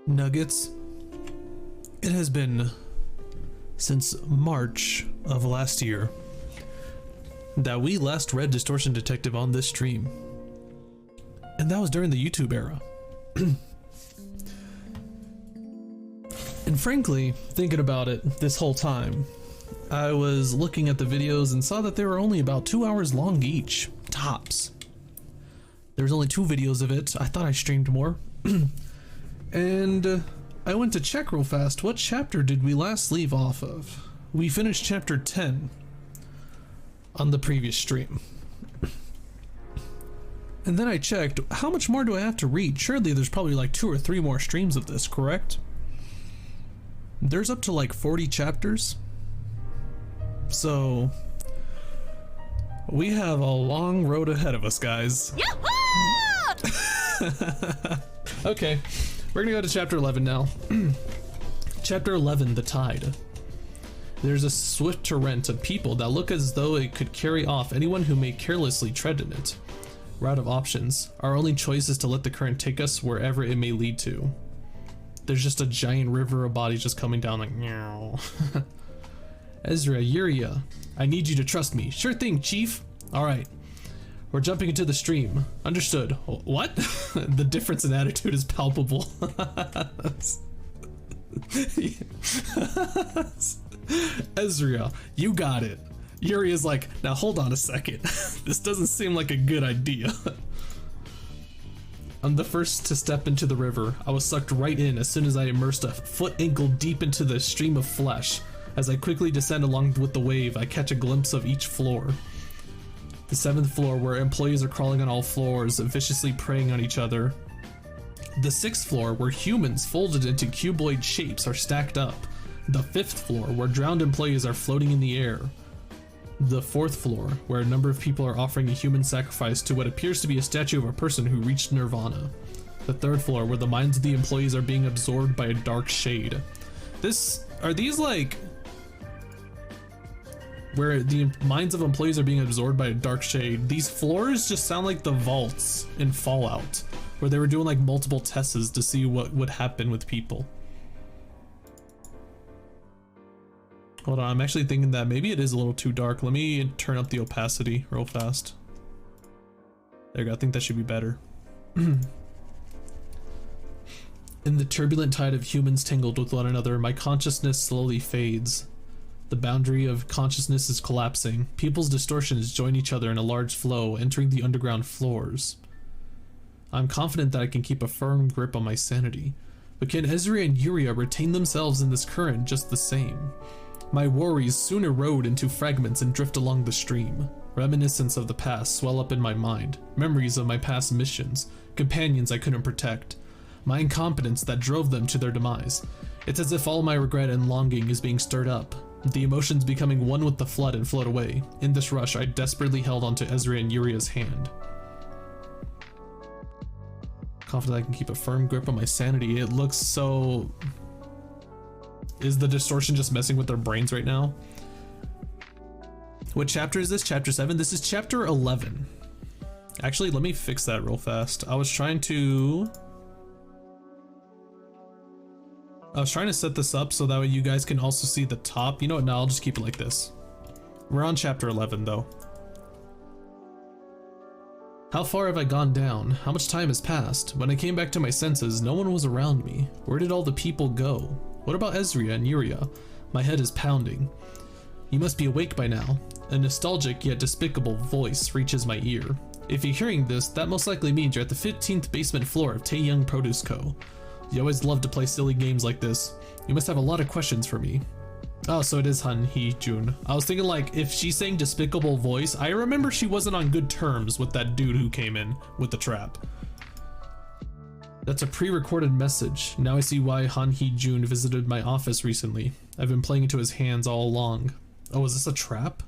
Nuggets. It has been since March of last year that we last read Distortion Detective on this stream. And that was during the YouTube era. And frankly, thinking about it this whole time, I was looking at the videos and saw that they were only about 2 hours long each, tops. There was only 2 videos of it. I thought I streamed more. And I went to check real fast. What chapter did we last leave off of? We finished chapter 10 on the previous stream. And then I checked, how much more do I have to read? Surely there's probably like 2 or 3 more streams of this, correct? There's up to like 40 chapters. So we have a long road ahead of us, guys. Okay, we're gonna go to chapter 11 now. Chapter 11, The Tide. There's a swift torrent of people that look as though it could carry off anyone who may carelessly tread in it. We're out of options. Our only choice is to let the current take us wherever it may lead to. There's just a giant river of bodies just coming down like meow. Ezra, Yuria, I need you to trust me. Sure thing, Chief. All right. We're jumping into the stream. Understood. What? The difference in attitude is palpable. Ezra, you got it. Yuri is like, now hold on a second. This doesn't seem like a good idea. I'm the first to step into the river. I was sucked right in as soon as I immersed a foot ankle deep into the stream of flesh. As I quickly descend along with the wave, I catch a glimpse of each floor. The 7th floor, where employees are crawling on all floors, viciously preying on each other. The 6th floor, where humans folded into cuboid shapes are stacked up. The 5th floor, where drowned employees are floating in the air. The 4th floor, where a number of people are offering a human sacrifice to what appears to be a statue of a person who reached nirvana. The 3rd floor, where the minds of the employees are being absorbed by a dark shade. Are these like where the minds of employees are being absorbed by a dark shade? These floors just sound like the vaults in Fallout, where they were doing like multiple tests to see what would happen with people. Hold on, I'm actually thinking that maybe it is a little too dark. Let me turn up the opacity real fast. There you go, I think that should be better. In the turbulent tide of humans tangled with one another, my consciousness slowly fades. The boundary of consciousness is collapsing. People's distortions join each other in a large flow, entering the underground floors. I'm confident that I can keep a firm grip on my sanity, but can Ezra and Yuria retain themselves in this current just the same? My worries soon erode into fragments and drift along the stream. Reminiscence of the past swell up in my mind, memories of my past missions, companions I couldn't protect, my incompetence that drove them to their demise. It's as if all my regret and longing is being stirred up, the emotions becoming one with the flood and float away. In this rush, I desperately held onto Ezra and Yuria's hand. Confident I can keep a firm grip on my sanity. It looks so... Is the distortion just messing with their brains right now? What chapter is this? Chapter 7? This is chapter 11. Actually, let me fix that real fast. I was trying to set this up so that way you guys can also see the top. You know what? No, I'll just keep it like this. We're on chapter 11 though. How far have I gone down? How much time has passed? When I came back to my senses, no one was around me. Where did all the people go? What about Ezra and Yuria? My head is pounding. You must be awake by now. A nostalgic yet despicable voice reaches my ear. If you're hearing this, that most likely means you're at the 15th basement floor of Taeyang Produce Co. You always love to play silly games like this. You must have a lot of questions for me. Oh, so it is Han Hee Jun. I was thinking like, if she's saying despicable voice, I remember she wasn't on good terms with that dude who came in with the trap. That's a pre-recorded message. Now I see why Han Hee Jun visited my office recently. I've been playing into his hands all along. Oh, is this a trap?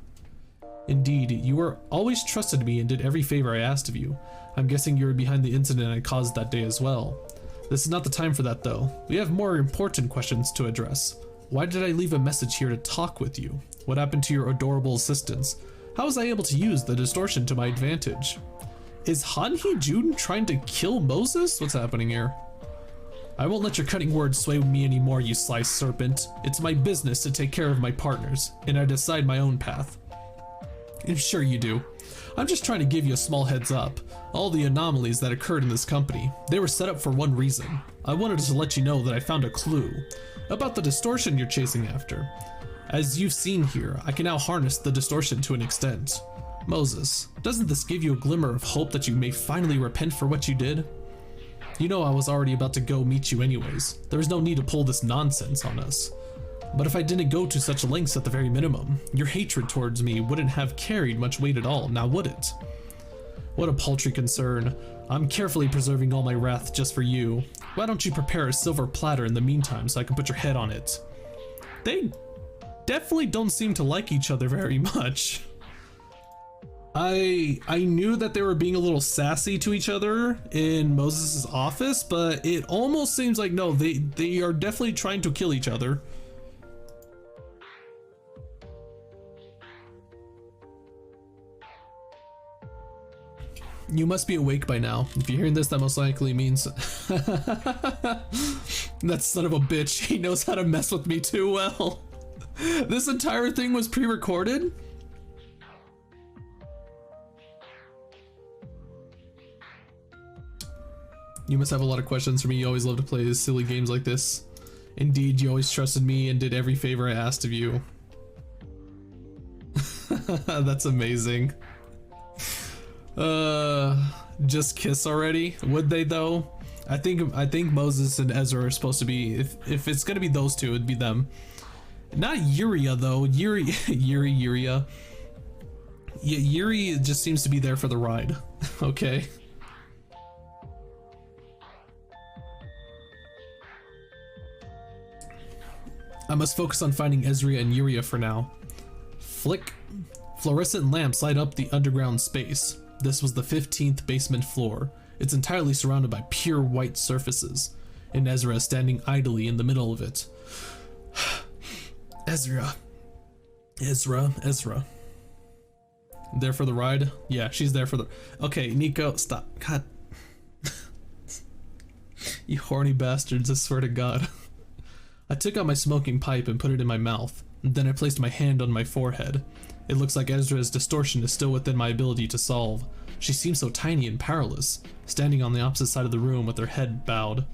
Indeed, you were always trusted me and did every favor I asked of you. I'm guessing you were behind the incident I caused that day as well. This is not the time for that though. We have more important questions to address. Why did I leave a message here to talk with you? What happened to your adorable assistants? How was I able to use the distortion to my advantage? Is Han Hee Jun trying to kill Moses? What's happening here? I won't let your cutting words sway me anymore, you sly serpent. It's my business to take care of my partners, and I decide my own path. I'm sure you do. I'm just trying to give you a small heads up. All the anomalies that occurred in this company, they were set up for one reason. I wanted to let you know that I found a clue about the distortion you're chasing after. As you've seen here, I can now harness the distortion to an extent. Moses, doesn't this give you a glimmer of hope that you may finally repent for what you did? You know I was already about to go meet you anyways. There was no need to pull this nonsense on us. But if I didn't go to such lengths at the very minimum, your hatred towards me wouldn't have carried much weight at all, now would it? What a paltry concern. I'm carefully preserving all my wrath just for you. Why don't you prepare a silver platter in the meantime so I can put your head on it? They definitely don't seem to like each other very much. I knew that they were being a little sassy to each other in Moses' office, but it almost seems like no, they are definitely trying to kill each other. You must be awake by now. If you're hearing this, that most likely means that son of a bitch, he knows how to mess with me too well. This entire thing was pre-recorded? You must have a lot of questions for me. You always love to play silly games like this. Indeed, you always trusted me and did every favor I asked of you. That's amazing. Just kiss already? Would they though? I think Moses and Ezra are supposed to be, if it's gonna be those two, it'd be them. Not Yuria though. Yuria. Yeah, Yuri just seems to be there for the ride. Okay. I must focus on finding Ezra and Yuria for now. Flick. Fluorescent lamps light up the underground space. This was the 15th basement floor. It's entirely surrounded by pure white surfaces, and Ezra is standing idly in the middle of it. Ezra. There for the ride? Yeah, she's there for the... Okay, Nico, stop. God. You horny bastards, I swear to God. I took out my smoking pipe and put it in my mouth. Then I placed my hand on my forehead. It looks like Ezra's distortion is still within my ability to solve. She seems so tiny and powerless, standing on the opposite side of the room with her head bowed.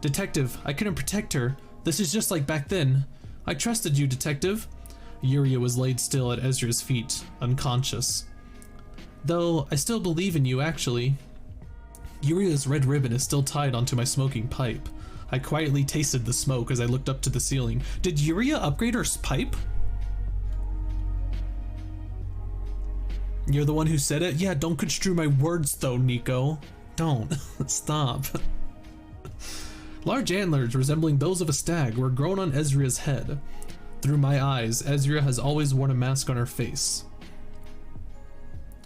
Detective, I couldn't protect her. This is just like back then. I trusted you, Detective. Yuria was laid still at Ezra's feet, unconscious. Though, I still believe in you, actually. Yuria's red ribbon is still tied onto my smoking pipe. I quietly tasted the smoke as I looked up to the ceiling. Did Yuria upgrade her pipe? You're the one who said it? Yeah, don't construe my words though, Nico. Don't. Stop. Large antlers resembling those of a stag were grown on Ezra's head. Through my eyes, Ezra has always worn a mask on her face.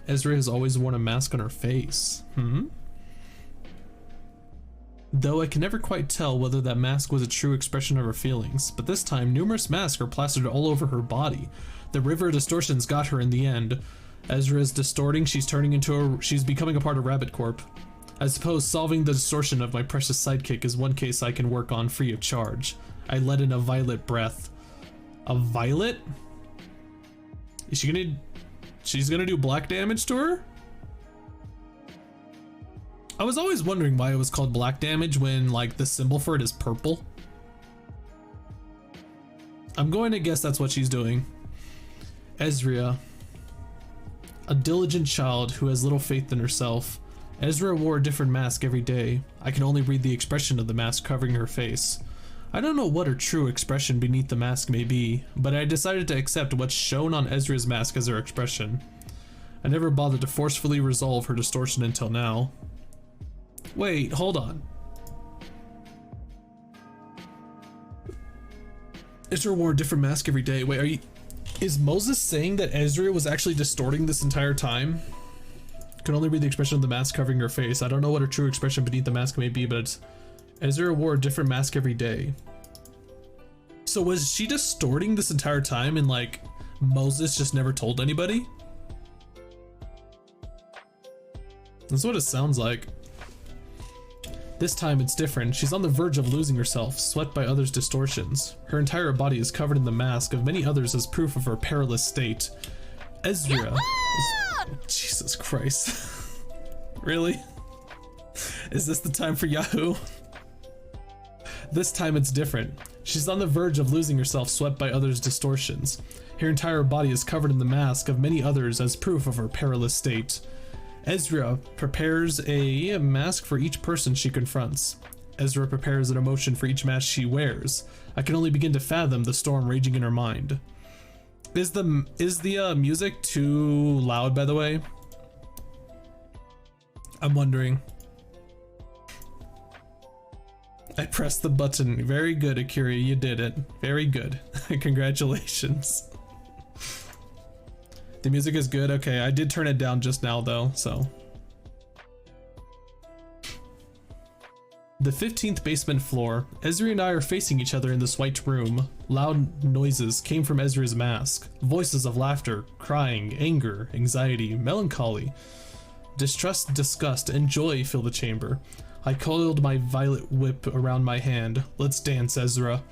Ezra has always worn a mask on her face. Though I can never quite tell whether that mask was a true expression of her feelings, but this time numerous masks are plastered all over her body. The river distortions got her in the end. Ezra is distorting, she's becoming a part of Rabbit Corp. I suppose solving the distortion of my precious sidekick is one case I can work on free of charge. I let in a violet breath. A violet? She's gonna do black damage to her? I was always wondering why it was called black damage when, like, the symbol for it is purple. I'm going to guess that's what she's doing. Ezra. A diligent child who has little faith in herself. Ezra wore a different mask every day. I can only read the expression of the mask covering her face. I don't know what her true expression beneath the mask may be, but I decided to accept what's shown on Ezra's mask as her expression. I never bothered to forcefully resolve her distortion until now. Wait, hold on. Ezra wore a different mask every day. Wait, is Moses saying that Ezra was actually distorting this entire time? Can only read the expression of the mask covering her face. I don't know what her true expression beneath the mask may be, but Ezra wore a different mask every day. So was she distorting this entire time and, like, Moses just never told anybody? That's what it sounds like. This time it's different. She's on the verge of losing herself, swept by others' distortions. Her entire body is covered in the mask of many others as proof of her perilous state. Ezra Jesus Christ. Really? Is this the time for Yahoo? This time it's different. She's on the verge of losing herself, swept by others' distortions. Her entire body is covered in the mask of many others as proof of her perilous state. Ezra prepares a mask for each person she confronts. Ezra prepares an emotion for each mask she wears. I can only begin to fathom the storm raging in her mind. Is the music too loud, by the way? I'm wondering. I pressed the button. Very good, Akira, you did it. Very good. Congratulations. The music is good. Okay, I did turn it down just now though, so. The 15th basement floor. Ezra and I are facing each other in this white room. Loud noises came from Ezra's mask. Voices of laughter, crying, anger, anxiety, melancholy. Distrust, disgust, and joy fill the chamber. I coiled my violet whip around my hand. Let's dance, Ezra.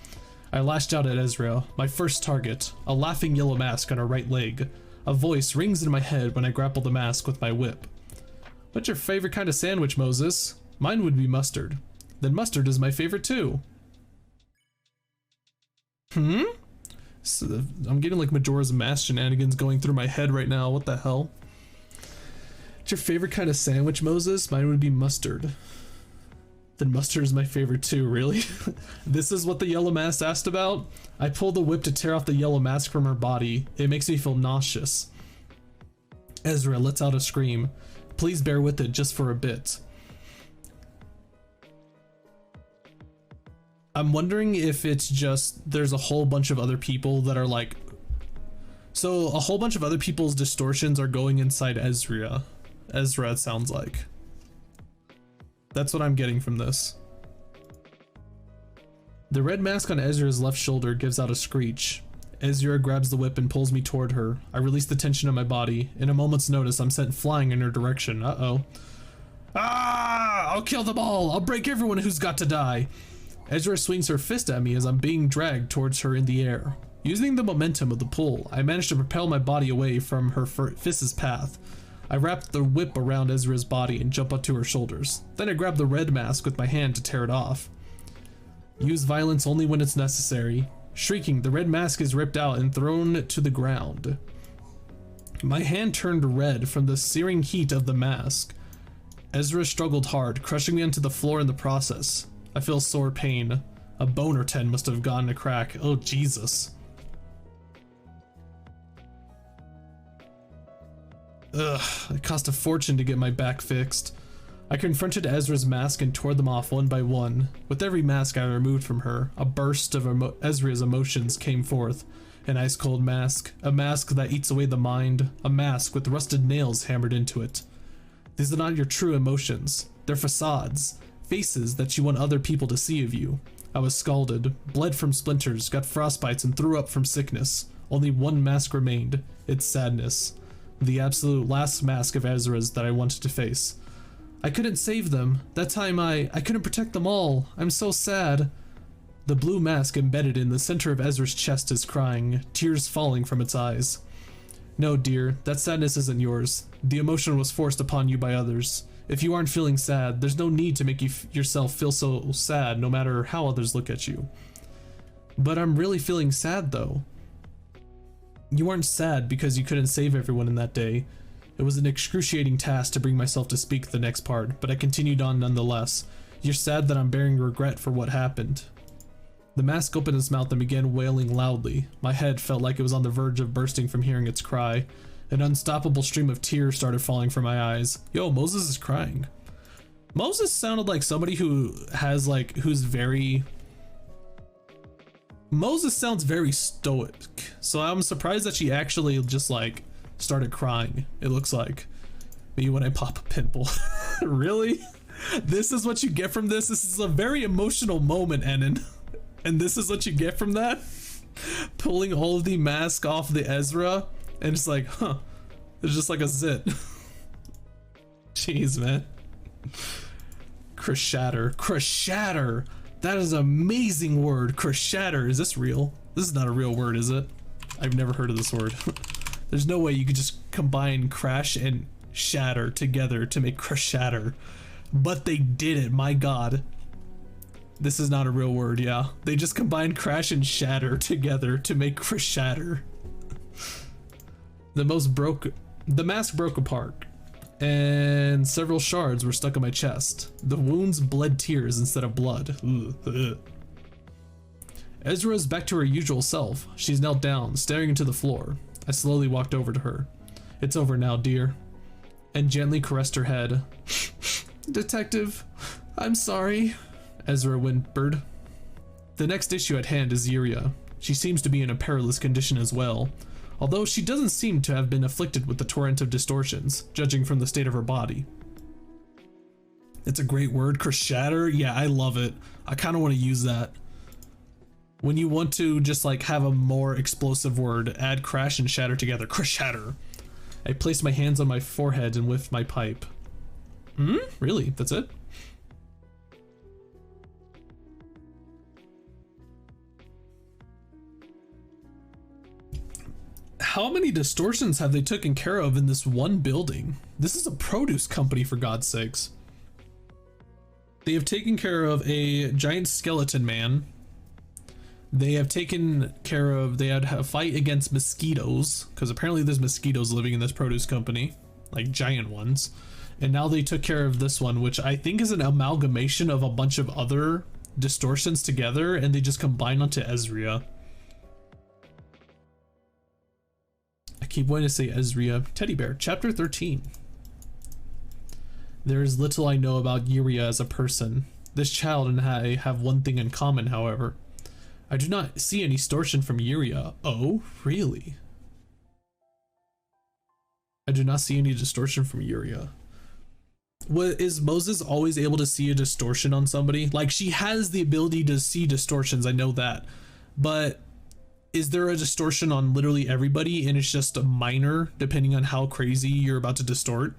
I lashed out at Ezra, my first target, a laughing yellow mask on her right leg. A voice rings in my head when I grapple the mask with my whip. What's your favorite kind of sandwich, Moses? Mine would be mustard. Then mustard is my favorite too. So, I'm getting like Majora's Mask shenanigans going through my head right now. What the hell? What's your favorite kind of sandwich, Moses? Mine would be mustard. Then mustard is my favorite too, really? This is what the yellow mask asked about? I pull the whip to tear off the yellow mask from her body. It makes me feel nauseous. Ezra lets out a scream. Please bear with it just for a bit. I'm wondering if it's just there's a whole bunch of other people that are like... So a whole bunch of other people's distortions are going inside Ezra. Ezra, it sounds like. That's what I'm getting from this. The red mask on Ezra's left shoulder gives out a screech. Ezra grabs the whip and pulls me toward her. I release the tension in my body. In a moment's notice, I'm sent flying in her direction. Uh-oh. Ah! I'll kill them all! I'll break everyone who's got to die! Ezra swings her fist at me as I'm being dragged towards her in the air. Using the momentum of the pull, I manage to propel my body away from her fist's path. I wrap the whip around Ezra's body and jump up to her shoulders. Then I grab the red mask with my hand to tear it off. Use violence only when it's necessary. Shrieking, the red mask is ripped out and thrown to the ground. My hand turned red from the searing heat of the mask. Ezra struggled hard, crushing me onto the floor in the process. I feel sore pain. A bone or 10 must have gotten a crack. Oh, Jesus. Ugh, it cost a fortune to get my back fixed. I confronted Ezra's mask and tore them off one by one. With every mask I removed from her, a burst of Ezra's emotions came forth. An ice-cold mask, a mask that eats away the mind, a mask with rusted nails hammered into it. These are not your true emotions. They're facades, faces that you want other people to see of you. I was scalded, bled from splinters, got frostbites, and threw up from sickness. Only one mask remained, its sadness. The absolute last mask of Ezra's that I wanted to face. I couldn't save them. That time I couldn't protect them all. I'm so sad. The blue mask embedded in the center of Ezra's chest is crying, tears falling from its eyes. No, dear, that sadness isn't yours. The emotion was forced upon you by others. If you aren't feeling sad, there's no need to make yourself feel so sad no matter how others look at you. But I'm really feeling sad though. You aren't sad because you couldn't save everyone in that day. It was an excruciating task to bring myself to speak the next part, but I continued on nonetheless. You're sad that I'm bearing regret for what happened. The mask opened its mouth and began wailing loudly. My head felt like it was on the verge of bursting from hearing its cry. An unstoppable stream of tears started falling from my eyes. Yo, Moses is crying. Moses sounded like somebody Moses sounds very stoic, so I'm surprised that she actually just like started crying, it looks like. Me when I pop a pimple. Really? This is what you get from this? This is a very emotional moment, Enon. And this is what you get from that? Pulling all of the mask off the Ezra, and it's like, huh, it's just like a zit. Jeez, man. Creshatter. Creshatter! That is an amazing word. Creshatter. Is this real? This is not a real word, is it? I've never heard of this word. There's no way you could just combine crash and shatter together to make creshatter. But they did it, my god. This is not a real word, yeah. They just combined crash and shatter together to make creshatter. The mask broke apart, and several shards were stuck in my chest. The wounds bled tears instead of blood. Ugh. Ezra is back to her usual self. She's knelt down, staring into the floor. I slowly walked over to her. It's over now, dear, and gently caressed her head. Detective, I'm sorry, Ezra whimpered. The next issue at hand is Yuria. She seems to be in a perilous condition as well, although she doesn't seem to have been afflicted with the torrent of distortions, judging from the state of her body. It's a great word, creshatter. Yeah, I love it. I kind of want to use that. When you want to just like have a more explosive word, add crash and shatter together. Creshatter. I placed my hands on my forehead and whiffed my pipe. Really? That's it? How many distortions have they taken care of in this one building? This is a produce company, for God's sakes. They have taken care of a giant skeleton man. They have taken care of, they had a fight against mosquitoes, because apparently there's mosquitoes living in this produce company, like giant ones. And now they took care of this one, which I think is an amalgamation of a bunch of other distortions together, and they just combine onto Ezria. I keep wanting to say Ezria. Teddy Bear, Chapter 13. There is little I know about Yuria as a person. This child and I have one thing in common, however. I do not see any distortion from Yuria. Oh, really? I do not see any distortion from Yuria. What, is Moses always able to see a distortion on somebody? Like, she has the ability to see distortions, I know that. But is there a distortion on literally everybody and it's just a minor depending on how crazy you're about to distort?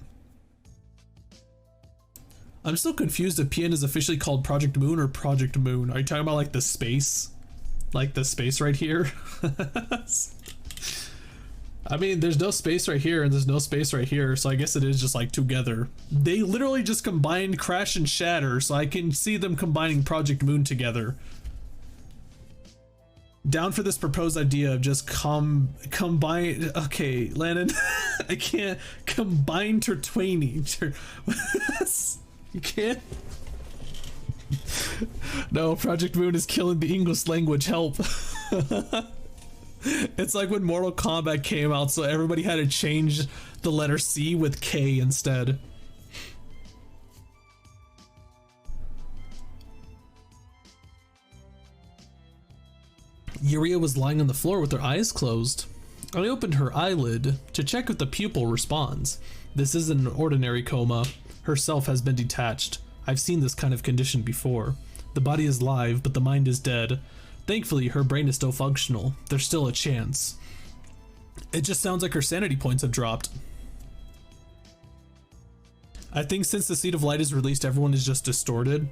I'm still confused if PN is officially called Project Moon or Project Moon. Are you talking about like the space? Like the space right here? I mean, there's no space right here and there's no space right here, so I guess it is just like together. They literally just combined crash and shatter, so I can see them combining Project Moon together. Down for this proposed idea of just combine. Okay, Landon, I can't combine Tertwainy. You can't. No, Project Moon is killing the English language. Help. It's like when Mortal Kombat came out, so everybody had to change the letter C with K instead. Yuria was lying on the floor with her eyes closed. I opened her eyelid to check if the pupil responds. This isn't an ordinary coma. Her self has been detached. I've seen this kind of condition before. The body is live, but the mind is dead. Thankfully, her brain is still functional. There's still a chance. It just sounds like her sanity points have dropped. I think since the Seed of Light is released, everyone is just distorted.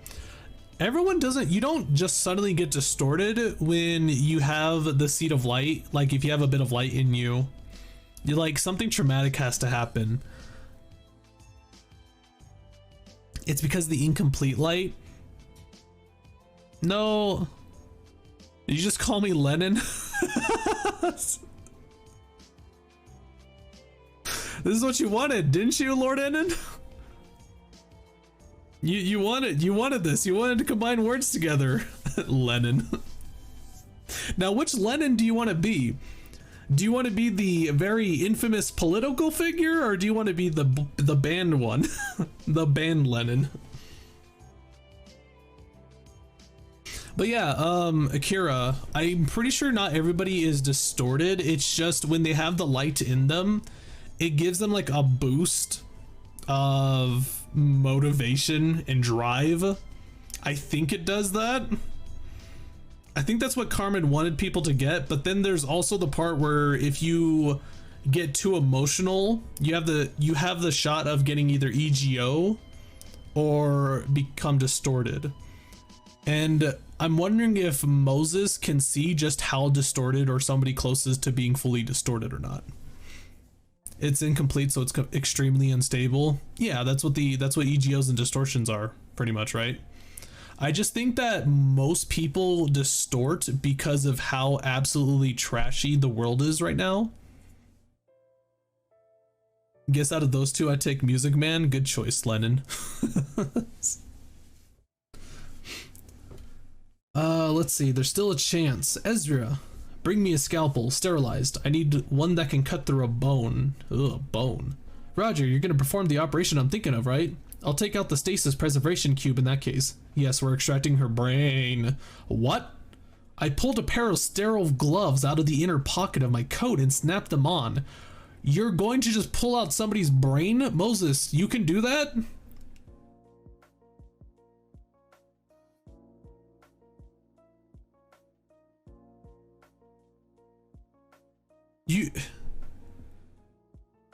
Everyone doesn't, you don't just suddenly get distorted when you have the Seed of Light. Like if you have a bit of light in you, you're like, something traumatic has to happen. It's because the incomplete light. No. Did you just call me Lennon? This is what you wanted, didn't you, Lord Enon? You wanted this. You wanted to combine words together. Lennon. Now, which Lennon do you want to be? Do you want to be the very infamous political figure, or do you want to be the band one? The band Lennon. But yeah, Akira, I'm pretty sure not everybody is distorted. It's just when they have the light in them, it gives them like a boost of motivation and drive. I think it does that. I think that's what Carmen wanted people to get, but then there's also the part where if you get too emotional, you have the shot of getting either EGO or become distorted. And I'm wondering if Moses can see just how distorted or somebody closest to being fully distorted or not. It's incomplete, so it's extremely unstable. Yeah, that's what EGOs and distortions are, pretty much, right? I just think that most people distort because of how absolutely trashy the world is right now. Guess out of those two, I take Music Man. Good choice, Lennon. Let's see. There's still a chance. Ezra, bring me a scalpel, sterilized. I need one that can cut through a bone. Ugh, bone. Roger, you're gonna perform the operation I'm thinking of, right? I'll take out the stasis preservation cube in that case. Yes, we're extracting her brain. What? I pulled a pair of sterile gloves out of the inner pocket of my coat and snapped them on. You're going to just pull out somebody's brain? Moses, you can do that?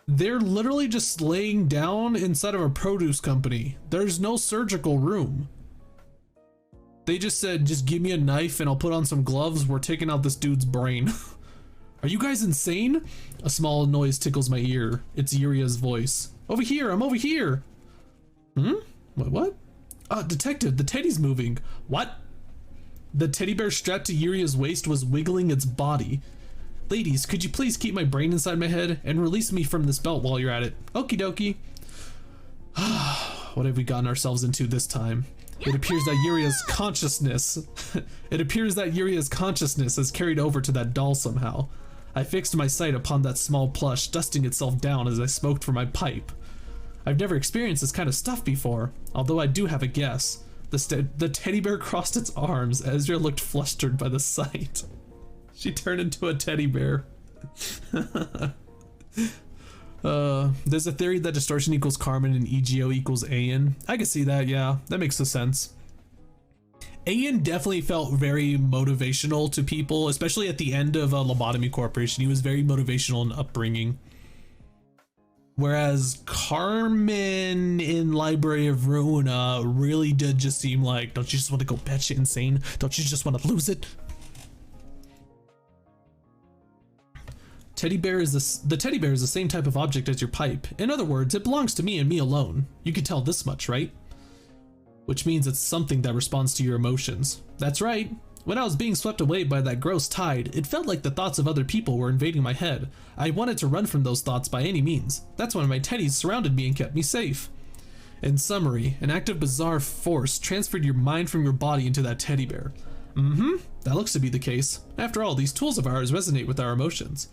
They're literally just laying down inside of a produce company. There's no surgical room. They just said, just give me a knife and I'll put on some gloves. We're taking out this dude's brain. Are you guys insane? A small noise tickles my ear. It's Yuria's voice. Over here, I'm over here. What? Detective, the teddy's moving. What? The teddy bear strapped to Yuria's waist was wiggling its body. Ladies, could you please keep my brain inside my head and release me from this belt while you're at it? Okie dokie. What have we gotten ourselves into this time? It appears that Yuria's consciousness has carried over to that doll somehow. I fixed my sight upon that small plush, dusting itself down as I smoked from my pipe. I've never experienced this kind of stuff before, although I do have a guess. The teddy bear crossed its arms. Ezra looked flustered by the sight. She turned into a teddy bear. There's a theory that distortion equals Carmen and EGO equals Ayan. I can see that, yeah. That makes some sense. Ayan definitely felt very motivational to people, especially at the end of Lobotomy Corporation. He was very motivational in upbringing. Whereas Carmen in Library of Ruin really did just seem like, don't you just want to go batshit insane? Don't you just want to lose it? The teddy bear is the same type of object as your pipe. In other words, it belongs to me and me alone. You can tell this much, right? Which means it's something that responds to your emotions. That's right. When I was being swept away by that gross tide, it felt like the thoughts of other people were invading my head. I wanted to run from those thoughts by any means. That's when my teddies surrounded me and kept me safe. In summary, an act of bizarre force transferred your mind from your body into that teddy bear. That looks to be the case. After all, these tools of ours resonate with our emotions.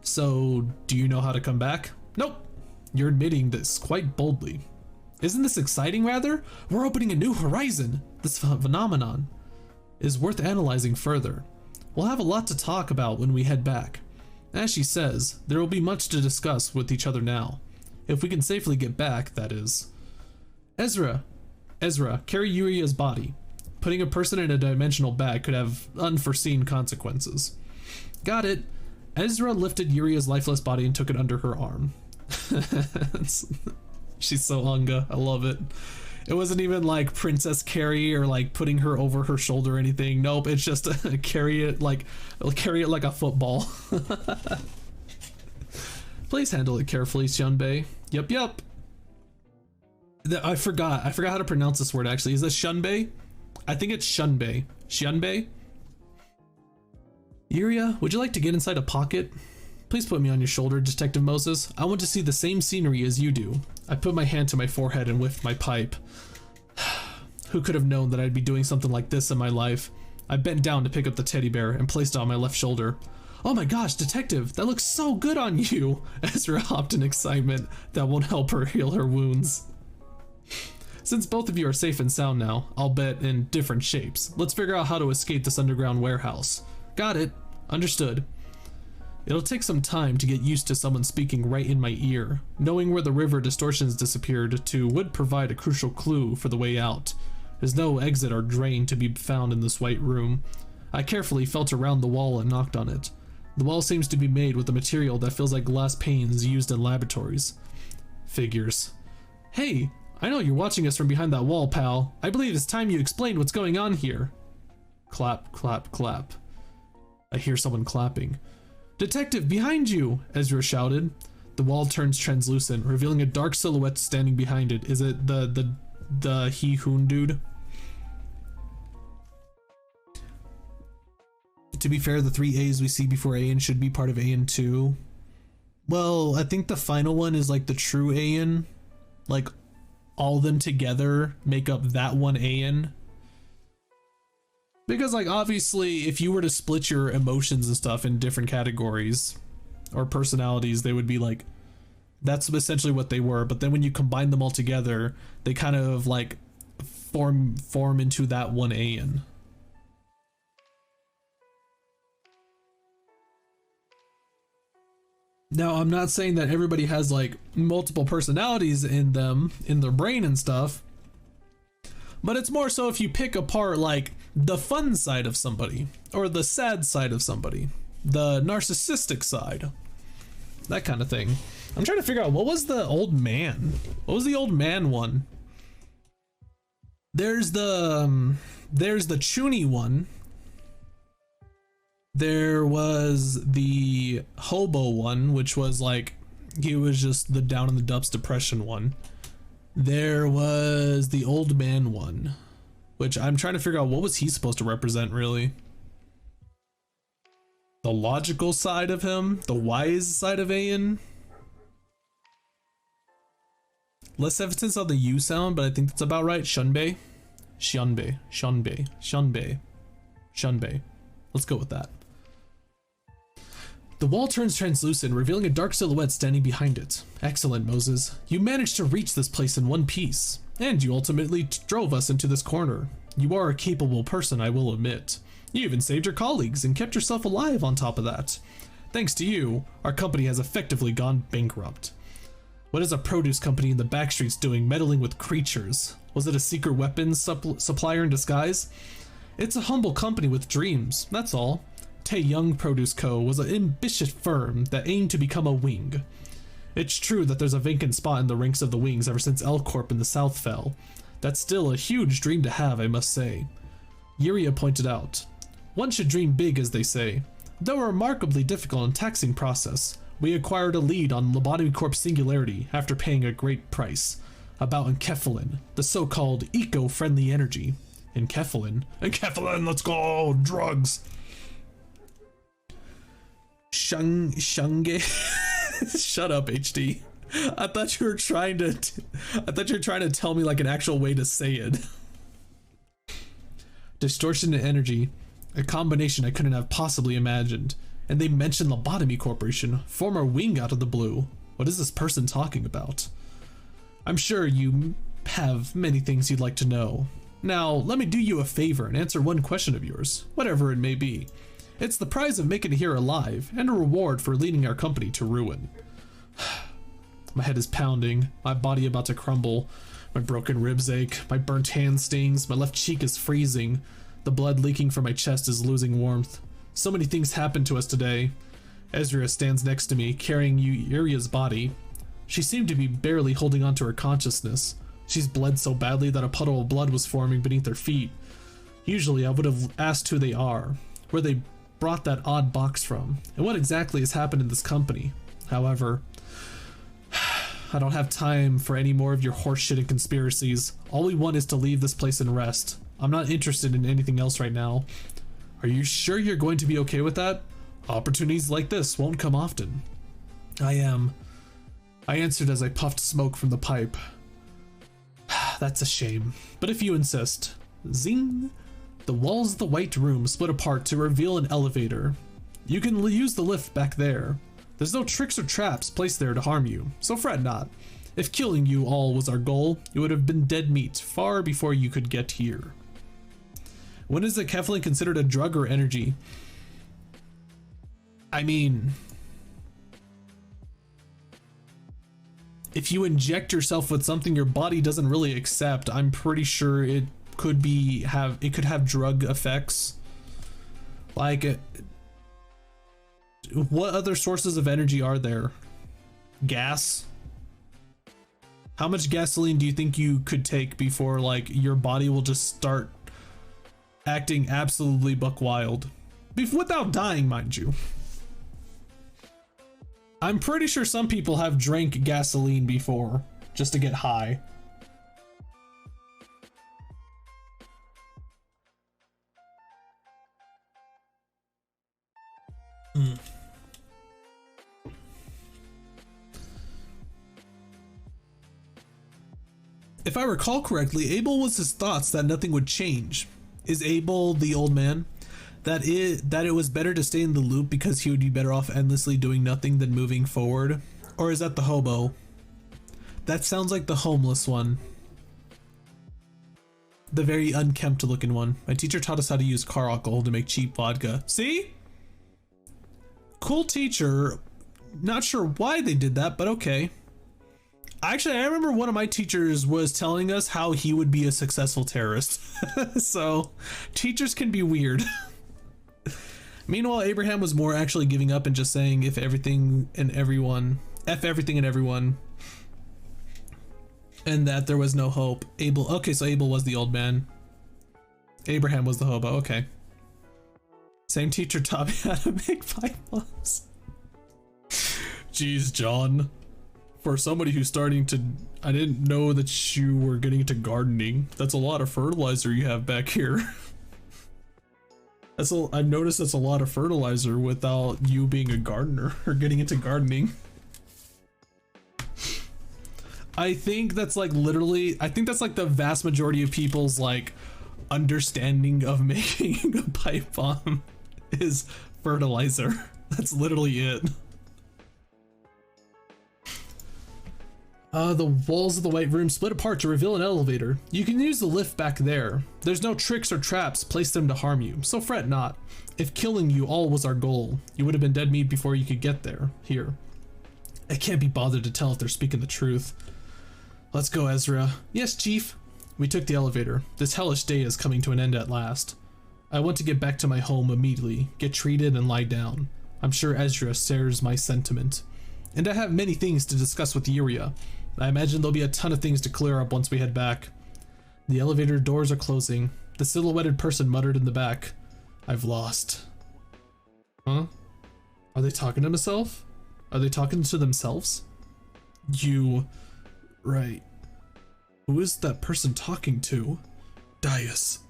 So, do you know how to come back? Nope. You're admitting this quite boldly. Isn't this exciting, rather? We're opening a new horizon. This phenomenon is worth analyzing further. We'll have a lot to talk about when we head back. As she says, there will be much to discuss with each other now. If we can safely get back, that is. Ezra, carry Yuria's body. Putting a person in a dimensional bag could have unforeseen consequences. Got it. Ezra lifted Yuria's lifeless body and took it under her arm. She's so unga. I love it. It wasn't even like Princess Carrie or like putting her over her shoulder or anything. Nope, it's just carry it like a football. Please handle it carefully, Shunbei. Yep. I forgot how to pronounce this word actually. Is this Shunbei? I think it's Shunbei. Shunbei? Yuria, would you like to get inside a pocket? Please put me on your shoulder, Detective Moses. I want to see the same scenery as you do. I put my hand to my forehead and whiffed my pipe. Who could have known that I'd be doing something like this in my life? I bent down to pick up the teddy bear and placed it on my left shoulder. Oh my gosh, Detective, that looks so good on you! Ezra hopped in excitement. That won't help her heal her wounds. Since both of you are safe and sound now, I'll bet in different shapes, let's figure out how to escape this underground warehouse. Got it. Understood. It'll take some time to get used to someone speaking right in my ear. Knowing where the river distortions disappeared to would provide a crucial clue for the way out. There's no exit or drain to be found in this white room. I carefully felt around the wall and knocked on it. The wall seems to be made with a material that feels like glass panes used in laboratories. Figures. Hey, I know you're watching us from behind that wall, pal. I believe it's time you explained what's going on here. Clap, clap, clap. I hear someone clapping. Detective, behind you, Ezra shouted. The wall turns translucent, revealing a dark silhouette standing behind it. Is it the He-Hoon dude? To be fair, the 3 A's we see before Aeon should be part of Aeon 2. Well, I think the final one is like the true Aeon. Like, all of them together make up that one Aeon. Because, like, obviously, if you were to split your emotions and stuff in different categories or personalities, they would be like, that's essentially what they were. But then when you combine them all together, they kind of like form into that one Aeon. Now, I'm not saying that everybody has like multiple personalities in them, in their brain and stuff, but it's more so if you pick apart like the fun side of somebody or the sad side of somebody, the narcissistic side, that kind of thing. I'm trying to figure out what was the old man? What was the old man one? There's the Chuny one. There was the hobo one, which was like, he was just the down in the dumps depression one. There was the old man one, which I'm trying to figure out what was he supposed to represent really. The logical side of him, the wise side of Aeon. Less emphasis on the U sound, but I think that's about right. Shunbei. Shunbei. Shunbei. Shunbei. Shunbei. Let's go with that. The wall turns translucent, revealing a dark silhouette standing behind it. Excellent, Moses. You managed to reach this place in one piece, and you ultimately drove us into this corner. You are a capable person, I will admit. You even saved your colleagues and kept yourself alive on top of that. Thanks to you, our company has effectively gone bankrupt. What is a produce company in the backstreets doing meddling with creatures? Was it a secret weapons supplier in disguise? It's a humble company with dreams, that's all. Tae-Young Produce Co. was an ambitious firm that aimed to become a wing. It's true that there's a vacant spot in the ranks of the wings ever since L-Corp in the South fell. That's still a huge dream to have, I must say. Yuria pointed out. One should dream big, as they say. Though a remarkably difficult and taxing process, we acquired a lead on Lobotomy Corp's singularity after paying a great price. About enkephalin, the so-called eco-friendly energy. Enkephalin? Enkephalin, let's go! Drugs! Shunge. Shut up, HD. I thought you were trying to tell me like an actual way to say it. Distortion and energy, a combination I couldn't have possibly imagined. And they mentioned Lobotomy Corporation, former wing out of the blue. What is this person talking about? I'm sure you have many things you'd like to know. Now, let me do you a favor and answer one question of yours, whatever it may be. It's the prize of making it here alive, and a reward for leading our company to ruin. My head is pounding, my body about to crumble, my broken ribs ache, my burnt hand stings, my left cheek is freezing, the blood leaking from my chest is losing warmth. So many things happened to us today. Ezra stands next to me, carrying Yuria's body. She seemed to be barely holding on to her consciousness. She's bled so badly that a puddle of blood was forming beneath her feet. Usually I would have asked who they are, where they brought that odd box from, and what exactly has happened in this company. However, I don't have time for any more of your horseshit and conspiracies. All we want is to leave this place and rest. I'm not interested in anything else right now. Are you sure you're going to be okay with that? Opportunities like this won't come often. I am. I answered as I puffed smoke from the pipe. That's a shame, but if you insist. Zing! The walls of the white room split apart to reveal an elevator. You can use the lift back there. There's no tricks or traps placed there to harm you, so fret not. If killing you all was our goal, it would have been dead meat far before you could get here. When is the Keflin considered a drug or energy? I mean, if you inject yourself with something your body doesn't really accept, I'm pretty sure it could have drug effects. Like, what other sources of energy are there? Gas? How much gasoline do you think you could take before like your body will just start acting absolutely buck wild? Without dying, mind you. I'm pretty sure some people have drank gasoline before just to get high. If I recall correctly, Abel was his thoughts that nothing would change. Is Abel the old man? That it was better to stay in the loop because he would be better off endlessly doing nothing than moving forward? Or is that the hobo? That sounds like the homeless one. The very unkempt looking one. My teacher taught us how to use car alcohol to make cheap vodka. See? Cool teacher. Not sure why they did that, but okay. Actually, I remember one of my teachers was telling us how he would be a successful terrorist. So, teachers can be weird. Meanwhile, Abraham was more actually giving up and just saying F everything and everyone, and that there was no hope. Okay, so Abel was the old man. Abraham was the hobo, okay. Same teacher taught me how to make pipe bombs. Jeez, John. For somebody who's starting to, I didn't know that you were getting into gardening. That's a lot of fertilizer you have back here. I noticed that's a lot of fertilizer without you being a gardener or getting into gardening. I think that's like literally, I think that's like the vast majority of people's like understanding of making a pipe bomb is fertilizer. That's literally it. The walls of the white room split apart to reveal an elevator. You can use the lift back there. There's no tricks or traps placed them to harm you, so fret not. If killing you all was our goal, you would have been dead meat before you could get there. Here. I can't be bothered to tell if they're speaking the truth. Let's go, Ezra. Yes, Chief. We took the elevator. This hellish day is coming to an end at last. I want to get back to my home immediately, get treated and lie down. I'm sure Ezra shares my sentiment. And I have many things to discuss with Yuria. I imagine there'll be a ton of things to clear up once we head back. The elevator doors are closing. The silhouetted person muttered in the back. I've lost. Huh? Are they talking to himself? Are they talking to themselves? You... Right. Who is that person talking to? Dias.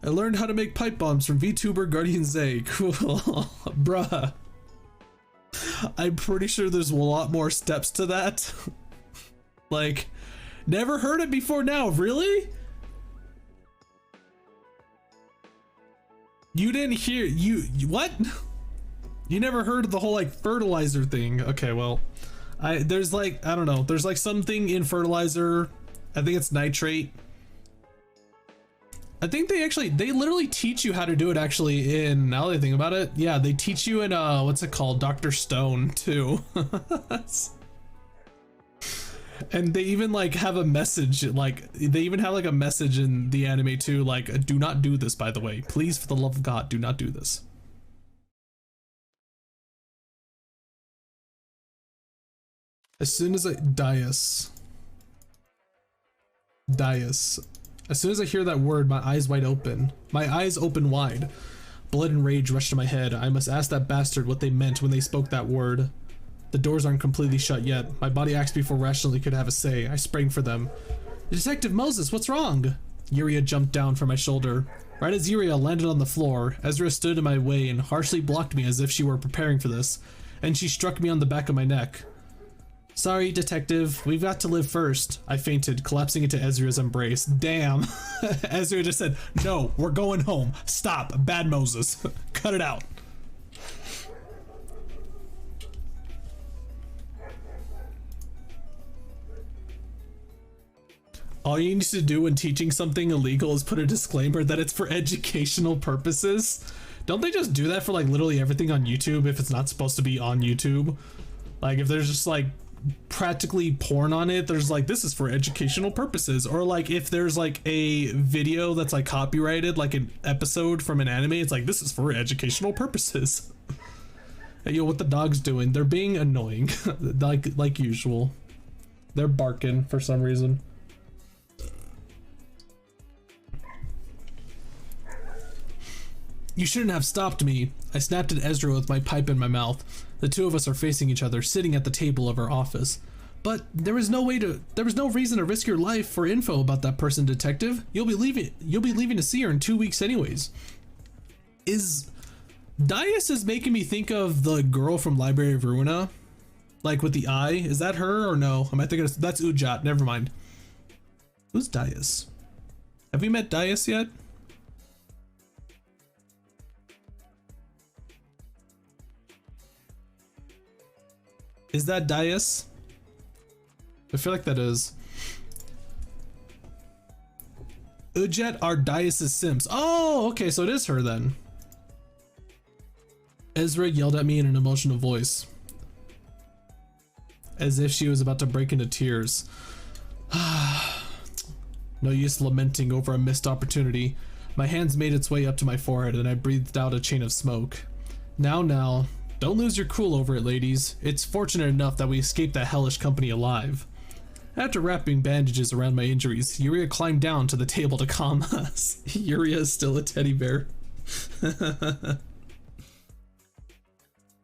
I learned how to make pipe bombs from VTuber Guardian Zay. Cool. Bruh. I'm pretty sure there's a lot more steps to that. Like, never heard it before now, really? You didn't hear, you what? You never heard of the whole like fertilizer thing? Okay, well, there's like, I don't know, there's like something in fertilizer, I think it's nitrate. I think they literally teach you how to do it actually in, now that I think about it, yeah, they teach you in, what's it called, Dr. Stone too. And they even like have a message, like, they even have like a message in the anime too, like, do not do this, by the way. Please, for the love of God, do not do this. As soon as Dias. As soon as I hear that word, my eyes wide open. My eyes open wide. Blood and rage rushed to my head. I must ask that bastard what they meant when they spoke that word. The doors aren't completely shut yet. My body acts before rationally could have a say. I sprang for them. Detective Moses, what's wrong? Yuria jumped down from my shoulder. Right as Yuria landed on the floor, Ezra stood in my way and harshly blocked me as if she were preparing for this, and she struck me on the back of my neck. Sorry, detective, we've got to live first. I fainted, collapsing into Ezra's embrace. Damn. Ezra just said, no, we're going home. Stop, bad Moses. Cut it out. All you need to do when teaching something illegal is put a disclaimer that it's for educational purposes. Don't they just do that for like literally everything on YouTube if it's not supposed to be on YouTube? Like if there's just like practically porn on it, there's like, this is for educational purposes. Or like if there's like a video that's like copyrighted, like an episode from an anime, it's like, this is for educational purposes. Hey, yo, what the dog's doing? They're being annoying, like usual. They're barking for some reason. You shouldn't have stopped me. I snapped at Ezra with my pipe in my mouth. The two of us are facing each other, sitting at the table of our office. But there was no reason to risk your life for info about that person, detective. You'll be leaving to see her in 2 weeks anyways. Dias is making me think of the girl from Library of Ruina. Like with the eye. Is that her or no? Am I thinking that's Ujat? Never mind. Who's Dias? Have we met Dias yet? Is that Dias? I feel like that is. Ujat are Dias' Sims. Oh, okay, so it is her then. Ezra yelled at me in an emotional voice, as if she was about to break into tears. No use lamenting over a missed opportunity. My hands made its way up to my forehead and I breathed out a chain of smoke. Now, don't lose your cool over it, ladies. It's fortunate enough that we escaped that hellish company alive. After wrapping bandages around my injuries, Yuria climbed down to the table to calm us. Yuria is still a teddy bear.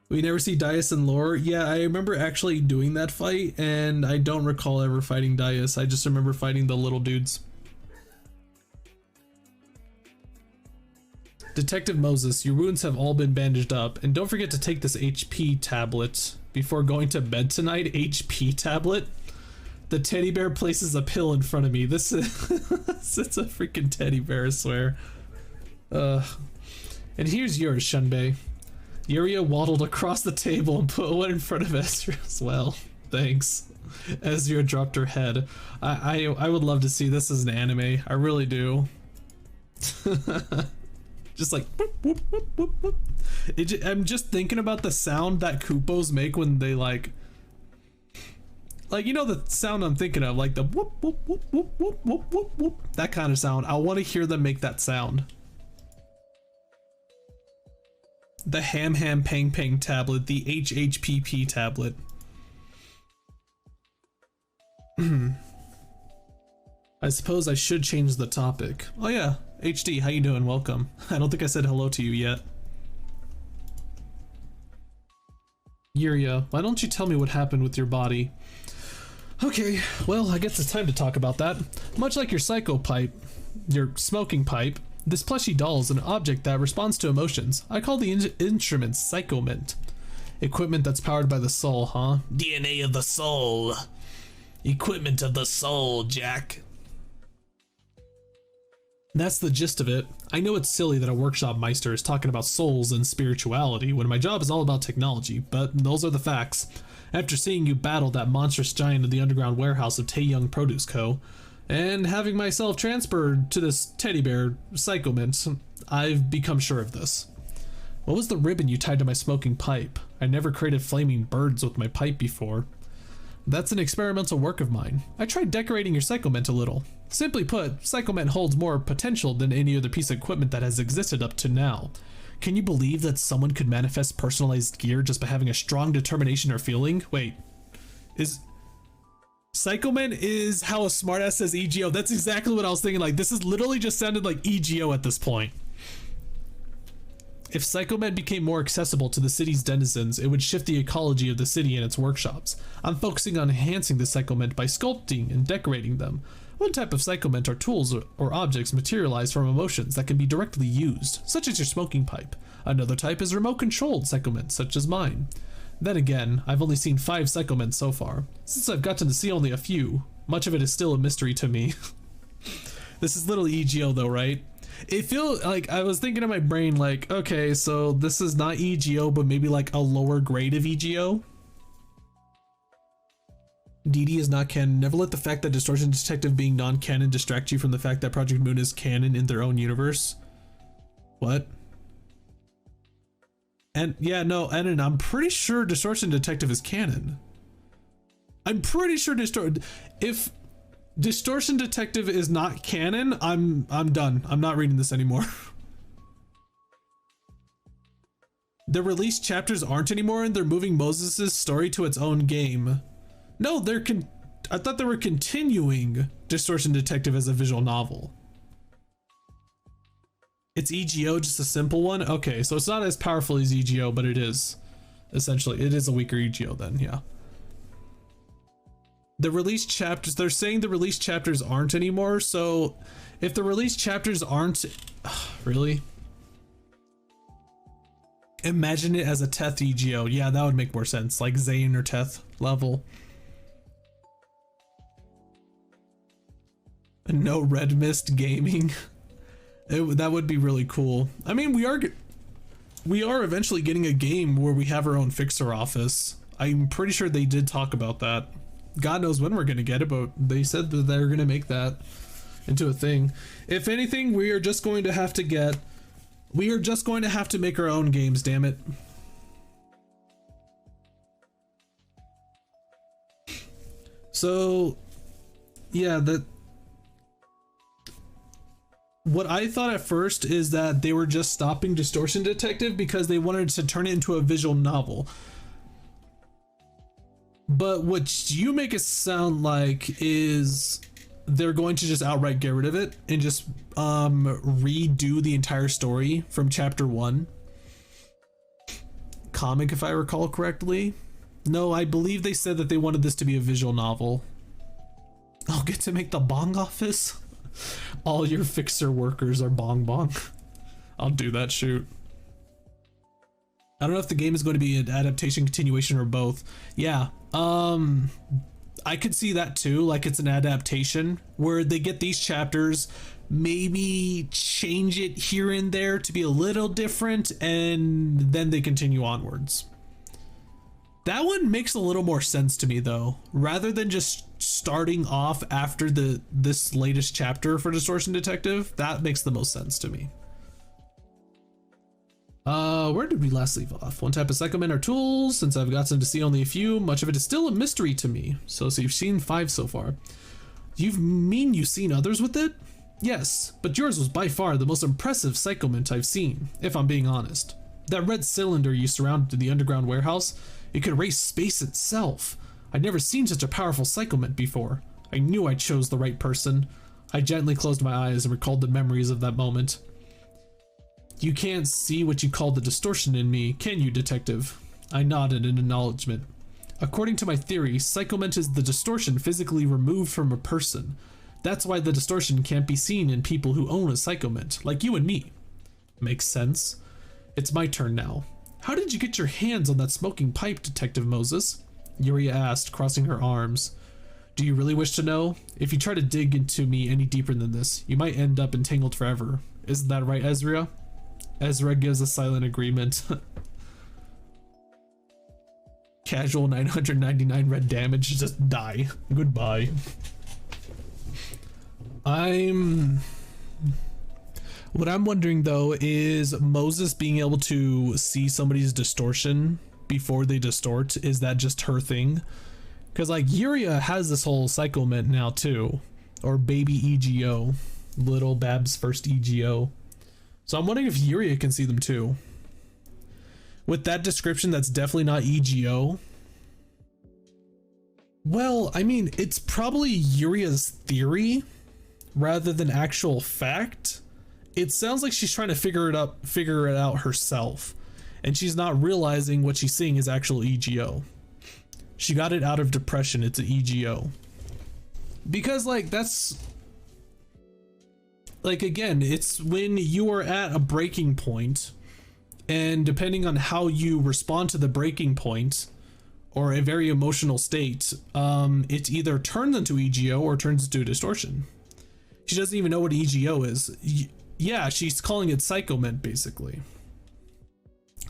We never see Dias in lore. Yeah, I remember actually doing that fight, and I don't recall ever fighting Dias. I just remember fighting the little dudes. Detective Moses, your wounds have all been bandaged up, and don't forget to take this HP tablet before going to bed tonight. HP tablet? The teddy bear places a pill in front of me. This is it's a freaking teddy bear, I swear. And here's yours, Shunbei. Yuria waddled across the table and put one in front of Ezra as well. Thanks. Ezra dropped her head. I would love to see this as an anime. I really do. Just like whoop, whoop, whoop, whoop, whoop. I'm just thinking about the sound that Kupos make when they like you know the sound I'm thinking of, like the whoop whoop whoop whoop whoop whoop whoop whoop, that kind of sound. I want to hear them make that sound. The ham pang pang tablet, the HHPP tablet. I suppose I should change the topic. Oh yeah, HD, how you doing? Welcome. I don't think I said hello to you yet. Yuria, why don't you tell me what happened with your body? Okay, well, I guess it's time to talk about that. Much like your psycho pipe, your smoking pipe, this plushy doll is an object that responds to emotions. I call the instrument psychoment. Equipment that's powered by the soul, huh? DNA of the soul. Equipment of the soul, Jack. That's the gist of it. I know it's silly that a workshop meister is talking about souls and spirituality when my job is all about technology, but those are the facts. After seeing you battle that monstrous giant in the underground warehouse of Taeyong Produce Co., and having myself transferred to this teddy bear psychoment, I've become sure of this. What was the ribbon you tied to my smoking pipe? I never created flaming birds with my pipe before. That's an experimental work of mine. I tried decorating your psychoment a little. Simply put, psychoment holds more potential than any other piece of equipment that has existed up to now. Can you believe that someone could manifest personalized gear just by having a strong determination or feeling? Wait, Psychoman is how a smartass says EGO. That's exactly what I was thinking. Like, this is literally just sounded like EGO at this point. If Psychoman became more accessible to the city's denizens, it would shift the ecology of the city and its workshops. I'm focusing on enhancing the Psychoman by sculpting and decorating them. One type of Psychoman are tools or objects materialized from emotions that can be directly used, such as your smoking pipe. Another type is remote-controlled Psychoman, such as mine. Then again, I've only seen 5 Psychomen so far. Since I've gotten to see only a few, much of it is still a mystery to me. This is literally EGO though, right? It feels like I was thinking in my brain like, okay, so this is not EGO, but maybe like a lower grade of EGO. DD is not canon. Never let the fact that Distortion Detective being non-canon distract you from the fact that Project Moon is canon in their own universe. What? And yeah, no, and I'm pretty sure Distortion Detective is canon. I'm pretty sure if Distortion Detective is not canon, I'm done. I'm not reading this anymore. The released chapters aren't anymore, and they're moving Moses' story to its own game. No, I thought they were continuing Distortion Detective as a visual novel. It's EGO, just a simple one? Okay, so it's not as powerful as EGO, but it is. Essentially, it is a weaker EGO then, yeah. The released chapters, they're saying the released chapters aren't anymore, so if the released chapters aren't... really? Imagine it as a Teth EGO. Yeah, that would make more sense, like Zane or Teth level. No Red Mist gaming. That would be really cool. I mean, we are eventually getting a game where we have our own fixer office. I'm pretty sure they did talk about that. God knows when we're gonna get it, but they said that they're gonna make that into a thing. If anything, we are just going to have to make our own games, damn it. So yeah, what I thought at first is that they were just stopping Distortion Detective because they wanted to turn it into a visual novel. But what you make it sound like is they're going to just outright get rid of it and just redo the entire story from chapter 1. Comic, if I recall correctly. No, I believe they said that they wanted this to be a visual novel. I'll get to make the bong office. All your fixer workers are bong bong. I'll do that, shoot. I don't know if the game is going to be an adaptation, continuation, or both. Yeah, I could see that too, like it's an adaptation where they get these chapters, maybe change it here and there to be a little different, and then they continue onwards. That one makes a little more sense to me though, rather than just starting off after this latest chapter for Distortion Detective. That makes the most sense to me. Where did we last leave off? One type of psychomen or tools. Since I've gotten to see only a few, much of it is still a mystery to me. So you've seen 5 so far. You've seen others with it? Yes, but yours was by far the most impressive psychoment I've seen, if I'm being honest. That red cylinder you surrounded the underground warehouse, it could erase space itself. I'd never seen such a powerful psychoment before. I knew I chose the right person. I gently closed my eyes and recalled the memories of that moment. You can't see what you call the distortion in me, can you, detective? I nodded in acknowledgement. According to my theory, psychoment is the distortion physically removed from a person. That's why the distortion can't be seen in people who own a psychoment, like you and me. Makes sense. It's my turn now. How did you get your hands on that smoking pipe, Detective Moses? Yuria asked, crossing her arms. Do you really wish to know? If you try to dig into me any deeper than this, you might end up entangled forever. Isn't that right, Ezra? Ezra gives a silent agreement. Casual 999 red damage, just die. Goodbye. What I'm wondering though is Moses being able to see somebody's distortion before they distort, is that just her thing? Because like Yuria has this whole psychoment now too, or baby EGO, little Bab's first EGO. So I'm wondering if Yuria can see them too. With that description, that's definitely not EGO. Well, I mean, it's probably Yuria's theory rather than actual fact. It sounds like she's trying to figure it out herself, and she's not realizing what she's seeing is actual EGO. She got it out of depression. It's an EGO. Because like that's like, again, it's when you are at a breaking point, and depending on how you respond to the breaking point or a very emotional state, it either turns into EGO or turns into a distortion. She doesn't even know what EGO is. Yeah, she's calling it psychoment basically.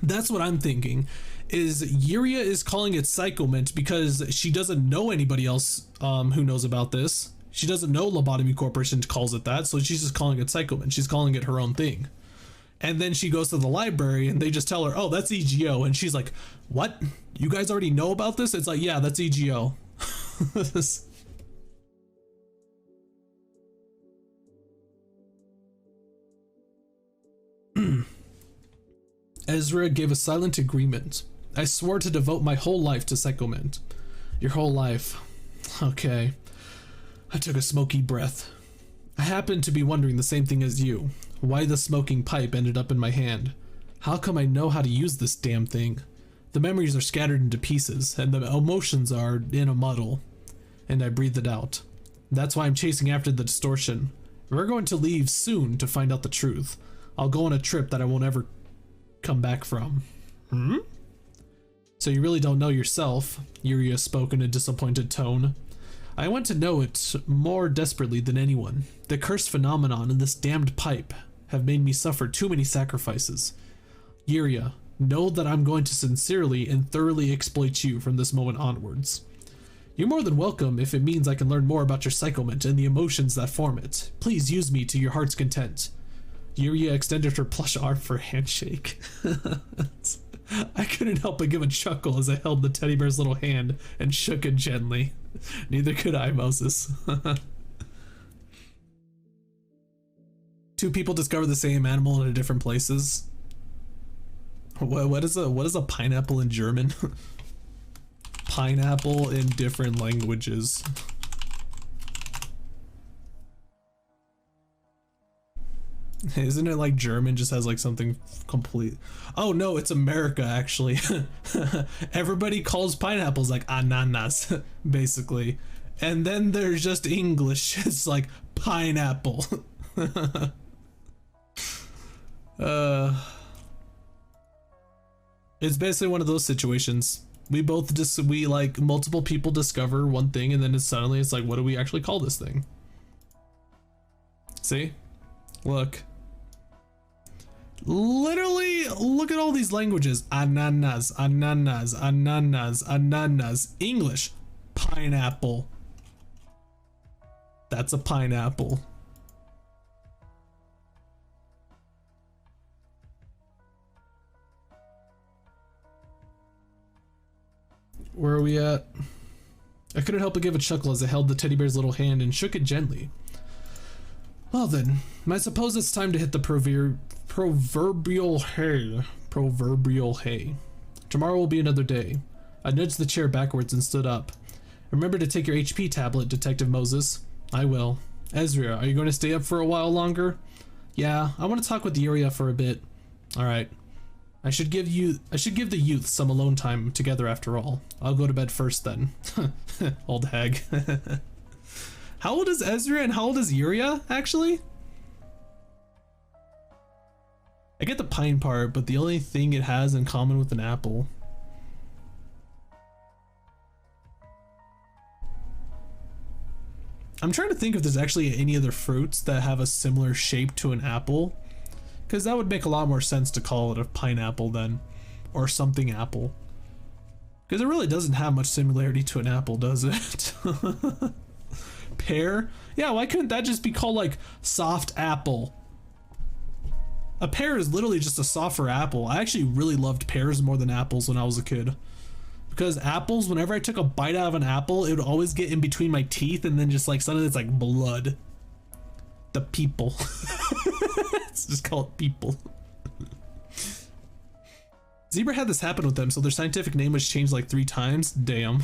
That's what I'm thinking, is Yuria is calling it psychoment because she doesn't know anybody else who knows about this. She doesn't know Lobotomy Corporation calls it that, so she's just calling it psychoment. She's calling it her own thing. And then she goes to the library and they just tell her, oh, that's EGO. And she's like, what? You guys already know about this? It's like, yeah, that's EGO. Ezra gave a silent agreement. I swore to devote my whole life to Psychoment. Your whole life. Okay. I took a smoky breath. I happened to be wondering the same thing as you. Why the smoking pipe ended up in my hand. How come I know how to use this damn thing? The memories are scattered into pieces, and the emotions are in a muddle. And I breathed it out. That's why I'm chasing after the distortion. We're going to leave soon to find out the truth. I'll go on a trip that I won't ever come back from. So you really don't know yourself, Yuria spoke in a disappointed tone. I want to know it more desperately than anyone. The cursed phenomenon and this damned pipe have made me suffer too many sacrifices. Yuria, know that I'm going to sincerely and thoroughly exploit you from this moment onwards. You're more than welcome if it means I can learn more about your Psychoment and the emotions that form it. Please use me to your heart's content. Yuria extended her plush arm for a handshake. I couldn't help but give a chuckle as I held the teddy bear's little hand and shook it gently. Neither could I, Moses. Two people discover the same animal in different places. What is a pineapple in German? Pineapple in different languages. Isn't it like German just has like something complete? Oh no, it's America actually. Everybody calls pineapples like ananas, basically. And then there's just English. It's like pineapple. It's basically one of those situations. We like multiple people discover one thing and then suddenly it's like, what do we actually call this thing? See? Look. Literally, look at all these languages. Ananas, ananas, ananas, ananas. English, pineapple. That's a pineapple. Where are we at? I couldn't help but give a chuckle as I held the teddy bear's little hand and shook it gently. Well then, I suppose it's time to hit the proverbial hay. Proverbial hay. Tomorrow will be another day. I nudged the chair backwards and stood up. Remember to take your HP tablet, Detective Moses. I will. Ezra, are you going to stay up for a while longer? Yeah, I want to talk with Yuria for a bit. Alright. I should give the youth some alone time together after all. I'll go to bed first then. Old hag. How old is Ezra and how old is Yuria, actually? I get the pine part, but the only thing it has in common with an apple. I'm trying to think if there's actually any other fruits that have a similar shape to an apple. Because that would make a lot more sense to call it a pineapple then. Or something apple. Because it really doesn't have much similarity to an apple, does it? Pear? Yeah, why couldn't that just be called like soft apple? A pear is literally just a softer apple. I actually really loved pears more than apples when I was a kid. Because apples, whenever I took a bite out of an apple, it would always get in between my teeth and then just like suddenly it's like blood. The people. It's just called people. Zebra had this happen with them, so their scientific name was changed like 3 times. Damn.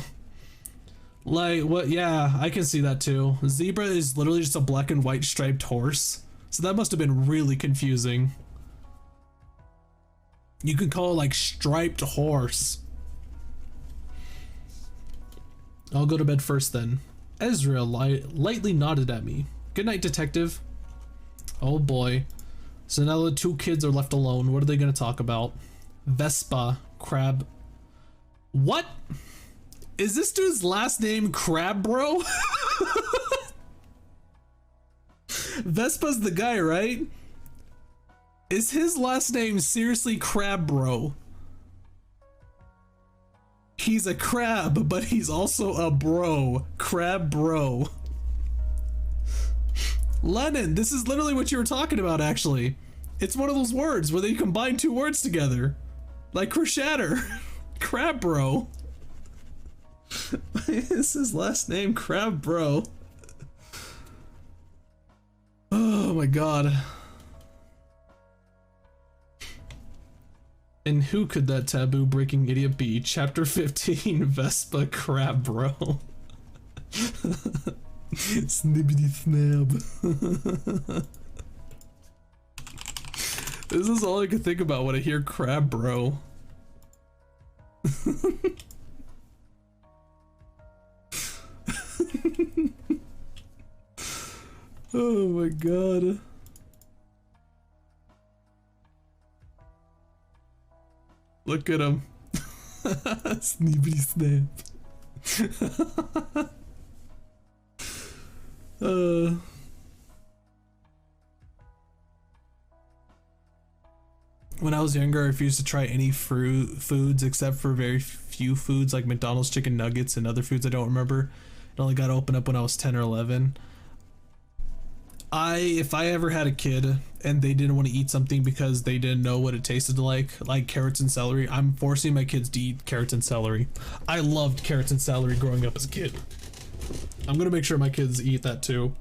Like, what? Yeah, I can see that too. Zebra is literally just a black and white striped horse. So that must have been really confusing. You can call it like striped horse. I'll go to bed first then. Ezra lightly nodded at me. Good night, detective. Oh boy. So now the 2 kids are left alone. What are they going to talk about? Vespa, Crab. What? Is this dude's last name Crab Bro? Vespa's the guy, right? Is his last name seriously Crab Bro? He's a crab, but he's also a bro. Crab Bro. Lennon, this is literally what you were talking about, actually. It's one of those words where they combine 2 words together. Like Crusader. Crab Bro. Is his last name Crab Bro? Oh my god. And who could that taboo breaking idiot be? Chapter 15, Vespa Crab Bro. Snippity snab. This is all I can think about when I hear Crab Bro. Oh my god. Look at him. Snippity snap. When I was younger, I refused to try any foods except for very few foods like McDonald's chicken nuggets and other foods I don't remember. It only got to open up when I was 10 or 11. If I ever had a kid and they didn't want to eat something because they didn't know what it tasted like carrots and celery, I'm forcing my kids to eat carrots and celery. I loved carrots and celery growing up as a kid. I'm gonna make sure my kids eat that too.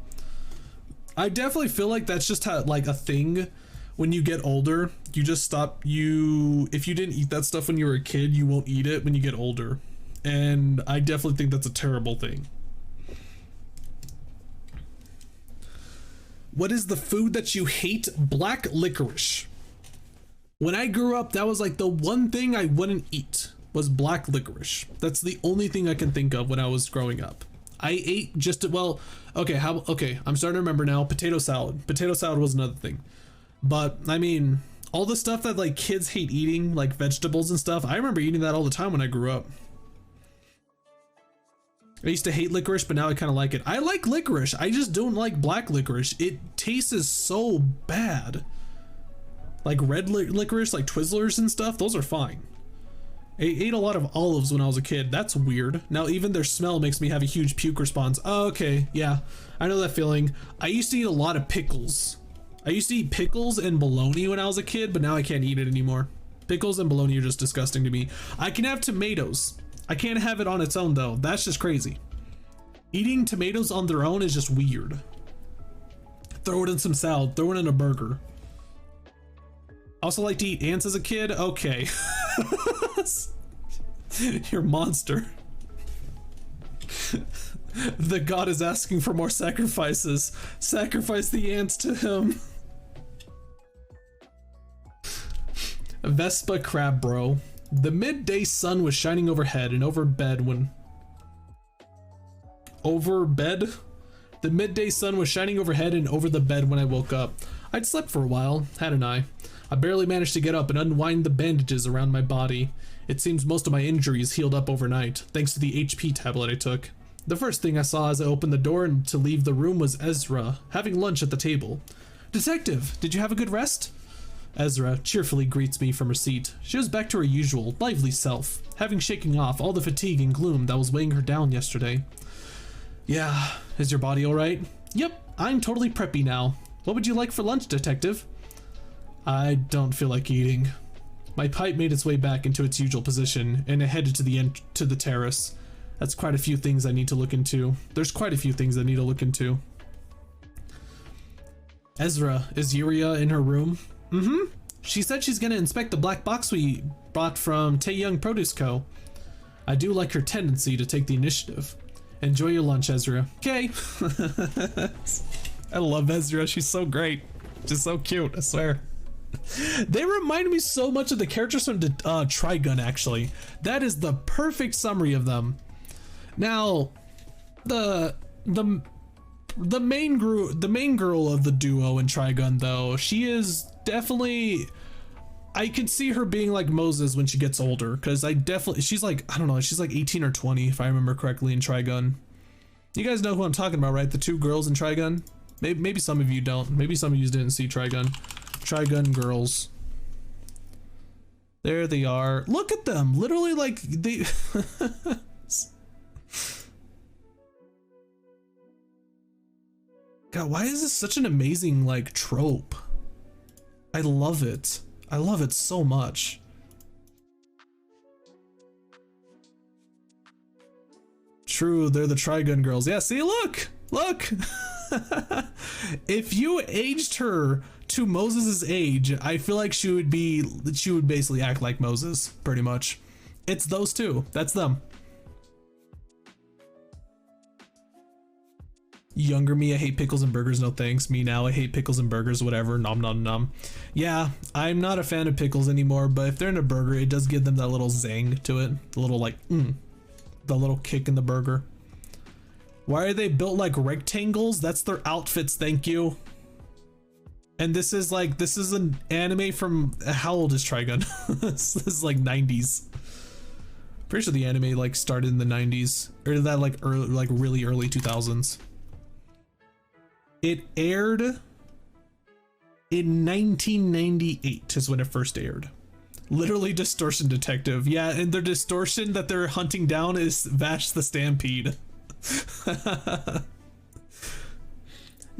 I definitely feel like that's just how, like, a thing. When you get older, you just stop. If you didn't eat that stuff when you were a kid, you won't eat it when you get older. And I definitely think that's a terrible thing. What is the food that you hate? Black licorice. When I grew up, that was like the one thing I wouldn't eat was black licorice. That's the only thing I can think of when I was growing up. I ate just, well, okay, I'm starting to remember now. Potato salad. Potato salad was another thing. But I mean, all the stuff that like kids hate eating, like vegetables and stuff, I remember eating that all the time when I grew up. I used to hate licorice, but now I kind of like it. I like licorice. I just don't like black licorice. It tastes so bad. Like red licorice, like Twizzlers and stuff, those are fine. I ate a lot of olives when I was a kid. That's weird. Now even their smell makes me have a huge puke response. Oh, okay, yeah, I know that feeling. I used to eat a lot of pickles. I used to eat pickles and bologna when I was a kid, but now I can't eat it anymore. Pickles and bologna are just disgusting to me. I can have tomatoes. I can't have it on its own though. That's just crazy. Eating tomatoes on their own is just weird. Throw it in some salad, throw it in a burger. Also like to eat ants as a kid? Okay. You're a monster. The god is asking for more sacrifices. Sacrifice the ants to him. Vespa Crab Bro. The midday sun was shining overhead and over bed when... The midday sun was shining overhead and over the bed when I woke up. I'd slept for a while, hadn't I? I barely managed to get up and unwind the bandages around my body. It seems most of my injuries healed up overnight, thanks to the HP tablet I took. The first thing I saw as I opened the door to leave the room was Ezra, having lunch at the table. Detective, did you have a good rest? Ezra cheerfully greets me from her seat. She was back to her usual, lively self, having shaken off all the fatigue and gloom that was weighing her down yesterday. Yeah, is your body alright? Yep, I'm totally preppy now. What would you like for lunch, Detective? I don't feel like eating. My pipe made its way back into its usual position, and I headed to the terrace. That's quite a few things I need to look into. There's quite a few things I need to look into. Ezra, is Yuria in her room? Mm-hmm. She said she's gonna inspect the black box we bought from Taeyong Produce Co. I do like her tendency to take the initiative. Enjoy your lunch, Ezra. Okay. I love Ezra. She's so great. Just so cute, I swear. They remind me so much of the characters from Trigun, actually. That is the perfect summary of them. Now, the main girl of the duo in Trigun, though, she is definitely, I could see her being like Moses when she gets older, because she's like, I don't know, she's like 18 or 20 if I remember correctly in Trigun. You guys know who I'm talking about, right? The two girls in Trigun? Maybe some of you don't. Maybe some of you didn't see Trigun. Trigun girls. There they are. Look at them. Literally, like, they... God, why is this such an amazing, like, trope? I love it. I love it so much. True, they're the Trigun girls. Yeah, see, look! Look! If you aged her to Moses' age, I feel like she would basically act like Moses, pretty much. It's those two. That's them. Younger me, I hate pickles and burgers, no thanks. Me now, I hate pickles and burgers, whatever, nom nom nom. Yeah, I'm not a fan of pickles anymore, but if they're in a burger, it does give them that little zang to it. The little like, the little kick in the burger. Why are they built like rectangles? That's their outfits, thank you. And this is an anime from, how old is Trigun? This is like 90s. Pretty sure the anime like started in the 90s, or that like early, like really early 2000s. It aired in 1998 is when it first aired. Literally Distortion Detective. Yeah, and their distortion that they're hunting down is Vash the Stampede.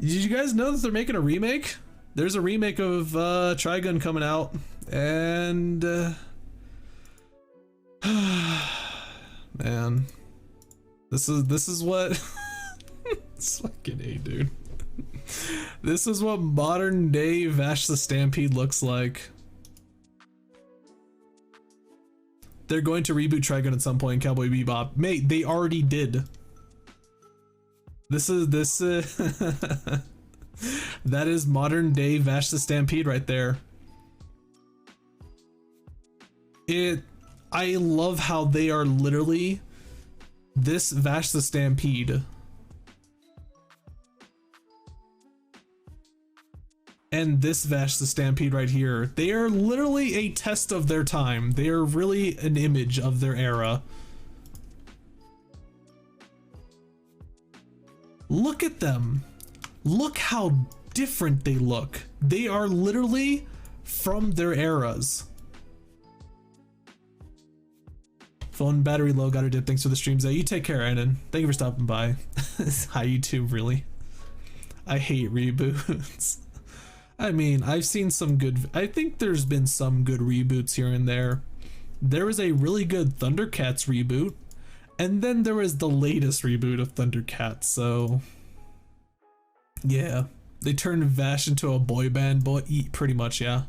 Did you guys know that they're making a remake? There's a remake of Trigun coming out, and man, this is what it's fucking A, dude. This is what modern day Vash the Stampede looks like. They're going to reboot Trigun at some point in Cowboy Bebop. Mate, they already did. That is modern day Vash the Stampede right there. I love how they are literally this Vash the Stampede and this Vash the Stampede right here. They are literally a test of their time. They are really an image of their era. Look at them. Look how different they look. They are literally from their eras. Phone battery low, got her dip. Thanks for the streams. You take care, Anon. Thank you for stopping by. Hi, YouTube, really. I hate reboots. I mean, I've seen some good, I think there's been some good reboots here and there. There was a really good Thundercats reboot, and then there was the latest reboot of Thundercats, so yeah. They turned Vash into a boy band, pretty much, yeah.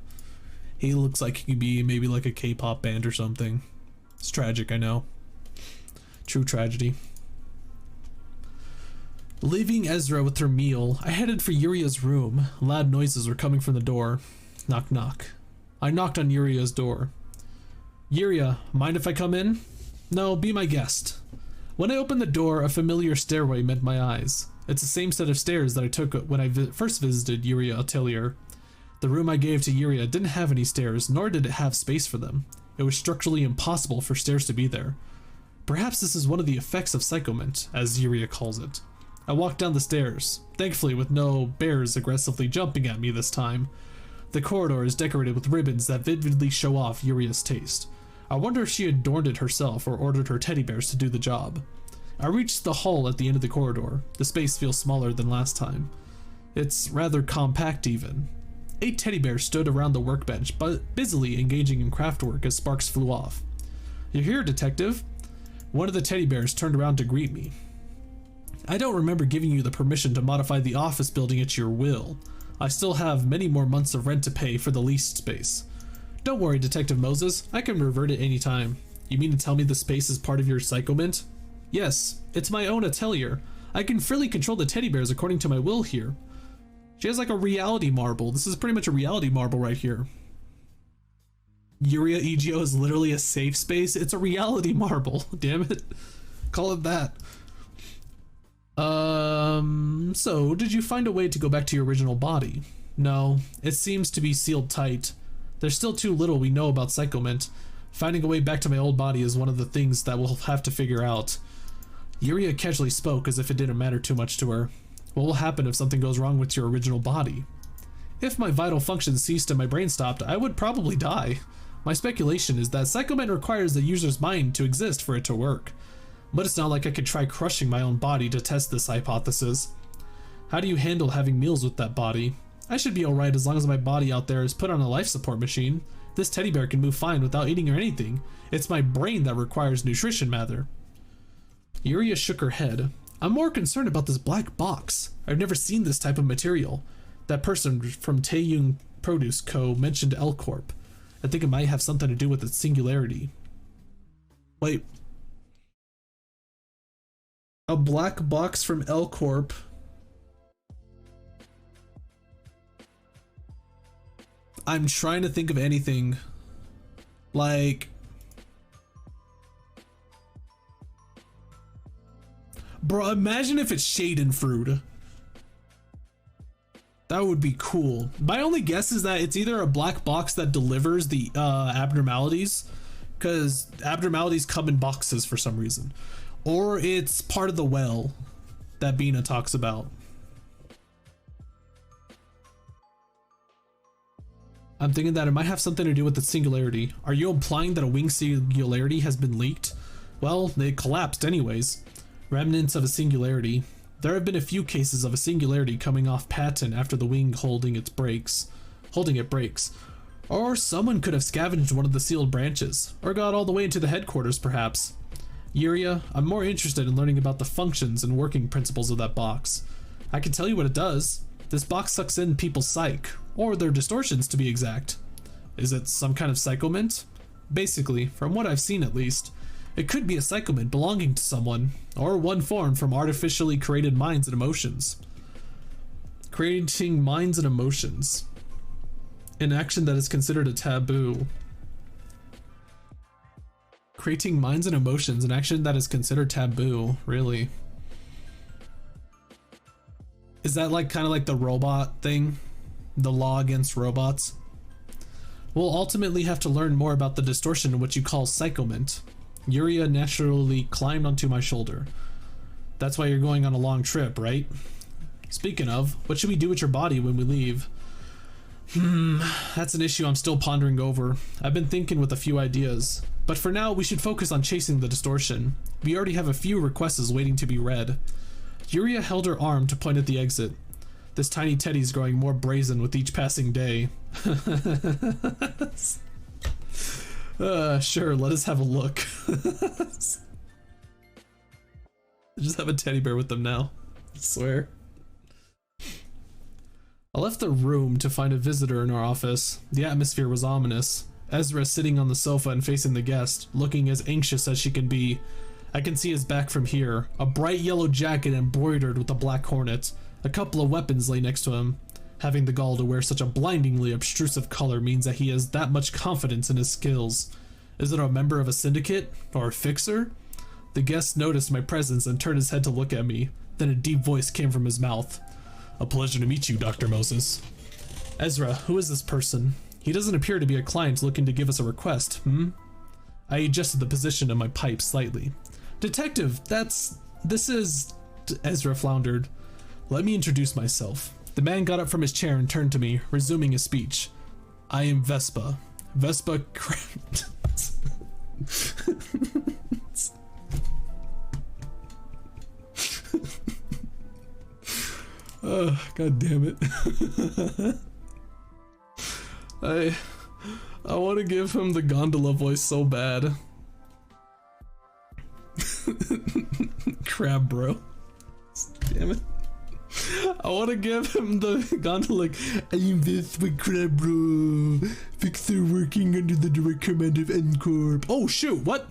He looks like he could be maybe like a K-pop band or something. It's tragic, I know. True tragedy. Leaving Ezra with her meal, I headed for Uria's room. Loud noises were coming from the door. Knock knock. I knocked on Uria's door. Uria, mind if I come in? No, be my guest. When I opened the door, a familiar stairway met my eyes. It's the same set of stairs that I took when I first visited Uria's atelier. The room I gave to Uria didn't have any stairs, nor did it have space for them. It was structurally impossible for stairs to be there. Perhaps this is one of the effects of psychomint, as Uria calls it. I walked down the stairs, thankfully with no bears aggressively jumping at me this time. The corridor is decorated with ribbons that vividly show off Uria's taste. I wonder if she adorned it herself or ordered her teddy bears to do the job. I reached the hall at the end of the corridor. The space feels smaller than last time. It's rather compact even. 8 teddy bears stood around the workbench, but busily engaging in craft work as sparks flew off. "You're here, detective." One of the teddy bears turned around to greet me. "I don't remember giving you the permission to modify the office building at your will. I still have many more months of rent to pay for the leased space." "Don't worry, Detective Moses, I can revert at any time." "You mean to tell me the space is part of your psychomint?" "Yes, it's my own atelier. I can freely control the teddy bears according to my will here." She has like a reality marble. This is pretty much a reality marble right here. Uria EGO is literally a safe space. It's a reality marble. Damn it. Call it that. So did you find a way to go back to your original body? No, it seems to be sealed tight. There's still too little we know about psychomint. Finding a way back to my old body is one of the things that we'll have to figure out. Uria casually spoke as if it didn't matter too much to her. What will happen if something goes wrong with your original body? If my vital functions ceased and my brain stopped, I would probably die. My speculation is that psychomint requires the user's mind to exist for it to work. But it's not like I could try crushing my own body to test this hypothesis. How do you handle having meals with that body? I should be alright as long as my body out there is put on a life support machine. This teddy bear can move fine without eating or anything. It's my brain that requires nutrition, rather. Uria shook her head. I'm more concerned about this black box. I've never seen this type of material. That person from Taeyong Produce Co. mentioned L Corp. I think it might have something to do with its singularity. Wait. A black box from L Corp. I'm trying to think of anything. Like... Bro, imagine if it's Schadenfreude. That would be cool. My only guess is that it's either a black box that delivers the abnormalities, because abnormalities come in boxes for some reason, or it's part of the well that Bina talks about. I'm thinking that it might have something to do with the singularity. Are you implying that a wing singularity has been leaked? Well, it collapsed anyways. Remnants of a singularity. There have been a few cases of a singularity coming off patent after the wing holding it breaks. Or someone could have scavenged one of the sealed branches, or got all the way into the headquarters perhaps. Yuria, I'm more interested in learning about the functions and working principles of that box. I can tell you what it does. This box sucks in people's psyche, or their distortions to be exact. Is it some kind of psychomint? Basically, from what I've seen at least, it could be a psychomint belonging to someone, or one formed from artificially created minds and emotions. Creating minds and emotions. An action that is considered a taboo. Creating minds and emotions, an action that is considered taboo, really. Is that like kind of like the robot thing? The law against robots? We'll ultimately have to learn more about the distortion in what you call psychomint. Yuria naturally climbed onto my shoulder. That's why you're going on a long trip, right? Speaking of, what should we do with your body when we leave? That's an issue I'm still pondering over. I've been thinking with a few ideas. But for now, we should focus on chasing the distortion. We already have a few requests waiting to be read. Yuria held her arm to point at the exit. This tiny teddy's growing more brazen with each passing day. Sure, let us have a look. Just have a teddy bear with them now, I swear. I left the room to find a visitor in our office. The atmosphere was ominous. Ezra sitting on the sofa and facing the guest, looking as anxious as she can be. I can see his back from here. A bright yellow jacket embroidered with a black hornet. A couple of weapons lay next to him. Having the gall to wear such a blindingly obtrusive color means that he has that much confidence in his skills. Is it a member of a syndicate? Or a fixer? The guest noticed my presence and turned his head to look at me. Then a deep voice came from his mouth. A pleasure to meet you, Dr. Moses. Ezra, who is this person? He doesn't appear to be a client looking to give us a request, I adjusted the position of my pipe slightly. Detective, this is... Ezra floundered. Let me introduce myself. The man got up from his chair and turned to me, resuming his speech. I am Vespa. Vespa Oh, god damn it. I want to give him the gondola voice so bad. Crab bro. Damn it. I want to give him the gondola like, I am this with Crab bro. Fixer working under the direct command of N Corp. Oh shoot, what?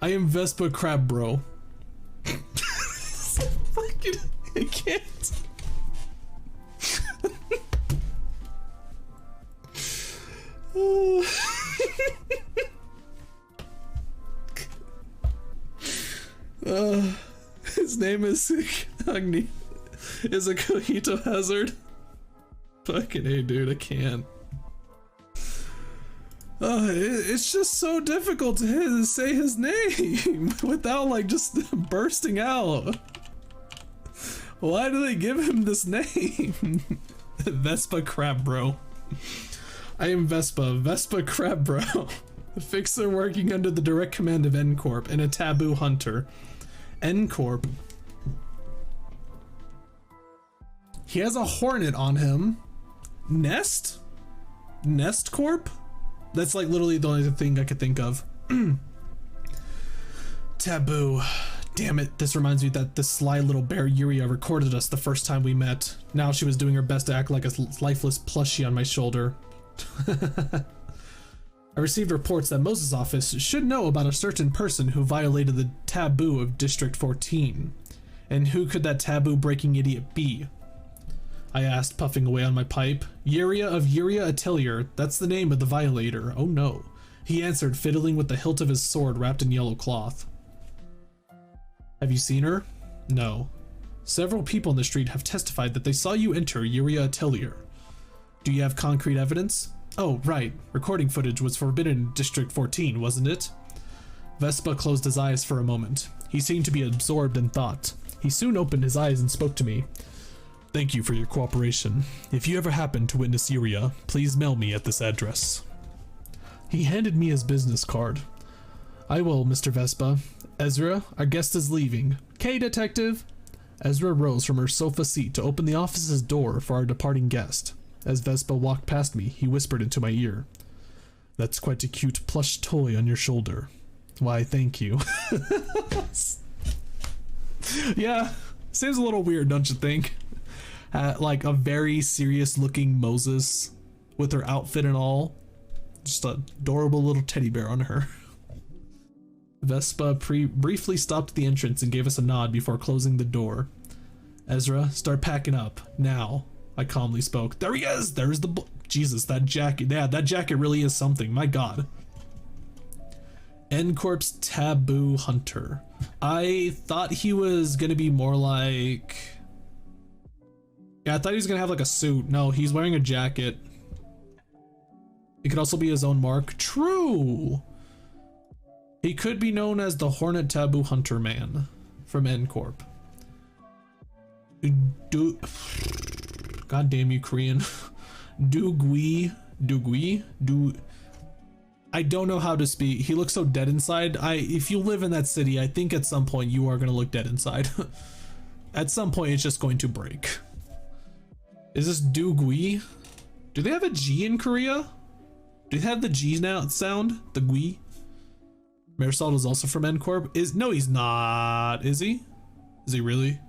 I am Vespa Crab bro. Fucking, I can't. His name is Agni. Is a Cogito hazard. Fucking hey, dude, I can't. It's just so difficult to say his name without like just bursting out. Why do they give him this name? Vespa Crab Bro. I am Vespa Crab Bro. A fixer working under the direct command of N Corp and a taboo hunter. N Corp. He has a hornet on him. Nest? Nest Corp? That's like literally the only thing I could think of. Taboo. Damn it, this reminds me that this sly little bear Yuria recorded us the first time we met. Now she was doing her best to act like a lifeless plushie on my shoulder. I received reports that Moses' office should know about a certain person who violated the taboo of District 14. And who could that taboo breaking idiot be? I asked, puffing away on my pipe. Yuria of Yuria Atelier, that's the name of the violator. Oh no. He answered, fiddling with the hilt of his sword wrapped in yellow cloth. Have you seen her? No. Several people in the street have testified that they saw you enter Yuria Atelier. Do you have concrete evidence? Oh, right. Recording footage was forbidden in District 14, wasn't it? Vespa closed his eyes for a moment. He seemed to be absorbed in thought. He soon opened his eyes and spoke to me. Thank you for your cooperation. If you ever happen to witness Yuria, please mail me at this address. He handed me his business card. I will, Mr. Vespa. Ezra, our guest is leaving. Okay, detective. Ezra rose from her sofa seat to open the office's door for our departing guest. As Vespa walked past me, he whispered into my ear. That's quite a cute plush toy on your shoulder. Why, thank you. Yeah, seems a little weird, don't you think? Like a very serious looking Moses with her outfit and all. Just an adorable little teddy bear on her. Vespa briefly stopped at the entrance and gave us a nod before closing the door. Ezra, start packing up, now. I calmly spoke. There he is! There's the Jesus, that jacket. Yeah, that jacket really is something. My god. N-Corp's Taboo Hunter. I thought he was gonna be more like... Yeah, I thought he was gonna have like a suit. No, he's wearing a jacket. It could also be his own mark. True! He could be known as the Hornet Taboo Hunter Man from N-Corp. God damn you, Korean. I don't know how to speak. He looks so dead inside. If you live in that city, I think at some point you are gonna look dead inside. At some point it's just going to break. Is this Dugui? Do they have a G in Korea? Do they have the G now sound? The Gui? Marisol is also from N-Corp. No, he's not. Is he? Is he really?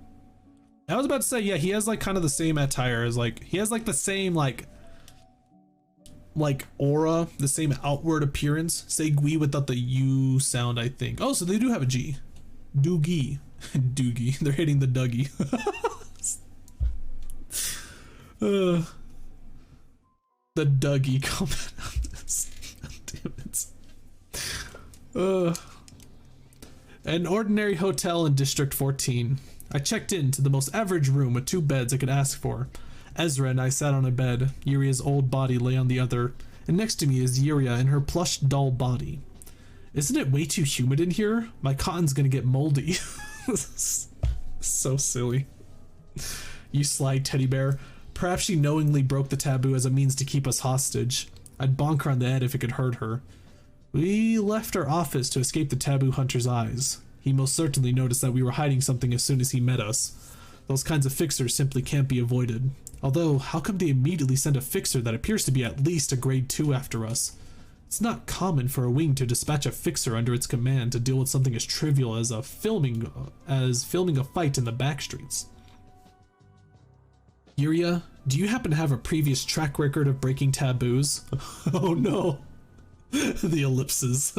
I was about to say, yeah, he has like kind of the same attire as like, he has like the same like aura, the same outward appearance. Say Gui without the U sound, I think. Oh, so they do have a G. Doogie. Doogie. They're hitting the Dougie. The Dougie comment on this. Damn it. An ordinary hotel in District 14. I checked into the most average room with 2 beds I could ask for. Ezra and I sat on a bed. Yuria's old body lay on the other, and next to me is Yuria in her plush doll body. Isn't it way too humid in here? My cotton's gonna get moldy. So silly. You sly teddy bear. Perhaps she knowingly broke the taboo as a means to keep us hostage. I'd bonk her on the head if it could hurt her. We left our office to escape the taboo hunter's eyes. He most certainly noticed that we were hiding something as soon as he met us. Those kinds of fixers simply can't be avoided. Although, how come they immediately send a fixer that appears to be at least a grade 2 after us? It's not common for a wing to dispatch a fixer under its command to deal with something as trivial as filming a fight in the backstreets. Yuria, do you happen to have a previous track record of breaking taboos? Oh no. The ellipses.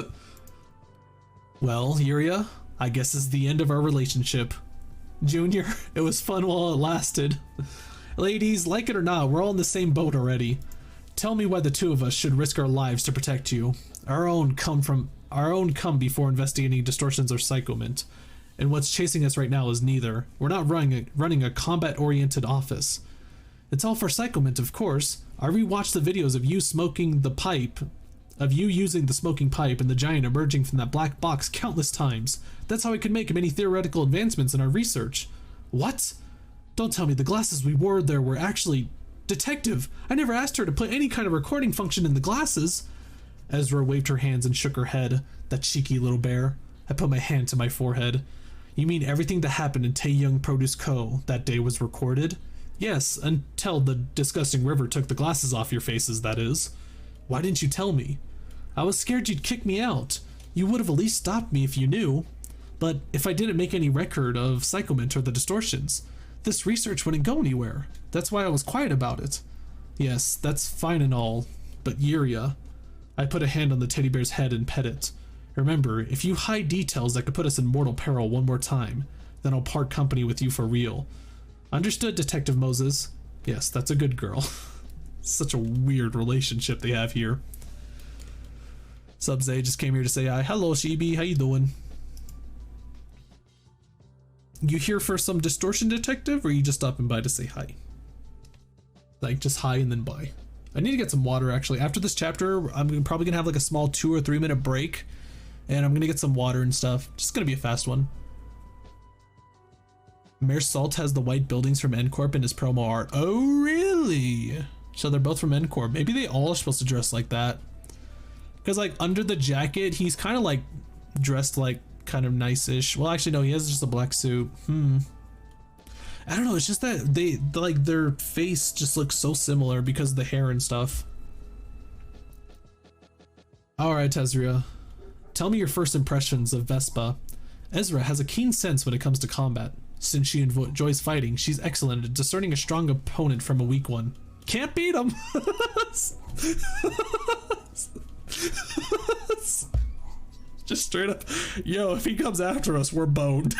Well, Yuria, I guess it's the end of our relationship. Junior, it was fun while it lasted. Ladies, like it or not, we're all in the same boat already. Tell me why the 2 of us should risk our lives to protect you. Our own come before investigating distortions or psychomint. And what's chasing us right now is neither. We're not running a combat-oriented office. It's all for psychomint, of course. I rewatched the videos of you smoking the pipe, of you using the smoking pipe and the giant emerging from that black box countless times. That's how I could make many theoretical advancements in our research. What? Don't tell me the glasses we wore there were actually... Detective, I never asked her to put any kind of recording function in the glasses. Ezra waved her hands and shook her head. That cheeky little bear. I put my hand to my forehead. You mean everything that happened in Taeyong Produce Co. that day was recorded? Yes, until the disgusting river took the glasses off your faces, that is. Why didn't you tell me? I was scared you'd kick me out. You would have at least stopped me if you knew. But if I didn't make any record of Psychomint or the distortions, this research wouldn't go anywhere. That's why I was quiet about it. Yes, that's fine and all, but Yuria... I put a hand on the teddy bear's head and pet it. Remember, if you hide details that could put us in mortal peril one more time, then I'll part company with you for real. Understood, Detective Moses. Yes, that's a good girl. Such a weird relationship they have here. Sub-Zay just came here to say hi. Hello, Shibi. How you doing? You here for some Distortion Detective, or you just stopping by to say hi? Like, just hi and then bye. I need to get some water, actually. After this chapter, I'm probably gonna have like a small 2 or 3 minute break, and I'm gonna get some water and stuff. Just gonna be a fast one. Mayor Salt has the white buildings from N-Corp in his promo art. Oh, really? So they're both from N-Corp. Maybe they all are supposed to dress like that. Because like under the jacket, he's kind of like dressed like kind of nice-ish. Well, actually, no, he has just a black suit. I don't know, it's just that they like their face just looks so similar because of the hair and stuff. Alright, Ezra. Tell me your first impressions of Vespa. Ezra has a keen sense when it comes to combat. Since she enjoys fighting, she's excellent at discerning a strong opponent from a weak one. Can't beat him! Just straight up, yo, if he comes after us, we're boned.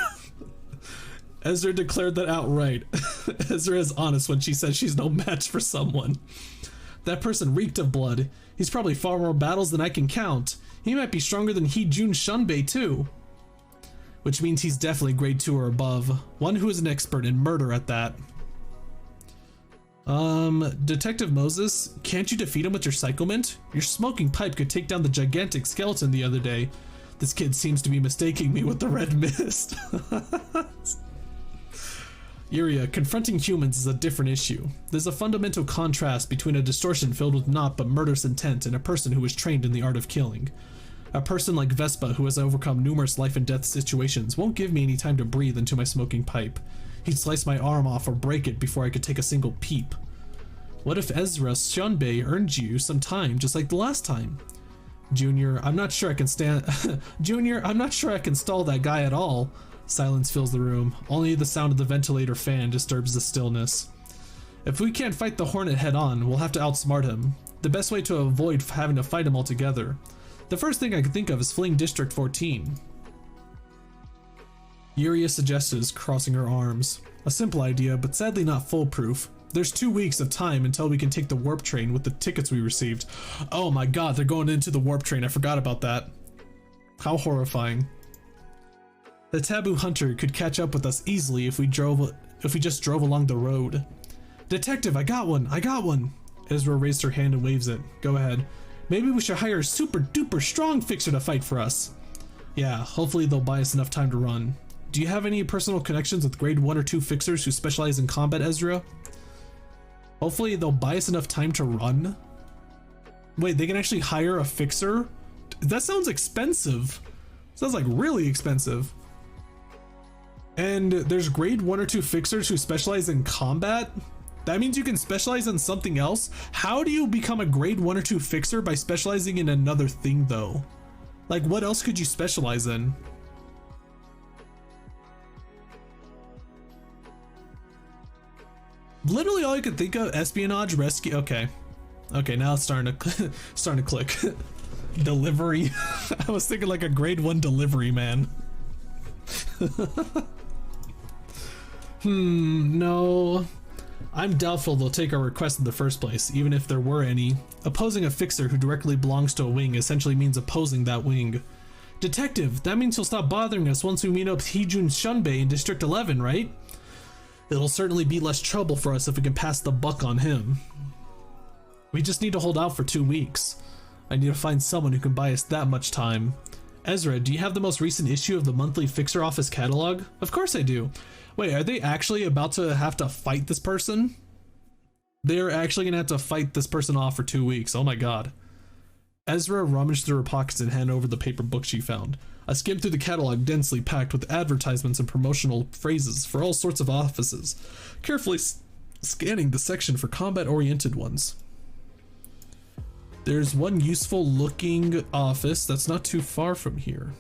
Ezra declared that outright. Ezra is honest when she says she's no match for someone. That person reeked of blood. He's probably far more battles than I can count. He might be stronger than Heejun Shunbei too. Which means he's definitely grade 2 or above. One who is an expert in murder at that. Detective Moses, can't you defeat him with your Psychomint? Your smoking pipe could take down the gigantic skeleton the other day. This kid seems to be mistaking me with the red mist. Yuria, confronting humans is a different issue. There's a fundamental contrast between a distortion filled with naught but murderous intent and a person who is trained in the art of killing. A person like Vespa, who has overcome numerous life and death situations, won't give me any time to breathe into my smoking pipe. He'd slice my arm off or break it before I could take a single peep. What if Ezra Shunbei earned you some time just like the last time? Junior, I'm not sure I can stand... Junior, I'm not sure I can stall that guy at all. Silence fills the room. Only the sound of the ventilator fan disturbs the stillness. If we can't fight the Hornet head on, we'll have to outsmart him. The best way to avoid having to fight him altogether. The first thing I can think of is fleeing District 14. Yuria suggested, crossing her arms. A simple idea, but sadly not foolproof. There's 2 weeks of time until we can take the warp train with the tickets we received. Oh my god, they're going into the warp train. I forgot about that. How horrifying. The taboo hunter could catch up with us easily if we just drove along the road. Detective, I got one! I got one! Ezra raised her hand and waves it. Go ahead. Maybe we should hire a super duper strong fixer to fight for us. Yeah, hopefully they'll buy us enough time to run. Do you have any personal connections with grade 1 or 2 fixers who specialize in combat, Ezra? Hopefully they'll buy us enough time to run? Wait, they can actually hire a fixer? That sounds expensive. Sounds like really expensive. And there's grade 1 or 2 fixers who specialize in combat? That means you can specialize in something else? How do you become a grade 1 or 2 fixer by specializing in another thing though? Like what else could you specialize in? Literally all I could think of, espionage, rescue, okay. Okay, now it's starting to click. Delivery. I was thinking like a grade 1 delivery man. No. I'm doubtful they'll take our request in the first place, even if there were any. Opposing a fixer who directly belongs to a wing essentially means opposing that wing. Detective, that means he'll stop bothering us once we meet up with Heejun Shunbei in District 11, right? It'll certainly be less trouble for us if we can pass the buck on him. We just need to hold out for 2 weeks. I need to find someone who can buy us that much time. Ezra, do you have the most recent issue of the monthly Fixer Office catalog? Of course I do. Wait, are they actually about to have to fight this person? They're actually gonna have to fight this person off for 2 weeks. Oh my god. Ezra rummaged through her pockets and handed over the paper book she found. I skimmed through the catalog densely packed with advertisements and promotional phrases for all sorts of offices, carefully scanning the section for combat-oriented ones. There's one useful looking office that's not too far from here.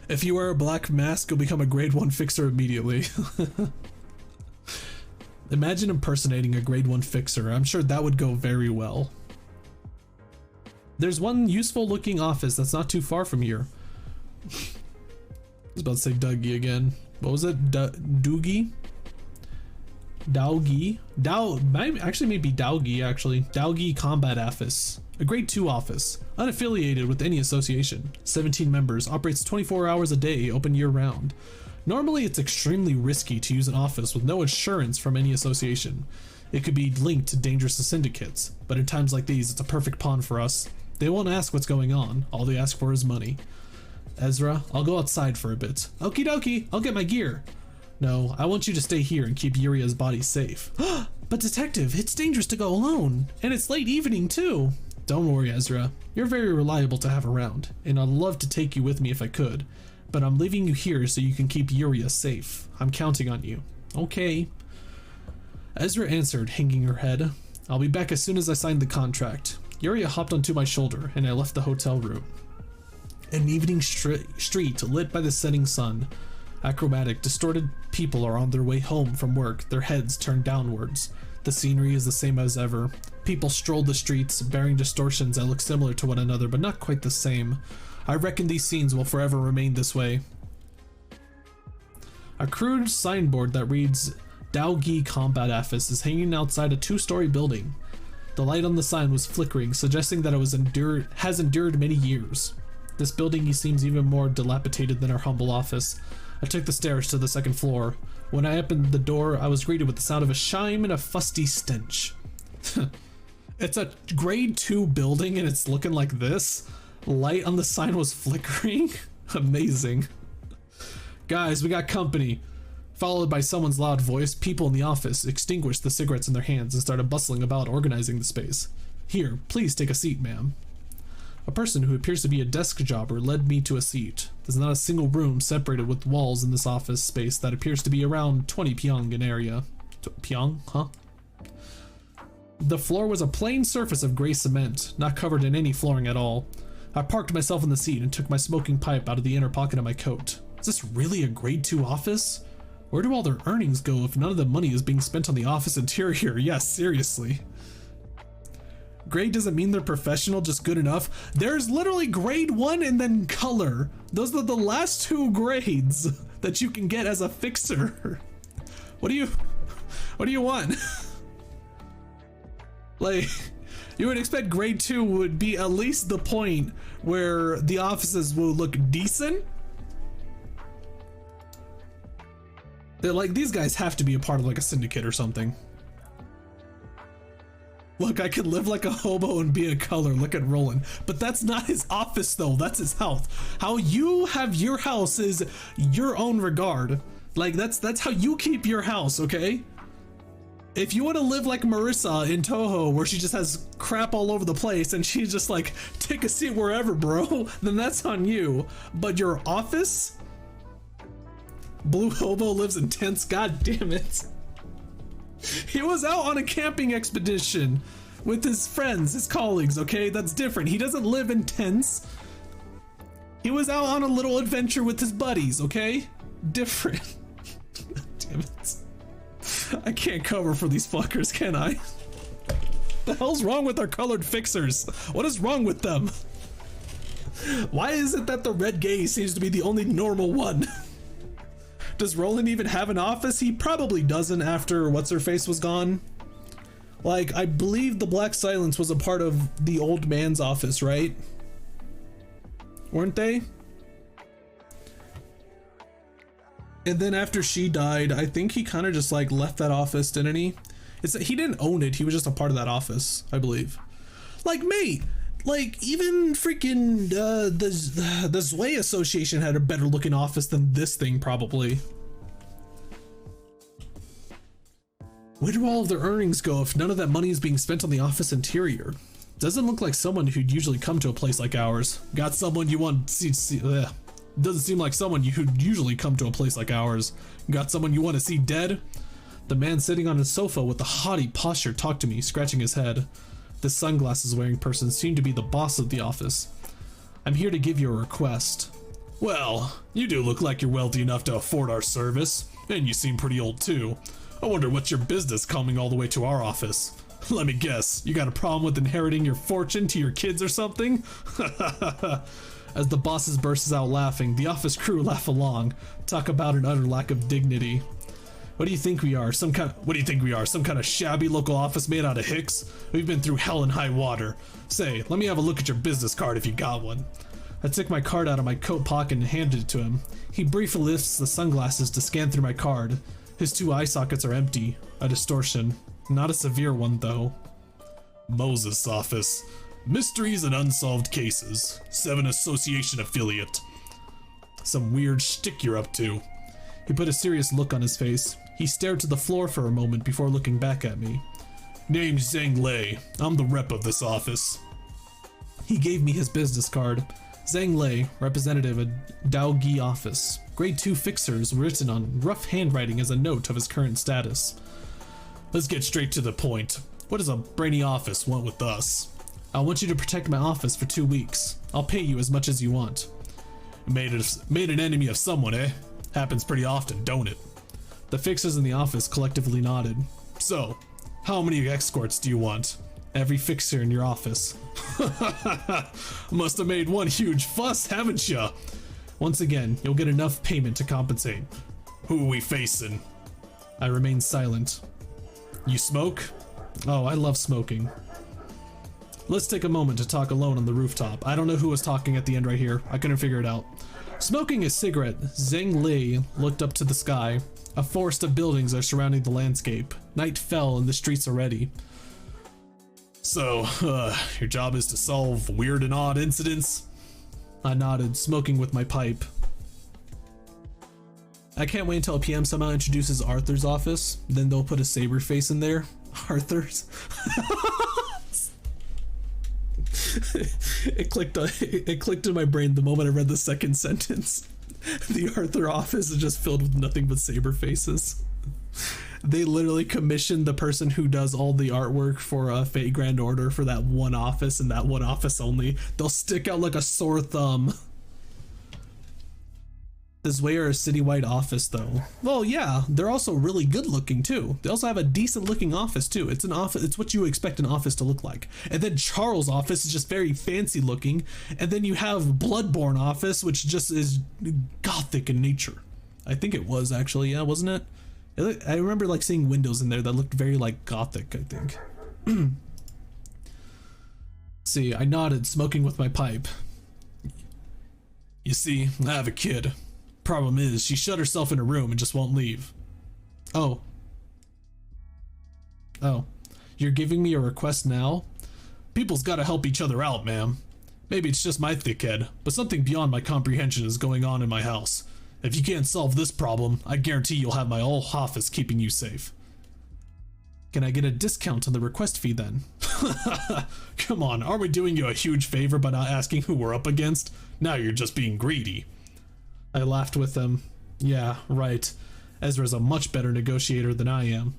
If you wear a black mask, you'll become a grade 1 fixer immediately. Imagine impersonating a grade 1 fixer. I'm sure that would go very well. There's one useful looking office that's not too far from here. I was about to say Dougie again. What was it? Doogie? Dowgie? Actually maybe Dowgie actually. Dowgie Combat Office. A grade 2 office. Unaffiliated with any association. 17 members. Operates 24 hours a day. Open year round. Normally it's extremely risky to use an office with no insurance from any association. It could be linked to dangerous syndicates. But in times like these, it's a perfect pawn for us. They won't ask what's going on. All they ask for is money. Ezra, I'll go outside for a bit. Okie dokie, I'll get my gear. No, I want you to stay here and keep Yuria's body safe. But detective, it's dangerous to go alone. And it's late evening too. Don't worry, Ezra. You're very reliable to have around, and I'd love to take you with me if I could. But I'm leaving you here so you can keep Yuria safe. I'm counting on you. Okay. Ezra answered, hanging her head. I'll be back as soon as I sign the contract. Yuria hopped onto my shoulder, and I left the hotel room. An evening street lit by the setting sun. Acrobatic, distorted people are on their way home from work, their heads turned downwards. The scenery is the same as ever. People stroll the streets, bearing distortions that look similar to one another, but not quite the same. I reckon these scenes will forever remain this way. A crude signboard that reads Dowgie Combat Office is hanging outside a 2-story building. The light on the sign was flickering, suggesting that it has endured many years. This building seems even more dilapidated than our humble office. I took the stairs to the 2nd floor. When I opened the door, I was greeted with the sound of a chime and a fusty stench. It's a grade 2 building and it's looking like this. Light on the sign was flickering. Amazing. Guys, we got company. Followed by someone's loud voice, people in the office extinguished the cigarettes in their hands and started bustling about organizing the space. Here, please take a seat, ma'am. A person who appears to be a desk jobber led me to a seat. There's not a single room separated with walls in this office space that appears to be around 20 pyong in area. Pyong, huh? The floor was a plain surface of gray cement, not covered in any flooring at all. I parked myself in the seat and took my smoking pipe out of the inner pocket of my coat. Is this really a grade 2 office? Where do all their earnings go if none of the money is being spent on the office interior? Yes, seriously. Grade doesn't mean they're professional, just good enough. There's literally grade 1 and then color. Those are the last 2 grades that you can get as a fixer. What do you want? Like, you would expect grade 2 would be at least the point where the offices will look decent. They're like, these guys have to be a part of like a syndicate or something. Look, I could live like a hobo and be a color. Look at Roland. But that's not his office though, that's his house. How you have your house is your own regard. Like that's how you keep your house, okay? If you want to live like Marissa in Toho, where she just has crap all over the place and she's just like, take a seat wherever, bro, then that's on you. But your office? Blue Hobo lives in tents, god damn it. He was out on a camping expedition with his friends, his colleagues, okay? That's different. He doesn't live in tents. He was out on a little adventure with his buddies, okay? Different. Damn it. I can't cover for these fuckers, can I? The hell's wrong with our colored fixers? What is wrong with them? Why is it that the red gay seems to be the only normal one? Does Roland even have an office? He probably doesn't after what's-her-face was gone. Like, I believe the Black Silence was a part of the old man's office, right? Weren't they? And then after she died, I think he kind of just like left that office, didn't he? He didn't own it, he was just a part of that office, I believe. Like, mate, like even freaking the Zwei Association had a better looking office than this thing probably. Where do all of their earnings go if none of that money is being spent on the office interior? Doesn't look like someone who'd usually come to a place like ours. Got someone you want to see doesn't seem like someone who'd usually come to a place like ours. Got someone you want to see dead? The man sitting on his sofa with a haughty posture talked to me, scratching his head. The sunglasses wearing person seemed to be the boss of the office. I'm here to give you a request. Well, you do look like you're wealthy enough to afford our service, and you seem pretty old too. I wonder what's your business coming all the way to our office? Let me guess, you got a problem with inheriting your fortune to your kids or something? As the bosses bursts out laughing, the office crew laugh along. Talk about an utter lack of dignity. What do you think we are? Some kind of shabby local office made out of hicks? We've been through hell and high water. Say, let me have a look at your business card if you got one. I took my card out of my coat pocket and handed it to him. He briefly lifts the sunglasses to scan through my card. His 2 eye sockets are empty. A distortion. Not a severe one, though. Moses' office. Mysteries and unsolved cases. 7 Association affiliate. Some weird shtick you're up to. He put a serious look on his face. He stared to the floor for a moment before looking back at me. Name's Zhang Lei. I'm the rep of this office. He gave me his business card. Zhang Lei, representative of Daogi office. Grade 2 fixers written on rough handwriting as a note of his current status. Let's get straight to the point. What does a brainy office want with us? I want you to protect my office for 2 weeks. I'll pay you as much as you want. Made an enemy of someone, eh? Happens pretty often, don't it? The fixers in the office collectively nodded. So, how many escorts do you want? Every fixer in your office. Must have made one huge fuss, haven't ya? Once again, you'll get enough payment to compensate. Who are we facing? I remained silent. You smoke? Oh, I love smoking. Let's take a moment to talk alone on the rooftop. I don't know who was talking at the end right here. I couldn't figure it out. Smoking a cigarette, Zhang Li looked up to the sky. A forest of buildings are surrounding the landscape. Night fell and the streets already. So, your job is to solve weird and odd incidents? I nodded, smoking with my pipe. I can't wait until PM somehow introduces Arthur's office. Then they'll put a saber face in there. Arthur's. It clicked in my brain the moment I read the second sentence. The Arthur office is just filled with nothing but saber faces. They literally commissioned the person who does all the artwork for a Fate Grand Order for that one office and that one office only. They'll stick out like a sore thumb. This way are a citywide office though. Well, yeah, they're also really good looking too. They also have a decent looking office too. It's an office, it's what you expect an office to look like. And then Charles' office is just very fancy looking. And then you have Bloodborne office, which just is gothic in nature. I think it was actually, yeah, wasn't it? I remember like seeing windows in there that looked very like gothic, I think. See, I nodded, smoking with my pipe. You see, I have a kid. Problem is, she shut herself in a room and just won't leave. Oh. Oh. You're giving me a request now? People's gotta help each other out, ma'am. Maybe it's just my thick head, but something beyond my comprehension is going on in my house. If you can't solve this problem, I guarantee you'll have my whole office keeping you safe. Can I get a discount on the request fee then? Come on, are we doing you a huge favor by not asking who we're up against? Now you're just being greedy. I laughed with them. Yeah, right. Ezra's a much better negotiator than I am.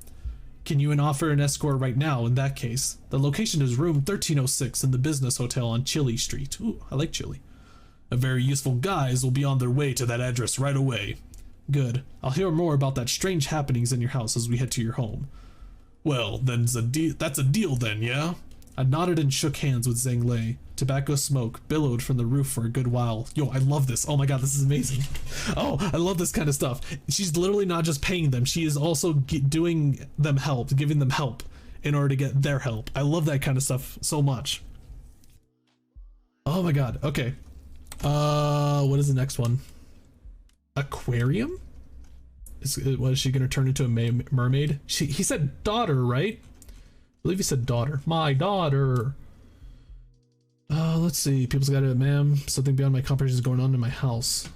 Can you offer an escort right now in that case? The location is room 1306 in the business hotel on Chili Street. Ooh, I like Chili. A very useful guys will be on their way to that address right away. Good. I'll hear more about that strange happenings in your house as we head to your home. Well, then that's a deal then, yeah? I nodded and shook hands with Zhang Lei. Tobacco smoke billowed from the roof for a good while. Yo, I love this. Oh my god, this is amazing. Oh, I love this kind of stuff. She's literally not just paying them. She is also doing them help, giving them help in order to get their help. I love that kind of stuff so much. Oh my god. Okay. What is the next one? Aquarium? Was she gonna turn into a mermaid? He said daughter, right? I believe he said daughter. My daughter. Let's see. People's got it, ma'am. Something beyond my comprehension is going on in my house.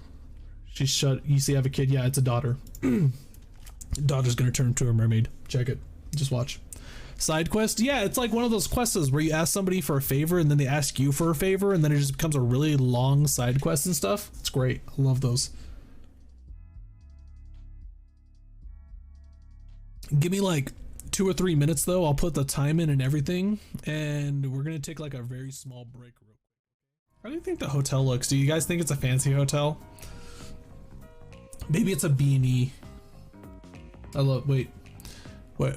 She's shut. You see, I have a kid. Yeah, it's a daughter. Daughter's gonna turn into a mermaid. Check it. Just watch. Side quest? Yeah, it's like one of those quests where you ask somebody for a favor and then they ask you for a favor and then it just becomes a really long side quest and stuff. It's great. I love those. Give me like 2 or 3 minutes though. I'll put the time in and everything and we're gonna take like a very small break real quick. How do you think the hotel looks? Do you guys think it's a fancy hotel? Maybe it's a B&E. Wait. What?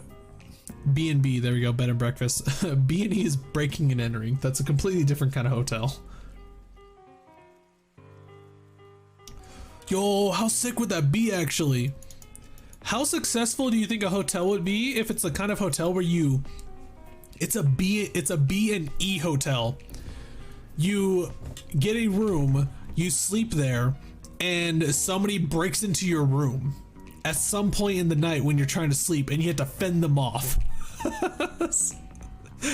B&B, there we go, bed and breakfast. B&E is breaking and entering. That's a completely different kind of hotel. Yo, how sick would that be actually? How successful do you think a hotel would be if it's the kind of hotel where it's a B&E hotel. You get a room, you sleep there, and somebody breaks into your room at some point in the night when you're trying to sleep and you have to fend them off.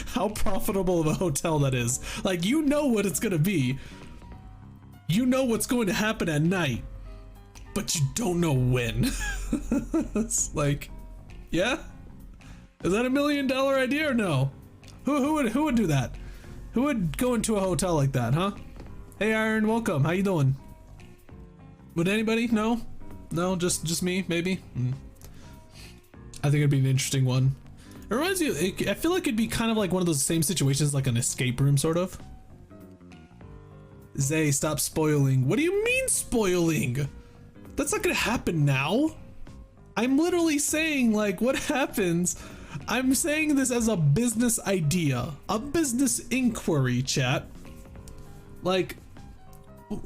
How profitable of a hotel that is. Like, you know what it's gonna be. You know what's going to happen at night, but you don't know when. It's like, yeah? Is that $1 million idea or no? Who would do that? Who would go into a hotel like that, huh? Hey Iron, welcome. How you doing? Would anybody? No? No, just me, maybe? I think it'd be an interesting one. It reminds me, I feel like it'd be kind of like one of those same situations, like an escape room, sort of. Zay, stop spoiling. What do you mean spoiling? That's not gonna happen now. I'm literally saying, like, what happens? I'm saying this as a business idea, a business inquiry, chat. Like,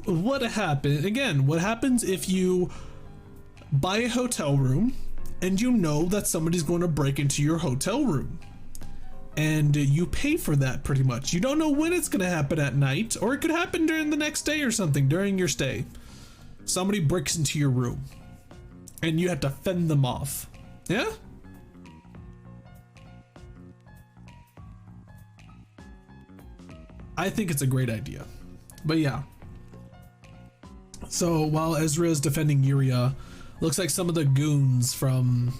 what happens? Again, what happens if you buy a hotel room and you know that somebody's going to break into your hotel room? And you pay for that pretty much. You don't know when it's going to happen at night, or it could happen during the next day or something during your stay. Somebody breaks into your room and you have to fend them off. Yeah? I think it's a great idea. But yeah. So while Ezra is defending Yuria, looks like some of the goons from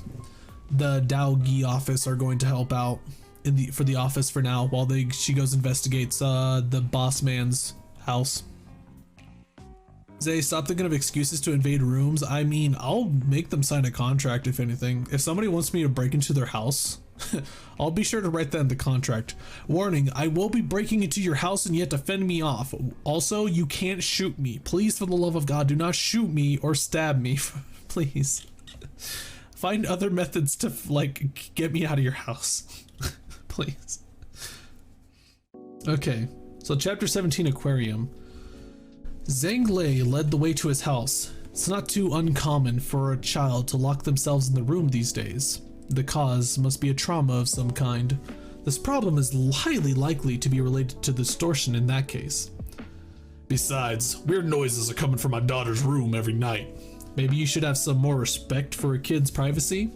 the Daogi office are going to help out for the office for now while she goes investigates the boss man's house. Zay, stop thinking of excuses to invade rooms. I mean, I'll make them sign a contract if anything. If somebody wants me to break into their house, I'll be sure to write that in the contract. Warning, I will be breaking into your house and you have to fend me off. Also, you can't shoot me. Please, for the love of God, do not shoot me or stab me. Please. Find other methods to, like, get me out of your house. Please. Okay, so chapter 17, Aquarium. Zhang Lei led the way to his house. It's not too uncommon for a child to lock themselves in the room these days. The cause must be a trauma of some kind. This problem is highly likely to be related to distortion in that case. Besides, weird noises are coming from my daughter's room every night. Maybe you should have some more respect for a kid's privacy?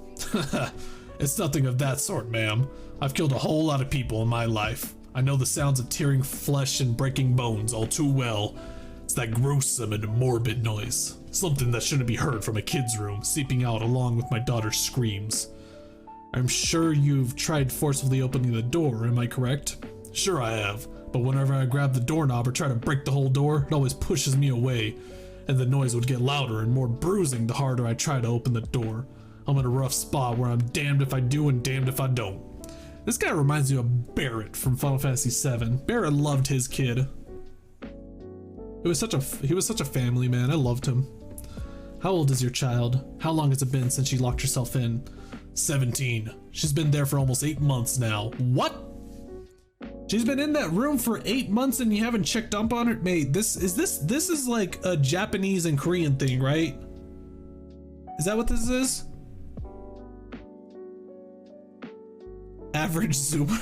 It's nothing of that sort, ma'am. I've killed a whole lot of people in my life. I know the sounds of tearing flesh and breaking bones all too well. It's that gruesome and morbid noise. Something that shouldn't be heard from a kid's room, seeping out along with my daughter's screams. I'm sure you've tried forcibly opening the door, am I correct? Sure I have, but whenever I grab the doorknob or try to break the whole door, it always pushes me away, and the noise would get louder and more bruising the harder I try to open the door. I'm in a rough spot where I'm damned if I do and damned if I don't. This guy reminds me of Barrett from Final Fantasy VII. Barrett loved his kid. He was such a family man. I loved him. How old is your child? How long has it been since she locked herself in? 17. She's been there for almost 8 months now. What? She's been in that room for 8 months and you haven't checked up on her? Mate, this is like a Japanese and Korean thing, right? Is that what this is? Average Zoomer.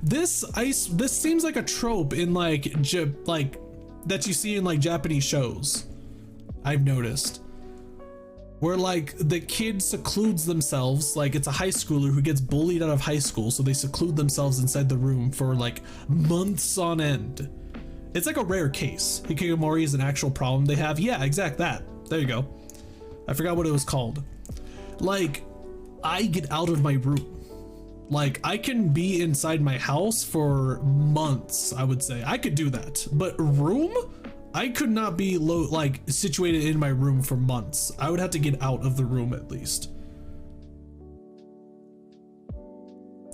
This seems like a trope in like that you see in like Japanese shows. I've noticed. Where like the kid secludes themselves, like it's a high schooler who gets bullied out of high school, so they seclude themselves inside the room for like months on end. It's like a rare case. Hikikomori is an actual problem they have. Yeah, exact that. There you go. I forgot what it was called. Like, I get out of my room. Like, I can be inside my house for months, I would say. I could do that. But room? I could not be situated in my room for months. I would have to get out of the room at least.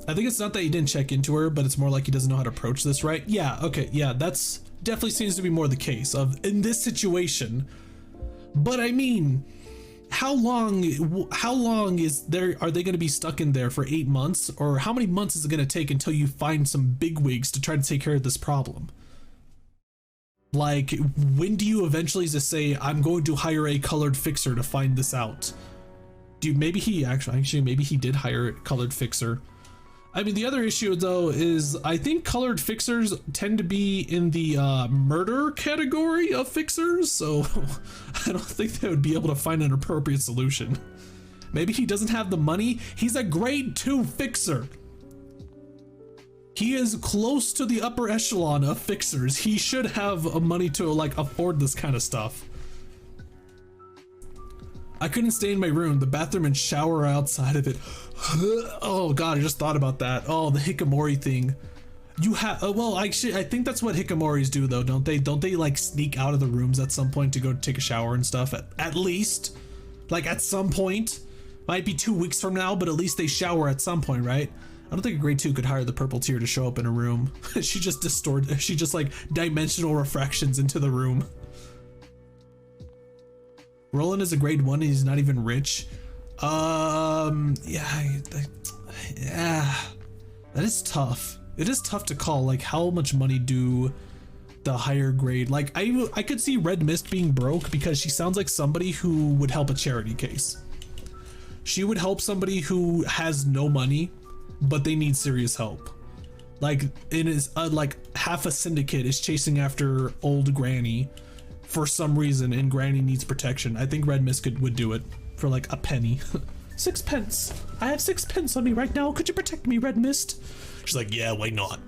I think it's not that he didn't check into her, but it's more like he doesn't know how to approach this, right? Yeah, okay, yeah, that's definitely seems to be more the case of in this situation. But I mean, how long is there, are they going to be stuck in there for 8 months? Or how many months is it going to take until you find some bigwigs to try to take care of this problem? Like, when do you eventually just say, I'm going to hire a colored fixer to find this out? Maybe he actually, maybe he did hire a colored fixer. I mean, the other issue though is I think colored fixers tend to be in the murder category of fixers, so I don't think they would be able to find an appropriate solution. Maybe he doesn't have the money. He's a grade 2 fixer. He is close to the upper echelon of fixers. He should have money to like afford this kind of stuff. I couldn't stay in my room. The bathroom and shower are outside of it. Oh god, I just thought about that. Oh, the hikikomori thing. You have well, actually, I think that's what hikikomoris do though, don't they? Don't they like sneak out of the rooms at some point to go take a shower and stuff? At least, like at some point. Might be 2 weeks from now, but at least they shower at some point, right? I don't think a grade 2 could hire the purple tear to show up in a room. She just like dimensional refractions into the room. Roland is a grade 1 and he's not even rich. Yeah, that is tough. It is tough to call, like how much money do the higher grade, like I could see Red Mist being broke because she sounds like somebody who would help a charity case. She would help somebody who has no money, but they need serious help. Like it is like half a syndicate is chasing after old Granny for some reason, and Granny needs protection. I think Red Mist would do it for like a penny. 6 pence. I have 6 pence on me right now. Could you protect me, Red Mist? She's like, yeah, why not?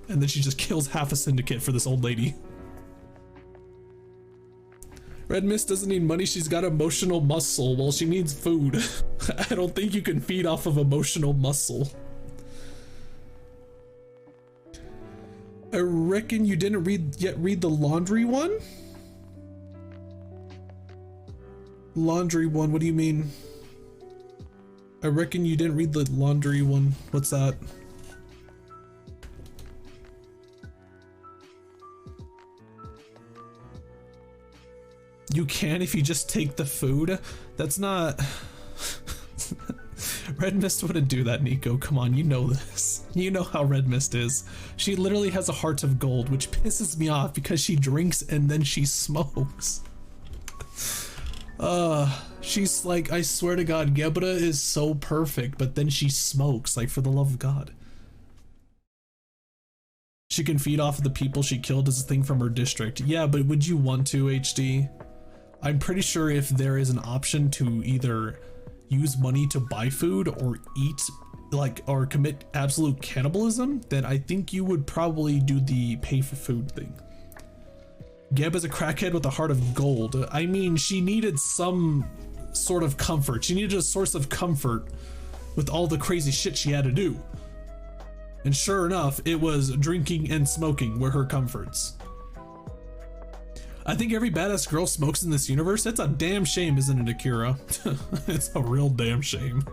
And then she just kills half a syndicate for this old lady. Red Mist doesn't need money. She's got emotional muscle. Well, she needs food. I don't think you can feed off of emotional muscle. I reckon you didn't read the laundry one? Laundry one, what do you mean? I reckon you didn't read the laundry one. What's that? You can if you just take the food? That's not... Red Mist wouldn't do that, Nico. Come on, you know this. You know how Red Mist is. She literally has a heart of gold, which pisses me off because she drinks and then she smokes. She's like, I swear to God, Gebra is so perfect, but then she smokes, like for the love of God. She can feed off of the people she killed as a thing from her district. Yeah, but would you want to, HD? I'm pretty sure if there is an option to either use money to buy food or eat, like, or commit absolute cannibalism, then I think you would probably do the pay for food thing. Geb is a crackhead with a heart of gold. I mean, she needed some sort of comfort. She needed a source of comfort with all the crazy shit she had to do. And sure enough, it was drinking and smoking were her comforts. I think every badass girl smokes in this universe. It's a damn shame, isn't it, Akira? It's a real damn shame.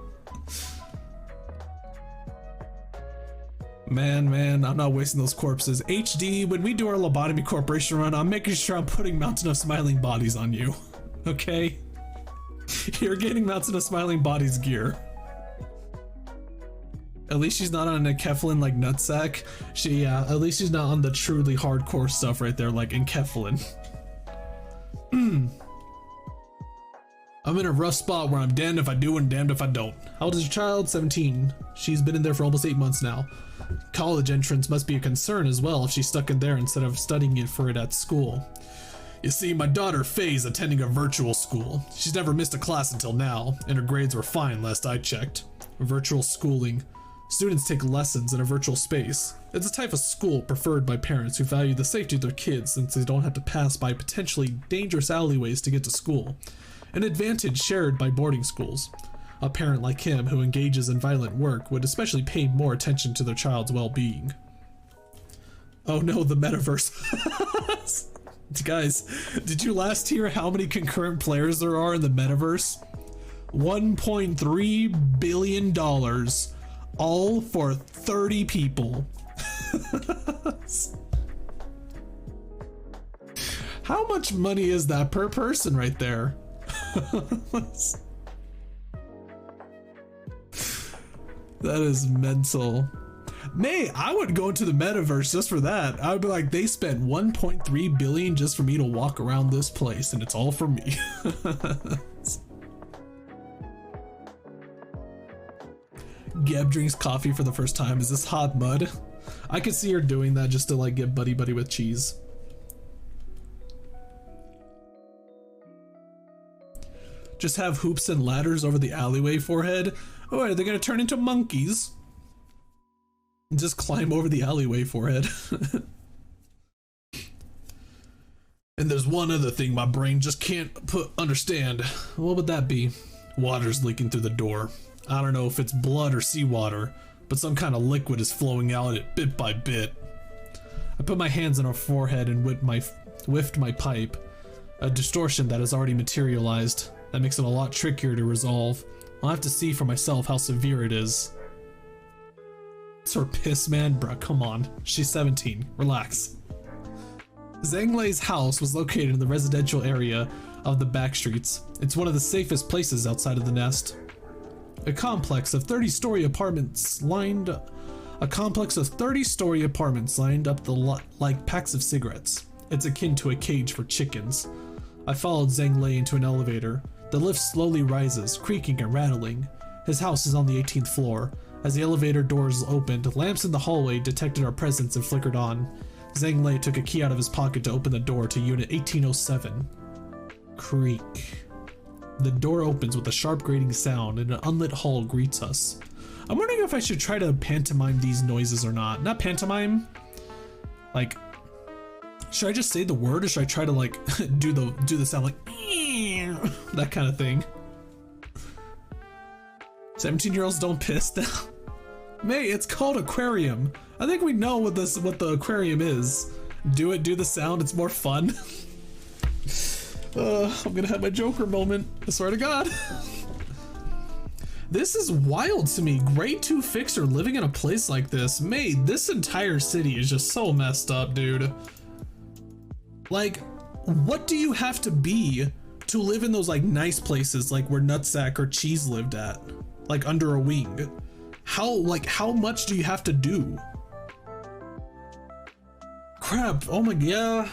Man, I'm not wasting those corpses. HD, when we do our lobotomy corporation run, I'm making sure I'm putting Mountain of Smiling Bodies on you. Okay? You're getting Mountain of Smiling Bodies gear. At least she's not on a Keflin like nutsack. At least she's not on the truly hardcore stuff right there, like in Keflin. I'm in a rough spot where I'm damned if I do and damned if I don't. How old is your child? 17. She's been in there for almost 8 months now. College entrance must be a concern as well if she's stuck in there instead of studying it for it at school. You see, my daughter Faye's attending a virtual school. She's never missed a class until now, and her grades were fine last I checked. Virtual schooling. Students take lessons in a virtual space. It's a type of school preferred by parents who value the safety of their kids since they don't have to pass by potentially dangerous alleyways to get to school. An advantage shared by boarding schools. A parent like him who engages in violent work would especially pay more attention to their child's well-being. Oh no, the metaverse. Guys, did you last hear how many concurrent players there are in the metaverse? $1.3 billion All for 30 people. How much money is that per person right there? That is mental. May, I would go into the metaverse just for that. I would be like, they spent 1.3 billion just for me to walk around this place, and it's all for me. Geb drinks coffee for the first time. Is this hot mud? I could see her doing that just to like get buddy with cheese. Just have hoops and ladders over the alleyway forehead. Oh, are they gonna turn into monkeys? Just climb over the alleyway forehead. And there's one other thing my brain just can't understand. What would that be? Water's leaking through the door. I don't know if it's blood or seawater, but some kind of liquid is flowing out it bit by bit. I put my hands on her forehead and whiffed my pipe. A distortion that has already materialized. That makes it a lot trickier to resolve. I'll have to see for myself how severe it is. It's her piss, man. Bruh, come on. She's 17. Relax. Zhanglei's house was located in the residential area of the back streets. It's one of the safest places outside of the nest. A complex of 30-story apartments lined up like packs of cigarettes. It's akin to a cage for chickens. I followed Zhanglei into an elevator. The lift slowly rises, creaking and rattling. His house is on the 18th floor. As the elevator doors opened, lamps in the hallway detected our presence and flickered on. Zhanglei took a key out of his pocket to open the door to unit 1807. Creak. The door opens with a sharp grating sound and an unlit hall greets us. I'm wondering if I should try to pantomime these noises or not. Not pantomime. Like, should I just say the word or should I try to like do the sound like that kind of thing? 17-year-olds don't piss now. May, it's called aquarium. I think we know what the aquarium is. Do the sound, it's more fun. I'm gonna have my Joker moment, I swear to God. This is wild to me. Grade 2 fixer living in a place like this. May, this entire city is just so messed up, dude. Like, what do you have to be to live in those like nice places like where Nutsack or Cheese lived at? Like under a wing. How much do you have to do? Crap, oh my, yeah.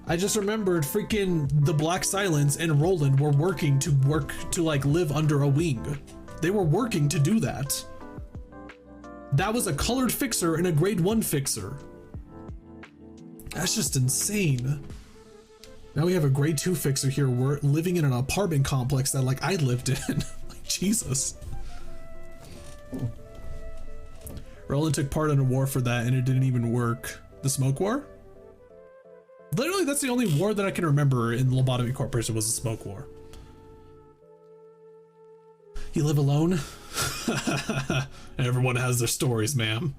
I just remembered freaking the Black Silence and Roland were working to like live under a wing. They were working to do that. That was a colored fixer and a grade 1 fixer. That's just insane. Now we have a grade 2 fixer here. We're living in an apartment complex that like I lived in. Like, Jesus. Roland took part in a war for that and it didn't even work. The smoke war? Literally, that's the only war that I can remember in the Lobotomy Corporation was the smoke war. You live alone? Everyone has their stories, ma'am.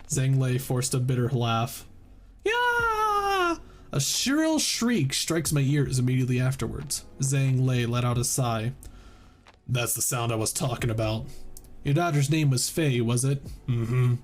Zhanglei forced a bitter laugh. Yeah! A shrill shriek strikes my ears immediately afterwards. Zhanglei let out a sigh. That's the sound I was talking about. Your daughter's name was Faye, was it? Mm-hmm.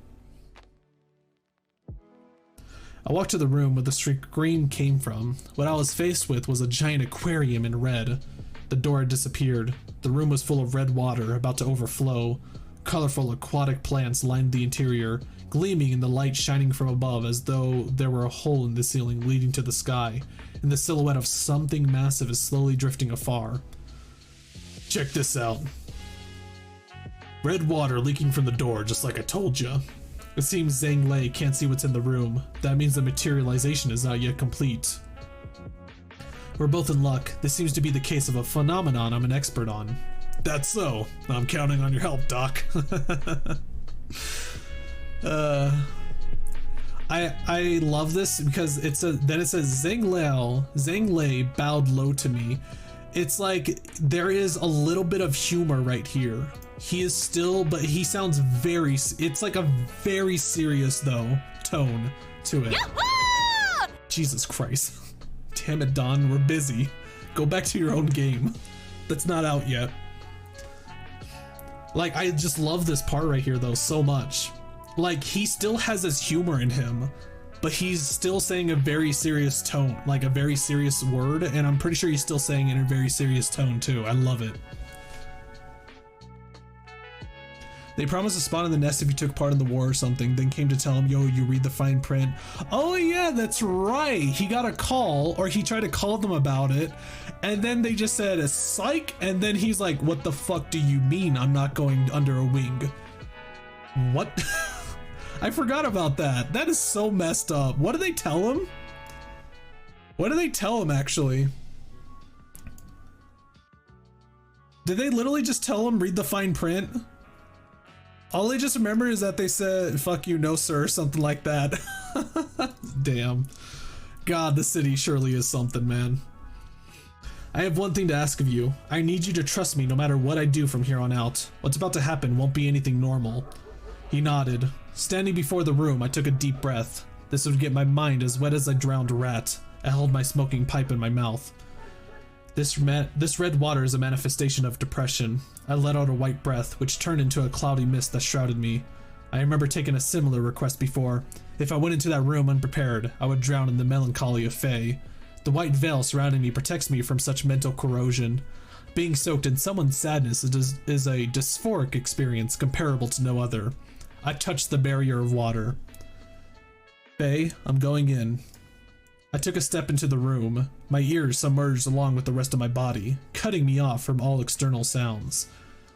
I walked to the room where the scream came from. What I was faced with was a giant aquarium in red. The door had disappeared. The room was full of red water, about to overflow. Colorful aquatic plants lined the interior, gleaming in the light shining from above as though there were a hole in the ceiling leading to the sky, and the silhouette of something massive is slowly drifting afar. Check this out. Red water leaking from the door, just like I told ya. It seems Zhanglei can't see what's in the room. That means the materialization is not yet complete. We're both in luck. This seems to be the case of a phenomenon I'm an expert on. That's so. I'm counting on your help, Doc. I love this because then it says Zhanglei bowed low to me. It's like there is a little bit of humor right here. He is still, but he sounds it's like a very serious though tone to it. Yahoo! Jesus Christ. Damn it, Don, we're busy. Go back to your own game. That's not out yet. Like, I just love this part right here though so much. Like, he still has this humor in him, but he's still saying a very serious tone, like a very serious word, and I'm pretty sure he's still saying it in a very serious tone too. I love it. They promised to spawn in the nest if you took part in the war or something, then came to tell him, yo, you read the fine print. Oh yeah, that's right. He got a call, or he tried to call them about it, and then they just said, psych, and then he's like, what the fuck do you mean I'm not going under a wing? What? I forgot about that. That is so messed up. What do they tell him? What do they tell him actually? Did they literally just tell him read the fine print? All I just remember is that they said, fuck you, no sir, something like that. Damn. God, the city surely is something, man. I have one thing to ask of you. I need you to trust me no matter what I do from here on out. What's about to happen won't be anything normal. He nodded. Standing before the room, I took a deep breath. This would get my mind as wet as a drowned rat. I held my smoking pipe in my mouth. This red water is a manifestation of depression. I let out a white breath, which turned into a cloudy mist that shrouded me. I remember taking a similar request before. If I went into that room unprepared, I would drown in the melancholy of Fae. The white veil surrounding me protects me from such mental corrosion. Being soaked in someone's sadness is a dysphoric experience comparable to no other. I touched the barrier of water. Fae, I'm going in. I took a step into the room, my ears submerged along with the rest of my body, cutting me off from all external sounds.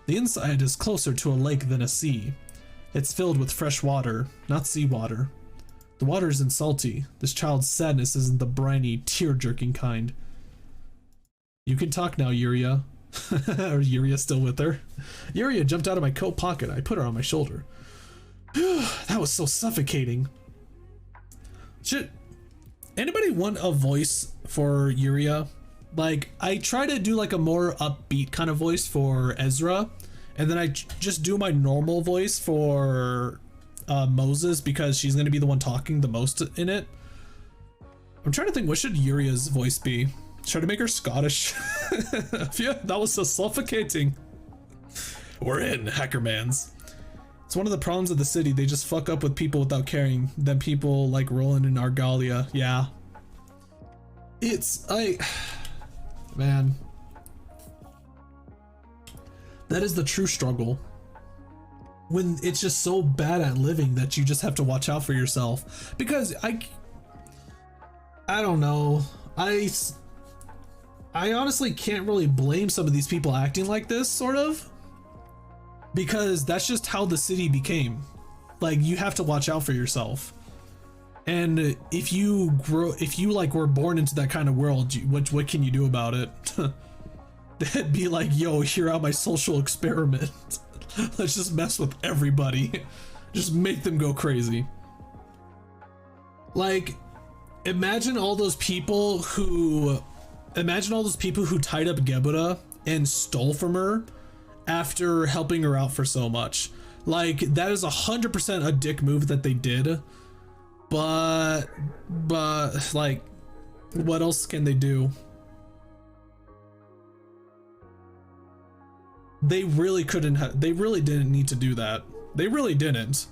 The inside is closer to a lake than a sea. It's filled with fresh water, not seawater. The water isn't salty. This child's sadness isn't the briny, tear-jerking kind. You can talk now, Yuria. Or Yuria still with her? Yuria jumped out of my coat pocket. I put her on my shoulder. That was so suffocating. Shit. Anybody want a voice for Yuria? Like, I try to do like a more upbeat kind of voice for Ezra, and then I just do my normal voice for Moses because she's going to be the one talking the most in it. I'm trying to think, what should Yuria's voice be? Try to make her Scottish. Yeah, that was so suffocating. We're in, Hackermans. It's one of the problems of the city. They just fuck up with people without caring. Then people like Roland and Argalia. Yeah. Man. That is the true struggle. When it's just so bad at living that you just have to watch out for yourself. Because I don't know. I honestly can't really blame some of these people acting like this, sort of. Because that's just how the city became. Like, you have to watch out for yourself. And if you like were born into that kind of world, what can you do about it? They'd be like, yo, hear out my social experiment. Let's just mess with everybody. Just make them go crazy. Like, imagine all those people who tied up Gebura and stole from her after helping her out for so much. Like, that is 100% a dick move that they did, but like, what else can they do? They really didn't need to do that. They really didn't.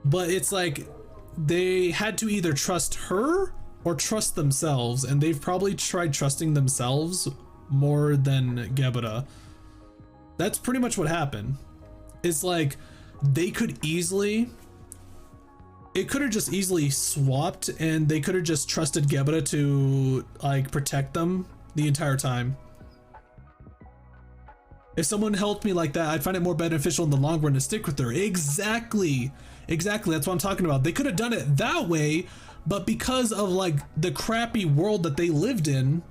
But it's like they had to either trust her or trust themselves, and they've probably tried trusting themselves more than Gebura. That's pretty much what happened. It's like it could have just easily swapped, and they could have just trusted Gebura to like protect them the entire time. If someone helped me like that, I'd find it more beneficial in the long run to stick with her. Exactly. That's what I'm talking about. They could have done it that way, but because of like the crappy world that they lived in,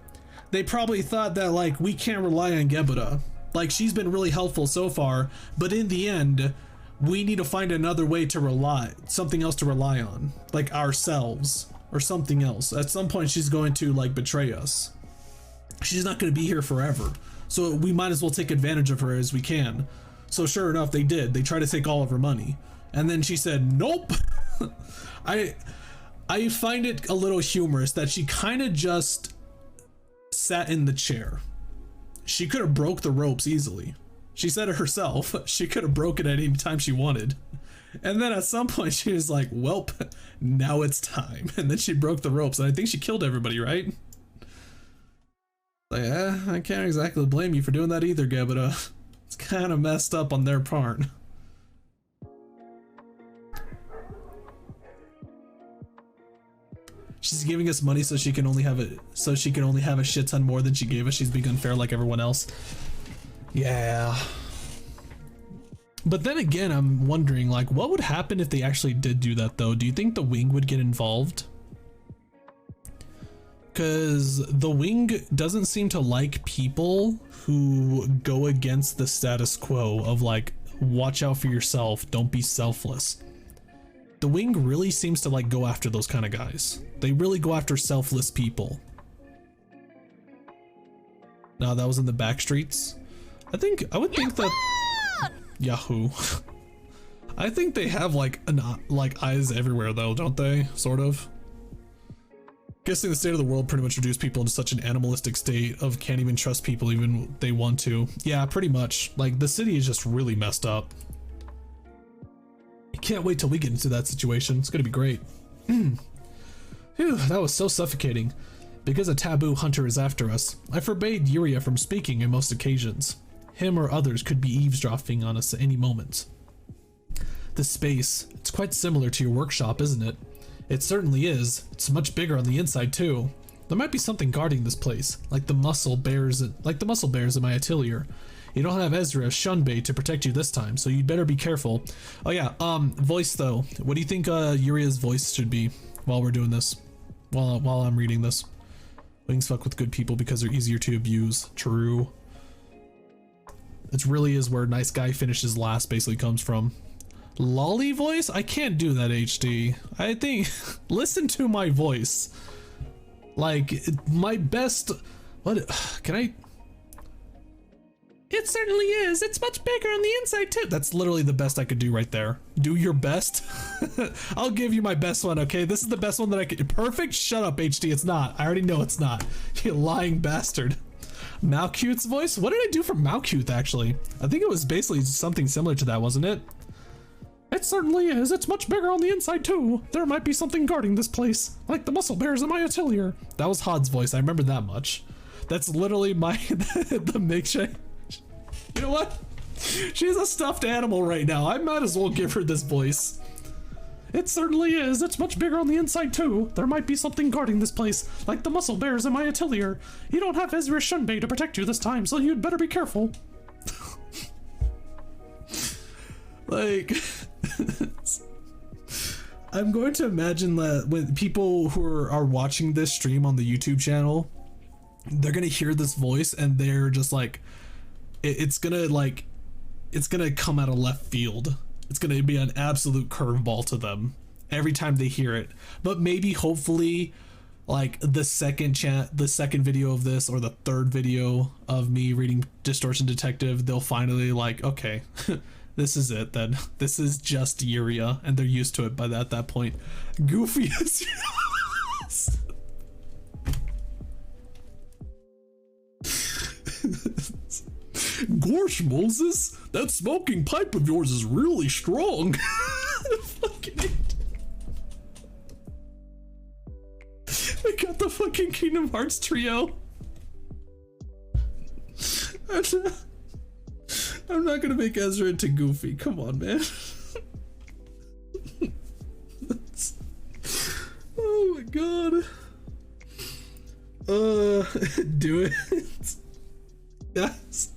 they probably thought that like, we can't rely on Gebura. Like, she's been really helpful so far, but in the end, we need to find another way to something else to rely on, like ourselves or something else. At some point, she's going to like betray us. She's not going to be here forever, so we might as well take advantage of her as we can. So sure enough, they did. They tried to take all of her money, and then she said, nope. I find it a little humorous that she kind of just sat in the chair. She could have broke the ropes easily. She said it herself. She could have broken it any time she wanted. And then at some point she was like, welp, now it's time. And then she broke the ropes, and I think she killed everybody, right? Like, I can't exactly blame you for doing that either, Gebeta. It's kind of messed up on their part. She's giving us money so she can only have a shit ton more than she gave us. She's being unfair like everyone else. Yeah. But then again, I'm wondering, like, what would happen if they actually did do that, though? Do you think the wing would get involved? Because the wing doesn't seem to like people who go against the status quo of, like, watch out for yourself, don't be selfless. The wing really seems to, like, go after those kind of guys. They really go after selfless people. No, that was in the back streets. I would think that Yahoo. I think they have like eyes everywhere though, don't they? Sort of. Guessing the state of the world pretty much reduced people into such an animalistic state of can't even trust people even if they want to. Yeah, pretty much. Like the city is just really messed up. I can't wait till we get into that situation. It's gonna be great. Phew, that was so suffocating. Because a taboo hunter is after us, I forbade Yuria from speaking on most occasions. Him or others could be eavesdropping on us at any moment. The space, it's quite similar to your workshop, isn't it? It certainly is. It's much bigger on the inside too. There might be something guarding this place, like the muscle bears in my atelier. You don't have Ezra Shunbei to protect you this time, so you'd better be careful. Oh yeah, voice though. What do you think Yuria's voice should be while we're doing this? While I'm reading this. Wings fuck with good people because they're easier to abuse. True. It really is where nice guy finishes last basically comes from. Lolly voice? I can't do that, HD. I think, listen to my voice. Like, my best, what, can I? It certainly is. It's much bigger on the inside too. That's literally the best I could do right there. Do your best. I'll give you my best one, okay? This is the best one that I could, perfect? Shut up, HD, it's not. I already know it's not. You lying bastard. Malcute's voice? What did I do for Malcute, actually? I think it was basically something similar to that, wasn't it? It certainly is. It's much bigger on the inside, too. There might be something guarding this place, like the muscle bears in my atelier. That was Hod's voice. I remember that much. That's literally my... the milkshake. You know what? She's a stuffed animal right now. I might as well give her this voice. It certainly is. It's much bigger on the inside too. There might be something guarding this place, like the muscle bears in my atelier. You don't have Ezra Shunbei to protect you this time, so you'd better be careful. Like, I'm going to imagine that when people who are watching this stream on the YouTube channel, they're gonna hear this voice and they're just like, it's gonna come out of left field. It's gonna be an absolute curveball to them every time they hear it. But maybe, hopefully, like the second video of this or the third video of me reading Distortion Detective, they'll finally like, okay, this is it then. This is just Yuria, and they're used to it by that point. Goofy as Gosh, Moses, that smoking pipe of yours is really strong. I got the fucking Kingdom Hearts trio. I'm not gonna make Ezra into Goofy. Come on, man. Oh my god. Do it. Yes.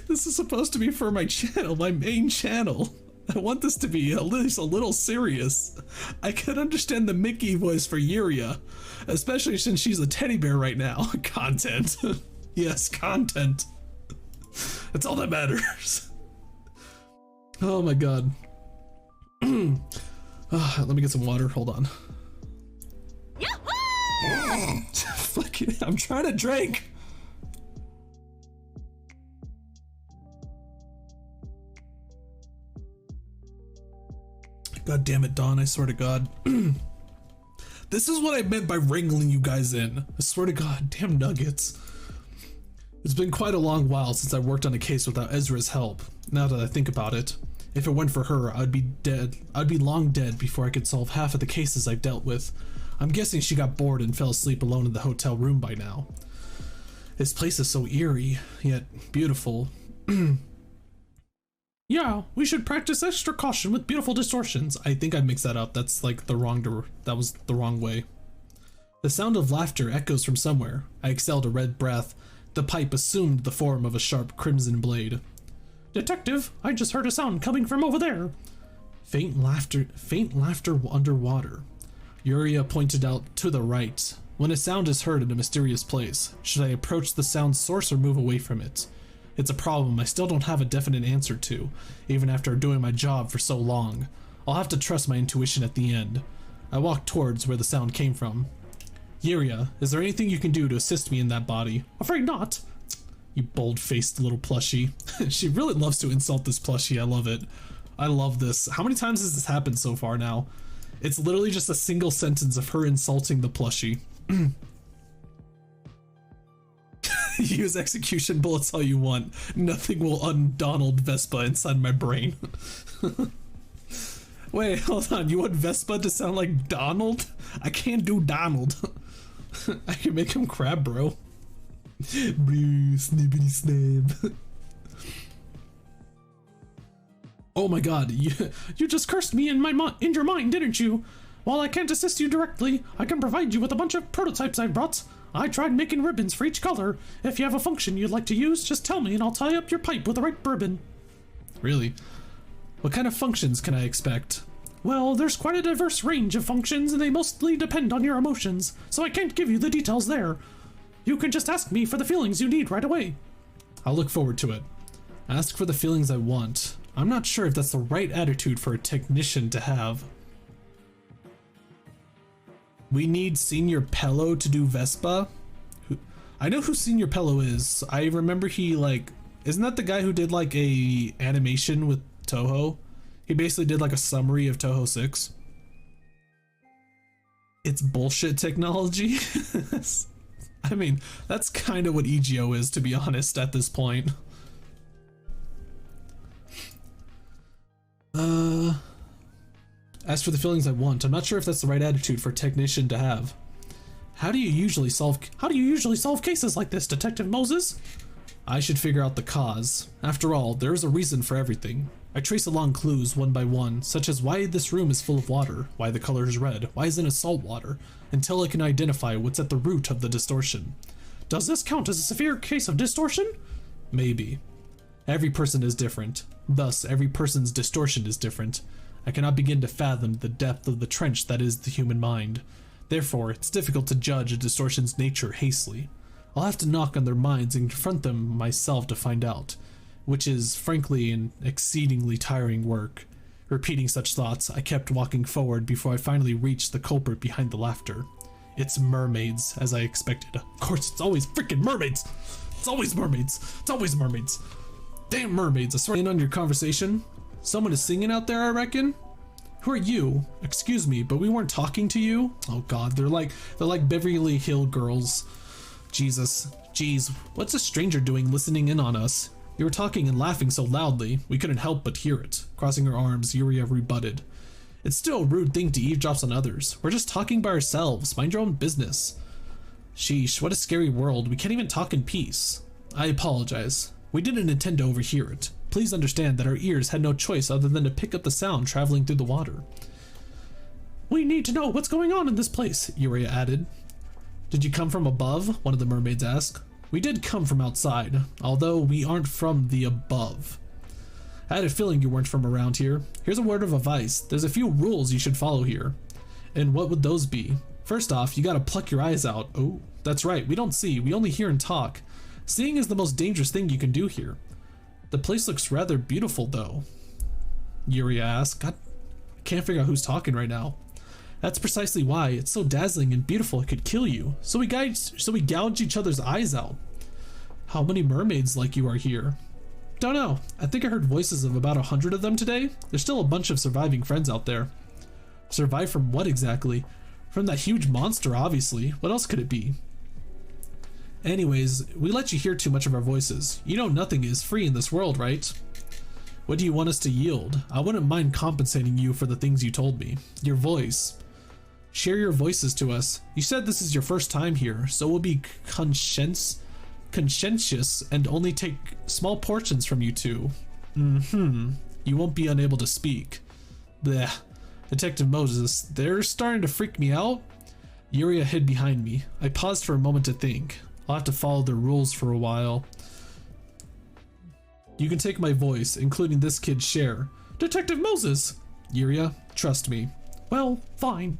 This is supposed to be for my channel, my main channel. I want this to be at least a little serious. I can understand the Mickey voice for Yuria, especially since she's a teddy bear right now. Content. Yes, content. That's all that matters. Oh my god. Let me get some water. Hold on. Fucking, I'm trying to drink. God damn it, Dawn, I swear to God. This is what I meant by wrangling you guys in. I swear to God, damn nuggets. It's been quite a long while since I worked on a case without Ezra's help. Now that I think about it, if it weren't for her, I'd be dead. I'd be long dead before I could solve half of the cases I've dealt with. I'm guessing she got bored and fell asleep alone in the hotel room by now. This place is so eerie, yet beautiful. Yeah, we should practice extra caution with beautiful distortions. I think I mixed that up. That's like that was the wrong way. The sound of laughter echoes from somewhere. I exhaled a red breath. The pipe assumed the form of a sharp crimson blade. Detective, I just heard a sound coming from over there. Faint laughter underwater. Yuria pointed out to the right. When a sound is heard in a mysterious place, should I approach the sound source or move away from it? It's a problem I still don't have a definite answer to, even after doing my job for so long. I'll have to trust my intuition at the end. I walked towards where the sound came from. Yuria, is there anything you can do to assist me in that body? Afraid not. You bold-faced little plushie. She really loves to insult this plushie. I love it. I love this. How many times has this happened so far now? It's literally just a single sentence of her insulting the plushie. Use execution bullets all you want. Nothing will un-Donald Vespa inside my brain. Wait, hold on. You want Vespa to sound like Donald? I can't do Donald. I can make him crab, bro. Blue snippity snap. Oh my god, you just cursed me in your mind, didn't you? While I can't assist you directly, I can provide you with a bunch of prototypes I brought. I tried making ribbons for each color. If you have a function you'd like to use, just tell me and I'll tie up your pipe with the right ribbon. Really? What kind of functions can I expect? Well, there's quite a diverse range of functions and they mostly depend on your emotions, so I can't give you the details there. You can just ask me for the feelings you need right away. I'll look forward to it. Ask for the feelings I want. I'm not sure if that's the right attitude for a technician to have. We need Senior Pello to do Vespa? I know who Senior Pello is. I remember he isn't that the guy who did like a animation with Toho? He basically did like a summary of Toho 6. It's bullshit technology. I mean, that's kind of what EGO is, to be honest, at this point. As for the feelings I want, I'm not sure if that's the right attitude for a technician to have. How do you usually solve cases like this, Detective Moses? I should figure out the cause. After all, there is a reason for everything. I trace along clues one by one, such as why this room is full of water, why the color is red, why isn't it salt water, until I can identify what's at the root of the distortion. Does this count as a severe case of distortion? Maybe. Every person is different. Thus, every person's distortion is different. I cannot begin to fathom the depth of the trench that is the human mind. Therefore, it's difficult to judge a distortion's nature hastily. I'll have to knock on their minds and confront them myself to find out, which is, frankly, an exceedingly tiring work. Repeating such thoughts, I kept walking forward before I finally reached the culprit behind the laughter. It's mermaids, as I expected. Of course, it's always freaking mermaids! It's always mermaids! It's always mermaids! Damn mermaids, I swear. In on your conversation? Someone is singing out there, I reckon? Who are you? Excuse me, but we weren't talking to you? Oh god, they're like Beverly Hill girls. Jesus. Jeez, what's a stranger doing listening in on us? You were talking and laughing so loudly, we couldn't help but hear it. Crossing her arms, Yuria rebutted. It's still a rude thing to eavesdrop on others. We're just talking by ourselves. Mind your own business. Sheesh, what a scary world. We can't even talk in peace. I apologize. We didn't intend to overhear it. Please understand that our ears had no choice other than to pick up the sound traveling through the water. We need to know what's going on in this place, Yuria added. Did you come from above? One of the mermaids asked. We did come from outside, although we aren't from the above. I had a feeling you weren't from around here. Here's a word of advice. There's a few rules you should follow here. And what would those be? First off, you gotta pluck your eyes out. Oh, that's right, we don't see, we only hear and talk. Seeing is the most dangerous thing you can do here. The place looks rather beautiful though, Yuria asked. God, I can't figure out who's talking right now. That's precisely why. It's so dazzling and beautiful it could kill you. So we gouge each other's eyes out. How many mermaids like you are here? Don't know. I think I heard voices of about 100 of them today. There's still a bunch of surviving friends out there. Survive from what exactly? From that huge monster, obviously. What else could it be? Anyways, we let you hear too much of our voices. You know nothing is free in this world, right? What do you want us to yield? I wouldn't mind compensating you for the things you told me. Your voice. Share your voices to us. You said this is your first time here, so we'll be conscientious and only take small portions from you two. You won't be unable to speak. Blech. Detective Moses, they're starting to freak me out. Yuria hid behind me. I paused for a moment to think. I'll have to follow their rules for a while. You can take my voice, including this kid's share. Detective Moses! Yuria, trust me. Well, fine.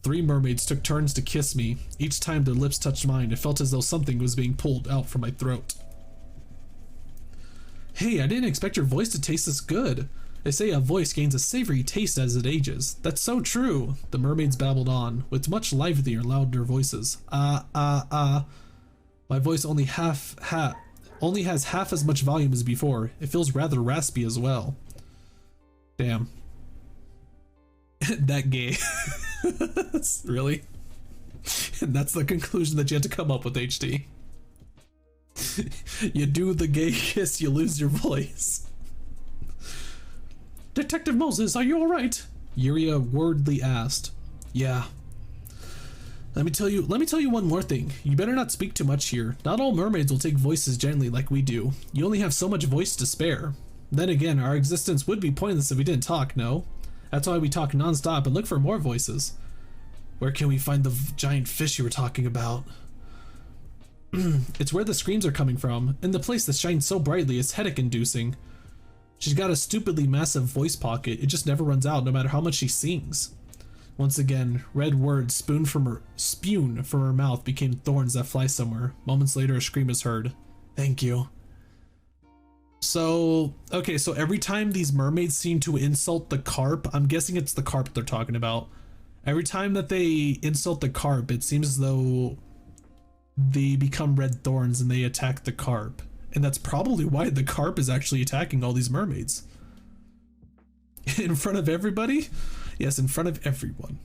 3 mermaids took turns to kiss me. Each time their lips touched mine, it felt as though something was being pulled out from my throat. Hey, I didn't expect your voice to taste this good. They say a voice gains a savory taste as it ages. That's so true. The mermaids babbled on, with much livelier, louder voices. My voice only has half as much volume as before. It feels rather raspy as well. Damn. That gay. Really? And that's the conclusion that you had to come up with, HD. You do the gay kiss, you lose your voice. Detective Moses, are you alright? Yuria worriedly asked. Yeah. Let me tell you one more thing. You better not speak too much here. Not all mermaids will take voices gently like we do. You only have so much voice to spare. Then again, our existence would be pointless if we didn't talk, no? That's why we talk non-stop and look for more voices. Where can we find the giant fish you were talking about? It's where the screams are coming from, and the place that shines so brightly is headache-inducing. She's got a stupidly massive voice pocket. It just never runs out no matter how much she sings. Once again, red words spewed from her mouth became thorns that fly somewhere. Moments later, a scream is heard. Thank you. So, okay, so every time these mermaids seem to insult the carp, I'm guessing it's the carp they're talking about. Every time that they insult the carp, it seems as though they become red thorns and they attack the carp. And that's probably why the carp is actually attacking all these mermaids. In front of everybody? Yes, in front of everyone.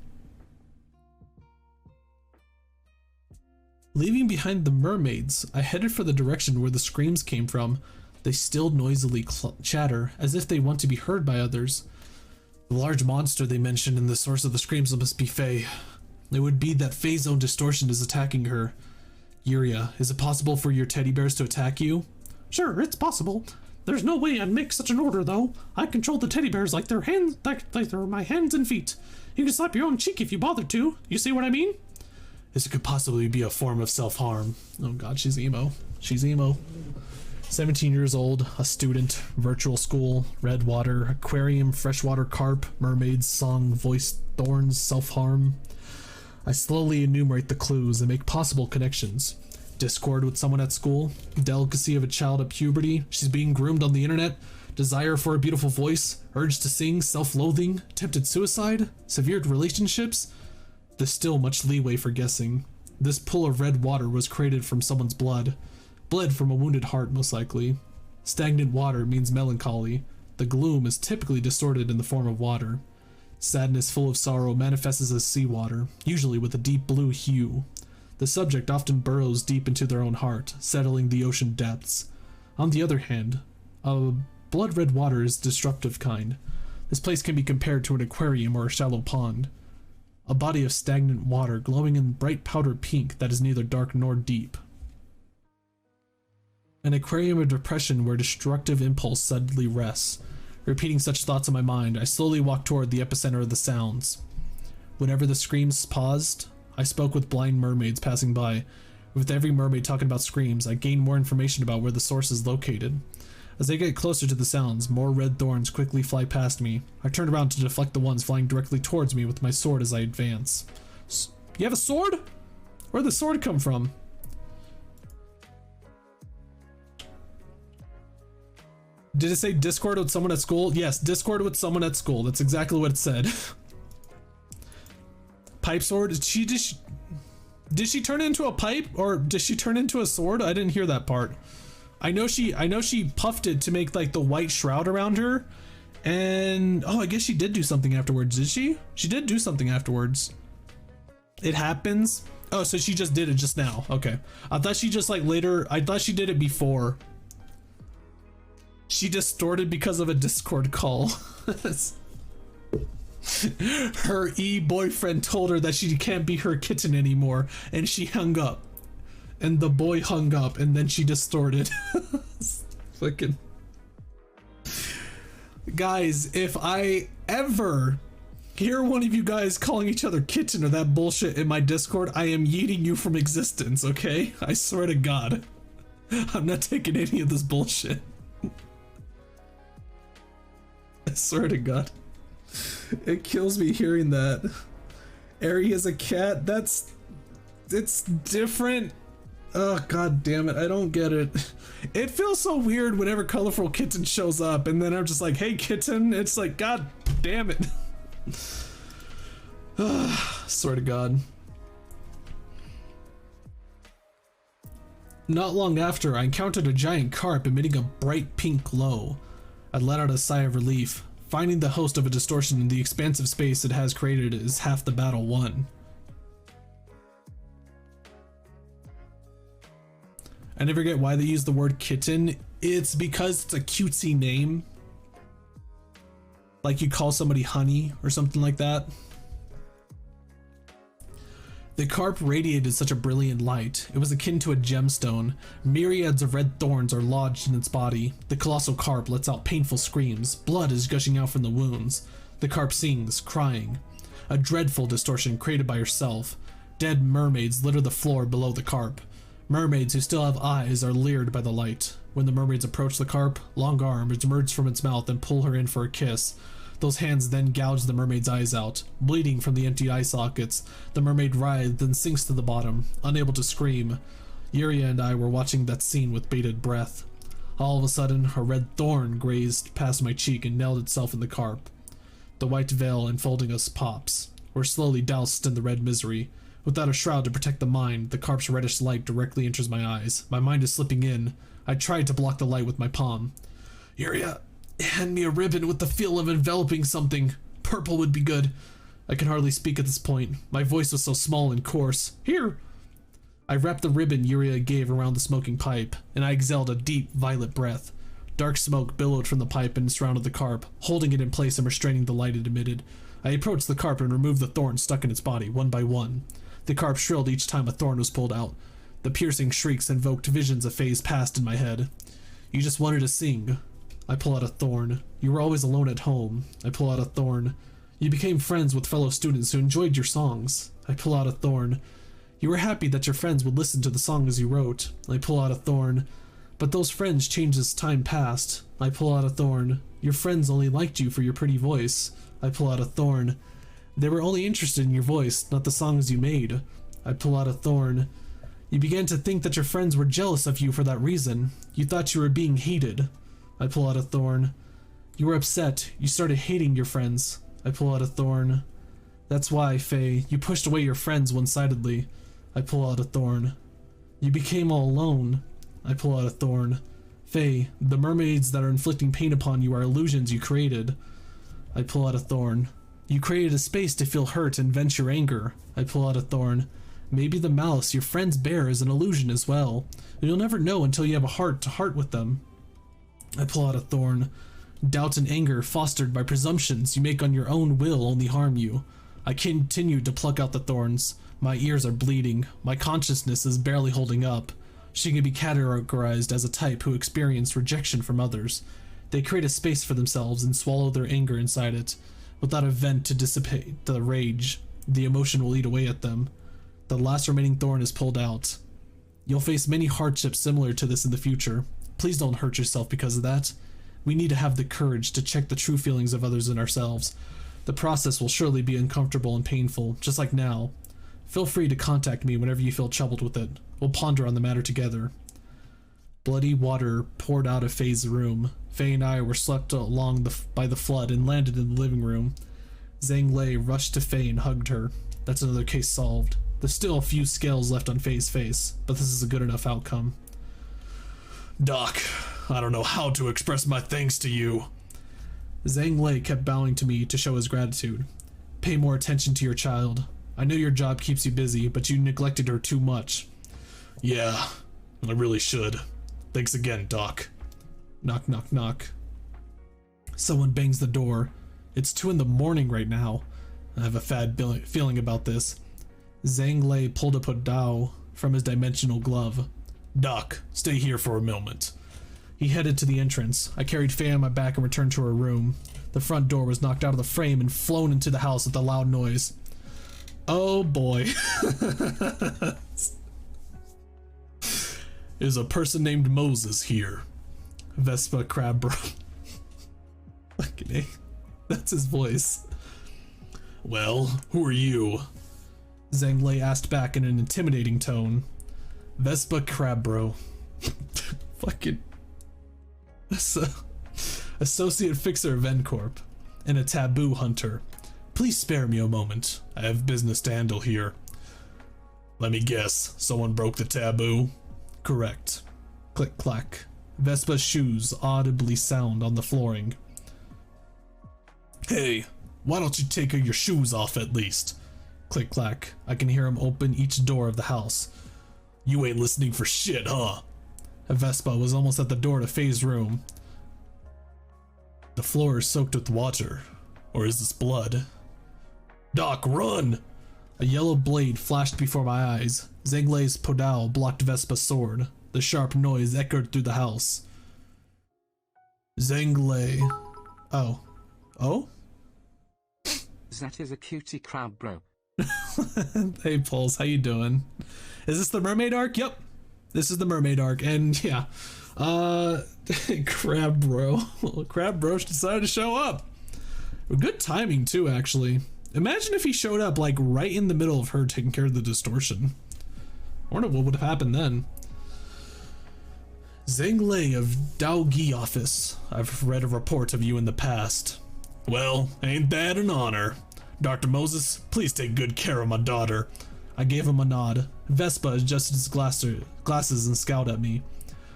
Leaving behind the mermaids, I headed for the direction where the screams came from. They still noisily chatter, as if they want to be heard by others. The large monster they mentioned in the source of the screams must be Faye. It would be that Faye's own distortion is attacking her. Yuria, is it possible for your teddy bears to attack you? Sure, it's possible. There's no way I'd make such an order, though. I control the teddy bears like they're my hands and feet. You can slap your own cheek if you bothered to. You see what I mean? This could possibly be a form of self-harm. Oh god, she's emo. She's emo. 17 years old, a student, virtual school, red water, aquarium, freshwater carp, mermaids, song, voice, thorns, self-harm. I slowly enumerate the clues and make possible connections. Discord with someone at school, delicacy of a child at puberty, she's being groomed on the internet, desire for a beautiful voice, urge to sing, self-loathing, attempted suicide, severe relationships. There's still much leeway for guessing. This pool of red water was created from someone's blood. Bled from a wounded heart, most likely. Stagnant water means melancholy. The gloom is typically distorted in the form of water. Sadness full of sorrow manifests as seawater, usually with a deep blue hue. The subject often burrows deep into their own heart, settling the ocean depths. On the other hand, a blood-red water is destructive kind. This place can be compared to an aquarium or a shallow pond. A body of stagnant water glowing in bright powder pink that is neither dark nor deep. An aquarium of depression where destructive impulse suddenly rests. Repeating such thoughts in my mind, I slowly walked toward the epicenter of the sounds. Whenever the screams paused, I spoke with blind mermaids passing by. With every mermaid talking about screams, I gained more information about where the source is located. As I get closer to the sounds, more red thorns quickly fly past me. I turn around to deflect the ones flying directly towards me with my sword as I advance. You have a sword? Where'd the sword come from? Did it say Discord with someone at school? Yes, Discord with someone at school. That's exactly what it said. Pipe sword? Did she turn into a pipe, or did she turn into a sword? I didn't hear that part. I know she puffed it to make like the white shroud around her, and oh, I guess she did do something afterwards. Did she? She did do something afterwards. It happens. Oh, so she just did it just now. Okay. I thought she just like later, I thought she did it before. She distorted because of a Discord call. Her boyfriend told her that she can't be her kitten anymore, and she hung up. And the boy hung up, and then she distorted. Fucking. Guys, if I ever hear one of you guys calling each other kitten or that bullshit in my Discord, I am yeeting you from existence, okay? I swear to God. I'm not taking any of this bullshit. I swear to God. It kills me hearing that. Ari is a cat? It's different. Oh, God damn it. I don't get it. It feels so weird whenever Colorful Kitten shows up and then I'm just like, hey, kitten. It's like, God damn it. Swear to God. Not long after, I encountered a giant carp emitting a bright pink glow. I let out a sigh of relief. Finding the host of a distortion in the expansive space it has created is half the battle won. I never get why they use the word kitten. It's because it's a cutesy name. Like you call somebody honey or something like that. The carp radiated such a brilliant light. It was akin to a gemstone. Myriads of red thorns are lodged in its body. The colossal carp lets out painful screams. Blood is gushing out from the wounds. The carp sings, crying. A dreadful distortion created by herself. Dead mermaids litter the floor below the carp. Mermaids who still have eyes are leered by the light. When the mermaids approach the carp, long arms emerge from its mouth and pull her in for a kiss. Those hands then gouge the mermaid's eyes out. Bleeding from the empty eye sockets, the mermaid writhes and sinks to the bottom, unable to scream. Yuria and I were watching that scene with bated breath. All of a sudden, a red thorn grazed past my cheek and nailed itself in the carp. The white veil enfolding us pops. We're slowly doused in the red misery. Without a shroud to protect the mind, the carp's reddish light directly enters my eyes. My mind is slipping in. I tried to block the light with my palm. Yuria, hand me a ribbon with the feel of enveloping something. Purple would be good. I could hardly speak at this point. My voice was so small and coarse. Here! I wrapped the ribbon Yuria gave around the smoking pipe, and I exhaled a deep, violet breath. Dark smoke billowed from the pipe and surrounded the carp, holding it in place and restraining the light it emitted. I approached the carp and removed the thorns stuck in its body, one by one. The carp shrilled each time a thorn was pulled out. The piercing shrieks invoked visions of phase past in my head. You just wanted to sing. I pull out a thorn. You were always alone at home. I pull out a thorn. You became friends with fellow students who enjoyed your songs. I pull out a thorn. You were happy that your friends would listen to the songs you wrote. I pull out a thorn. But those friends changed as time passed. I pull out a thorn. Your friends only liked you for your pretty voice. I pull out a thorn. They were only interested in your voice, not the songs you made. I pull out a thorn. You began to think that your friends were jealous of you for that reason. You thought you were being hated. I pull out a thorn. You were upset. You started hating your friends. I pull out a thorn. That's why, Faye, you pushed away your friends one-sidedly. I pull out a thorn. You became all alone. I pull out a thorn. Faye, the mermaids that are inflicting pain upon you are illusions you created. I pull out a thorn. You created a space to feel hurt and vent your anger. I pull out a thorn. Maybe the malice your friends bear is an illusion as well. You'll never know until you have a heart-to-heart with them. I pull out a thorn. Doubt and anger fostered by presumptions you make on your own will only harm you. I continue to pluck out the thorns. My ears are bleeding. My consciousness is barely holding up. She can be categorized as a type who experience rejection from others. They create a space for themselves and swallow their anger inside it. Without a vent to dissipate the rage, the emotion will eat away at them. The last remaining thorn is pulled out. You'll face many hardships similar to this in the future. Please don't hurt yourself because of that. We need to have the courage to check the true feelings of others and ourselves. The process will surely be uncomfortable and painful, just like now. Feel free to contact me whenever you feel troubled with it. We'll ponder on the matter together. Bloody water poured out of Faye's room. Faye and I were swept along by the flood and landed in the living room. Zhang Lei rushed to Faye and hugged her. That's another case solved. There's still a few scales left on Faye's face, but this is a good enough outcome. Doc, I don't know how to express my thanks to you. Zhang Lei kept bowing to me to show his gratitude. Pay more attention to your child. I know your job keeps you busy, but you neglected her too much. Yeah, I really should. Thanks again, Doc. Knock, knock, knock. Someone bangs the door. It's 2 in the morning right now. I have a feeling about this. Zhang Lei pulled up a Dao from his dimensional glove. Doc, stay here for a moment. He headed to the entrance. I carried Faye on my back and returned to her room. The front door was knocked out of the frame and flown into the house with a loud noise. Oh boy. Is a person named Moses here? Vespa Crabbro. Fucking A. That's his voice. Well, who are you? Zhang Lei asked back in an intimidating tone. Vespa Crabbro. Fucking Associate Fixer of Vencorp and a taboo hunter. Please spare me a moment. I have business to handle here. Let me guess, someone broke the taboo? Correct. Click clack. Vespa's shoes audibly sound on the flooring. Hey, why don't you take your shoes off at least? Click clack. I can hear him open each door of the house. You ain't listening for shit, huh? Vespa was almost at the door to Faye's room. The floor is soaked with water. Or is this blood? Doc, run! A yellow blade flashed before my eyes. Zhang Lei's podao blocked Vespa's sword. The sharp noise echoed through the house. Zhang Lei. Oh. Oh? That is a cutie crab, bro. Hey, Pulse, how you doing? Is this the mermaid arc? Yep. This is the mermaid arc, and yeah. Crab bro. Crab bro decided to show up. Good timing too, actually. Imagine if he showed up like right in the middle of her taking care of the distortion. I wonder what would have happened then. Zhang Lei of Daogi office. I've read a report of you in the past. Well, ain't that an honor? Dr. Moses, please take good care of my daughter. I gave him a nod. Vespa adjusted his glasses and scowled at me.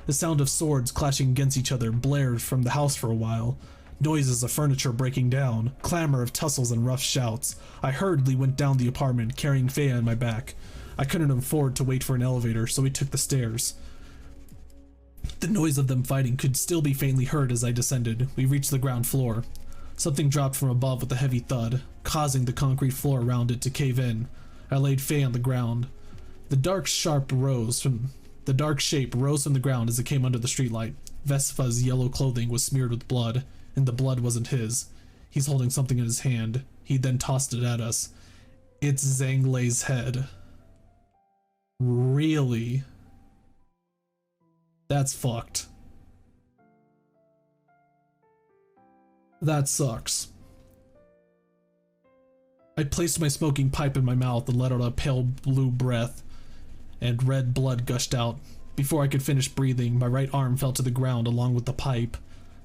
The sound of swords clashing against each other blared from the house for a while. Noises of furniture breaking down, clamor of tussles and rough shouts. I hurriedly went down the apartment, carrying Faye on my back. I couldn't afford to wait for an elevator, so we took the stairs. The noise of them fighting could still be faintly heard as I descended. We reached the ground floor. Something dropped from above with a heavy thud, causing the concrete floor around it to cave in. I laid Faye on the ground. The dark shape rose from the ground as it came under the streetlight. Vespa's yellow clothing was smeared with blood, and the blood wasn't his. He's holding something in his hand. He then tossed it at us. It's Zhang Lei's head. Really? That's fucked. That sucks. I placed my smoking pipe in my mouth and let out a pale blue breath, and red blood gushed out. Before I could finish breathing, my right arm fell to the ground along with the pipe.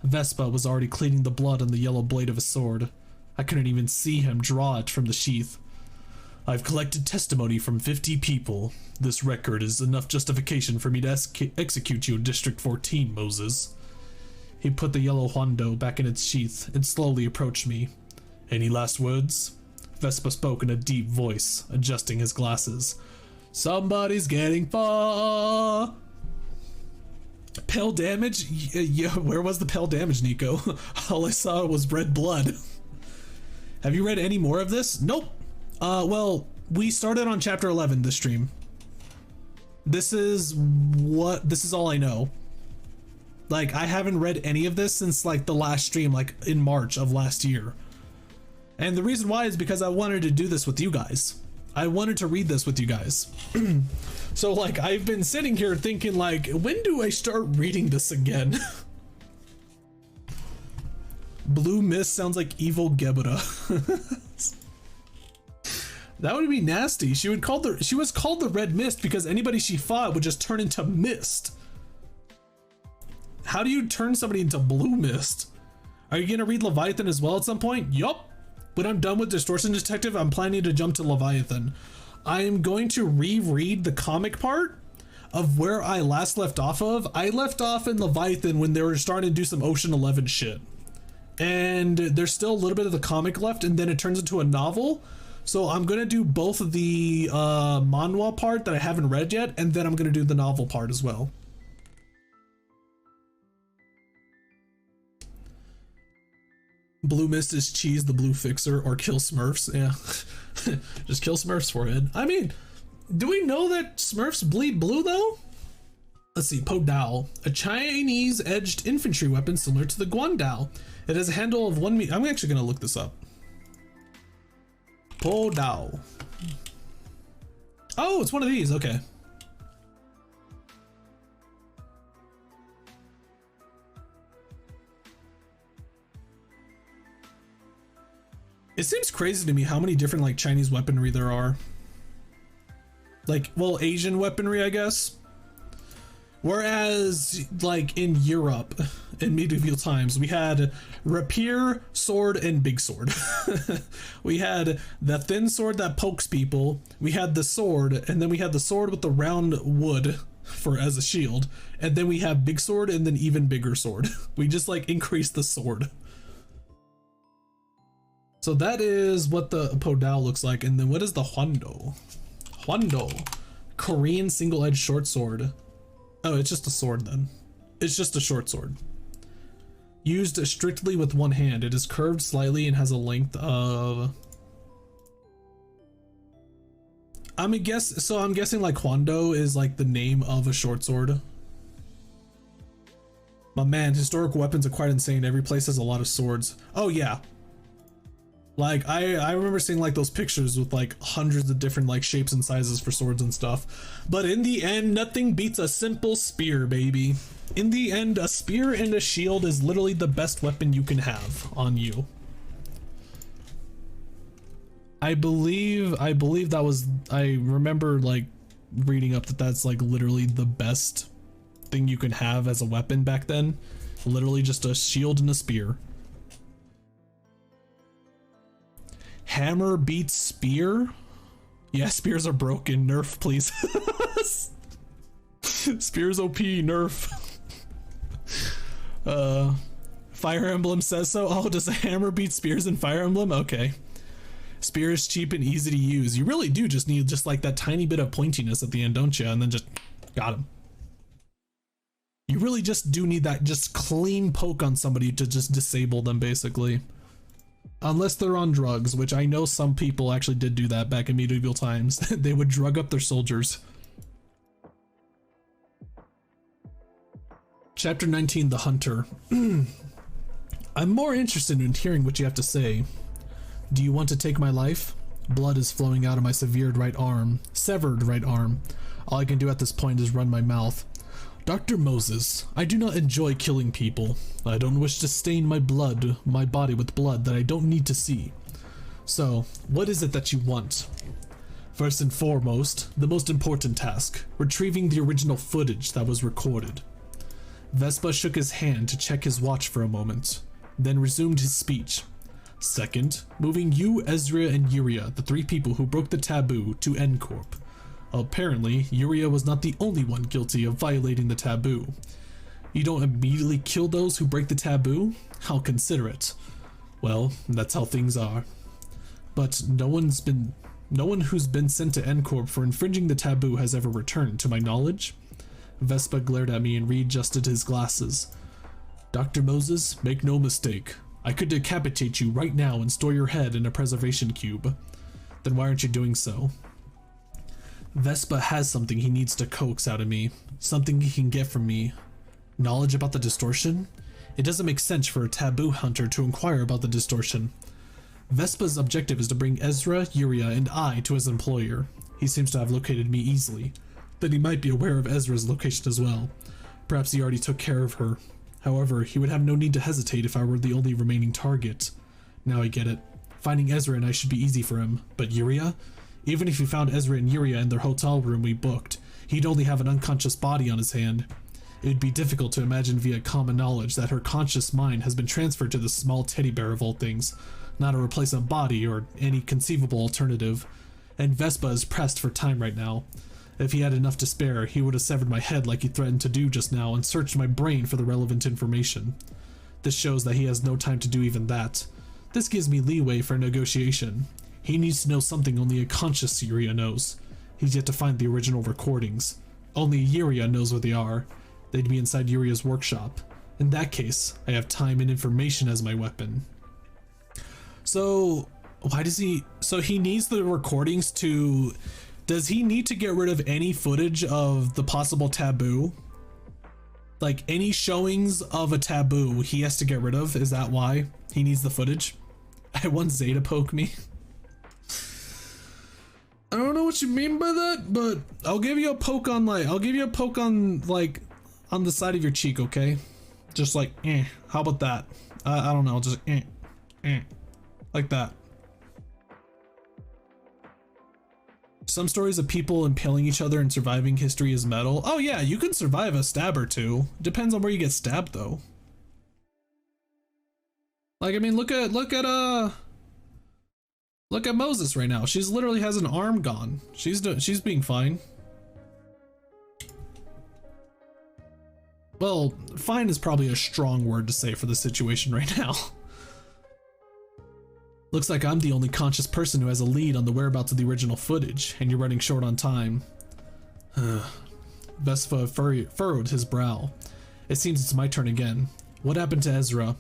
Vespa was already cleaning the blood on the yellow blade of his sword. I couldn't even see him draw it from the sheath. I've collected testimony from 50 people. This record is enough justification for me to execute you in District 14, Moses. He put the yellow huando back in its sheath and slowly approached me. Any last words? Vespa spoke in a deep voice, adjusting his glasses. Somebody's getting far. Pale damage? Yeah, where was the pale damage, Nico? All I saw was red blood. Have you read any more of this? Nope. Well, we started on chapter 11 this stream. This is all I know. Like, I haven't read any of this since like the last stream, like in March of last year. And the reason why is because I wanted to do this with you guys. I wanted to read this with you guys. So like, I've been sitting here thinking like, when do I start reading this again? Blue Mist sounds like evil Gebura. That would be nasty. She was called the Red Mist because anybody she fought would just turn into mist. How do you turn somebody into Blue Mist? Are you gonna read Leviathan as well at some point? Yup. When I'm done with Distortion Detective, I'm planning to jump to Leviathan. I am going to reread the comic part of where I last left off of. I left off in Leviathan when they were starting to do some Ocean 11 shit. And there's still a little bit of the comic left, and then it turns into a novel. So I'm gonna do both of the manhwa part that I haven't read yet, and then I'm gonna do the novel part as well. Blue Mist is cheese the blue fixer, or kill Smurfs. Yeah. Just kill Smurfs forehead. I mean, do we know that Smurfs bleed blue though? Let's see, Po Dao, a Chinese edged infantry weapon similar to the Guandao. It has a handle of 1 meter. I'm actually gonna look this up. Po Dao. Oh, it's one of these, okay. It seems crazy to me how many different like Chinese weaponry there are. Like, well, Asian weaponry, I guess. Whereas, like in Europe, in medieval times, we had rapier, sword, and big sword. We had the thin sword that pokes people. We had the sword, and then we had the sword with the round wood for as a shield. And then we have big sword, and then even bigger sword. We just like increased the sword. So that is what the Po Dao looks like. And then what is the Hwando? Hwando, Korean single-edged short sword. Oh, it's just a sword then. It's just a short sword. Used strictly with one hand. It is curved slightly and has a length of... I'm guessing like Hwando is like the name of a short sword. But man, historical weapons are quite insane. Every place has a lot of swords. Oh yeah. Like, I remember seeing like those pictures with like hundreds of different like shapes and sizes for swords and stuff. But in the end, nothing beats a simple spear, baby. In the end, a spear and a shield is literally the best weapon you can have on you. I believe that was, I remember like reading up that that's like literally the best thing you can have as a weapon back then. Literally just a shield and a spear. Hammer beats spear? Yeah, spears are broken. Nerf, please. Spears OP, nerf. Fire Emblem says so. Oh, does a hammer beat spears in Fire Emblem? Okay. Spear is cheap and easy to use. You really do just need just like that tiny bit of pointiness at the end, don't you? And then just got him. You really just do need that just clean poke on somebody to just disable them, basically. Unless they're on drugs, which I know some people actually did do that back in medieval times. They would drug up their soldiers. Chapter 19, The Hunter. I'm more interested in hearing what you have to say. Do you want to take my life? Blood is flowing out of my severed right arm. All I can do at this point is run my mouth. Dr. Moses, I do not enjoy killing people. I don't wish to stain my body with blood that I don't need to see. So, what is it that you want? First and foremost, the most important task, retrieving the original footage that was recorded. Vespa shook his hand to check his watch for a moment, then resumed his speech. Second, moving you, Ezra, and Yuria, the three people who broke the taboo, to N-Corp. Apparently, Yuria was not the only one guilty of violating the taboo. You don't immediately kill those who break the taboo? How considerate. Well, that's how things are. But no one who's been sent to N-Corp for infringing the taboo has ever returned, to my knowledge. Vespa glared at me and readjusted his glasses. Dr. Moses, make no mistake. I could decapitate you right now and store your head in a preservation cube. Then why aren't you doing so? Vespa has something he needs to coax out of me, something he can get from me. Knowledge about the distortion? It doesn't make sense for a taboo hunter to inquire about the distortion. Vespa's objective is to bring Ezra, Yuria, and I to his employer. He seems to have located me easily. Then he might be aware of Ezra's location as well. Perhaps he already took care of her. However, he would have no need to hesitate if I were the only remaining target. Now I get it. Finding Ezra and I should be easy for him, but Yuria? Even if he found Ezra and Yuria in their hotel room we booked, he'd only have an unconscious body on his hand. It would be difficult to imagine via common knowledge that her conscious mind has been transferred to this small teddy bear of all things, not a replacement body or any conceivable alternative. And Vespa is pressed for time right now. If he had enough to spare, he would have severed my head like he threatened to do just now and searched my brain for the relevant information. This shows that he has no time to do even that. This gives me leeway for negotiation. He needs to know something only a conscious Yuria knows. He's yet to find the original recordings. Only Yuria knows where they are. They'd be inside Yuria's workshop. In that case, I have time and information as my weapon. So, why does he... So he needs the recordings to... Does he need to get rid of any footage of the possible taboo? Like, any showings of a taboo he has to get rid of? Is that why he needs the footage? I want Zay to poke me. I don't know what you mean by that, but I'll give you a poke on like, on the side of your cheek, okay? Just like, how about that? I don't know, just like that. Some stories of people impaling each other and surviving history is metal. Oh yeah, you can survive a stab or two. Depends on where you get stabbed though. Like, I mean, look at Moses right now. She's literally has an arm gone. She's being fine. Well, fine is probably a strong word to say for the situation right now. Looks like I'm the only conscious person who has a lead on the whereabouts of the original footage, and you're running short on time. Vespa furrowed his brow. It seems it's my turn again. What happened to Ezra?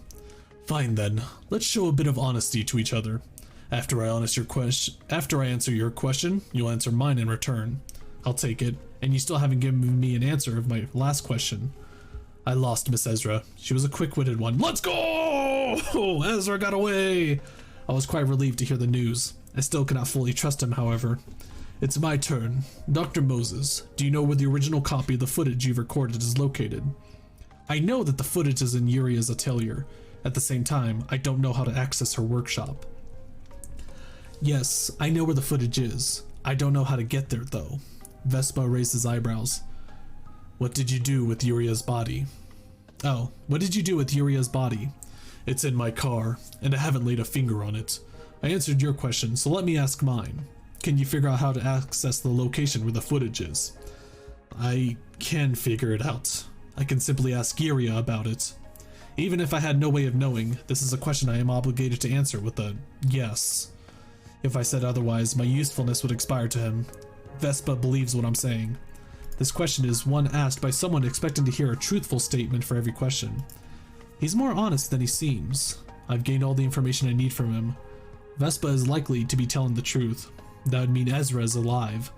Fine then, let's show a bit of honesty to each other. After I answer your question, you'll answer mine in return. I'll take it, and you still haven't given me an answer of my last question. I lost Miss Ezra. She was a quick-witted one. Let's go! Ezra got away! I was quite relieved to hear the news. I still cannot fully trust him, however. It's my turn. Dr. Moses, do you know where the original copy of the footage you've recorded is located? I know that the footage is in Yuria's atelier. At the same time, I don't know how to access her workshop. Yes, I know where the footage is. I don't know how to get there, though. Vespa raised his eyebrows. What did you do with Yuria's body? Oh, what did you do with Yuria's body? It's in my car, and I haven't laid a finger on it. I answered your question, so let me ask mine. Can you figure out how to access the location where the footage is? I can figure it out. I can simply ask Yuria about it. Even if I had no way of knowing, this is a question I am obligated to answer with a yes. If I said otherwise, my usefulness would expire to him. Vespa believes what I'm saying. This question is one asked by someone expecting to hear a truthful statement for every question. He's more honest than he seems. I've gained all the information I need from him. Vespa is likely to be telling the truth. That would mean Ezra is alive.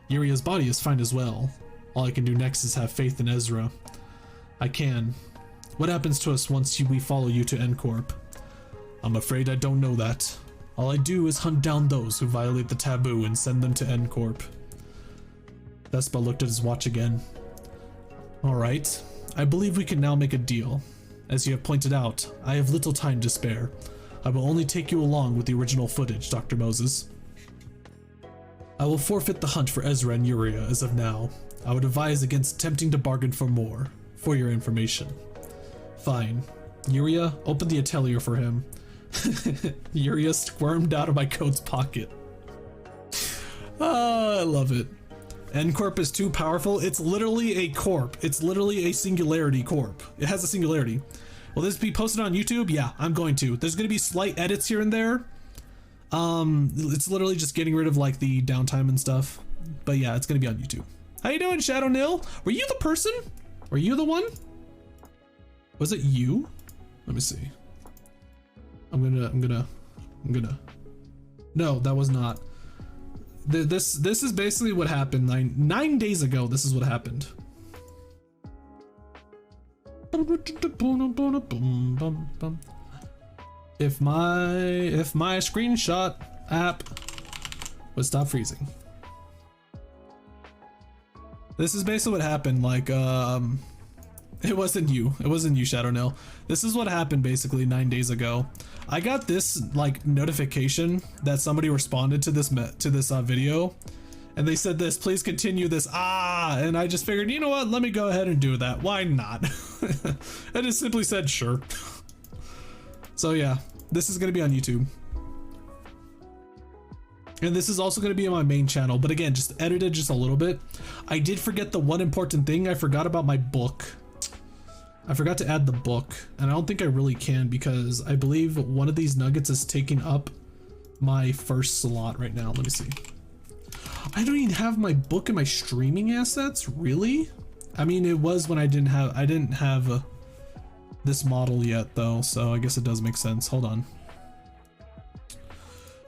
Yuria's body is fine as well. All I can do next is have faith in Ezra. I can. What happens to us once we follow you to N-Corp? I'm afraid I don't know that. All I do is hunt down those who violate the taboo and send them to N-Corp. Vespa looked at his watch again. Alright, I believe we can now make a deal. As you have pointed out, I have little time to spare. I will only take you along with the original footage, Dr. Moses. I will forfeit the hunt for Ezra and Yuria as of now. I would advise against attempting to bargain for more, for your information. Fine. Yuria, open the atelier for him. Yuria squirmed out of my coat's pocket. Oh, I love it. N-Corp is too powerful. It's literally a corp. It's literally a singularity corp. It has a singularity. Will this be posted on YouTube? Yeah, I'm going to. There's going to be slight edits here and there. It's literally just getting rid of like the downtime and stuff. But yeah, it's going to be on YouTube. How you doing, Shadow Nil? Were you the person? Were you the one? Was it you? Let me see. I'm gonna. No, that was not. This is basically what happened nine days ago. This is what happened. If my screenshot app would stop freezing. This is basically what happened. Like, it wasn't you. It wasn't you, Shadow Nail. This is what happened basically 9 days ago. I got this like notification that somebody responded to this video, and they said this, please continue this. And I just figured, you know what? Let me go ahead and do that. Why not? I just simply said sure. So yeah, this is gonna be on YouTube. And this is also going to be on my main channel, but again, just edited just a little bit. I did forget the one important thing. I forgot about my book. I forgot to add the book, and I don't think I really can because I believe one of these nuggets is taking up my first slot right now. Let me see. I don't even have my book and my streaming assets, really? I mean, it was when I didn't have this model yet though, so I guess it does make sense. Hold on.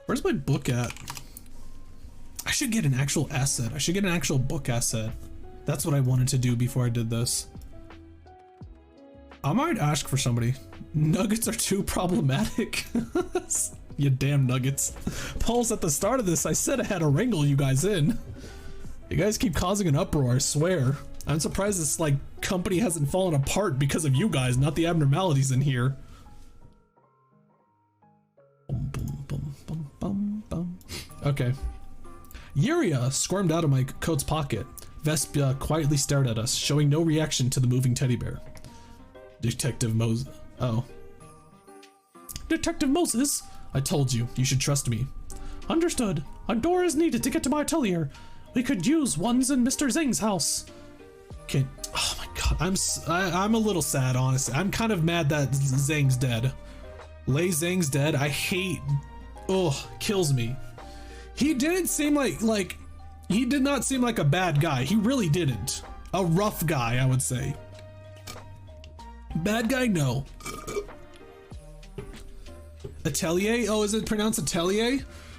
Where's my book at? I should get an actual asset. I should get an actual book asset. That's what I wanted to do before I did this. I might ask for somebody. Nuggets are too problematic. You damn nuggets. Paul's at the start of this. I said I had to wrangle you guys in. You guys keep causing an uproar, I swear. I'm surprised this like company hasn't fallen apart because of you guys, not the abnormalities in here. Okay. Yuria squirmed out of my coat's pocket. Vespa quietly stared at us, showing no reaction to the moving teddy bear. Detective Moses. Oh. Detective Moses? I told you, you should trust me. Understood. A door is needed to get to my atelier. We could use ones in Mr. Zhang's house. Oh my god, I'm a little sad, honestly. I'm kind of mad that Zhang's dead. Lei Zhang's dead. I hate. Oh, kills me. He didn't seem like he did not seem like a bad guy. He really didn't. A rough guy, I would say. Bad guy, no. Atelier? Oh, is it pronounced atelier?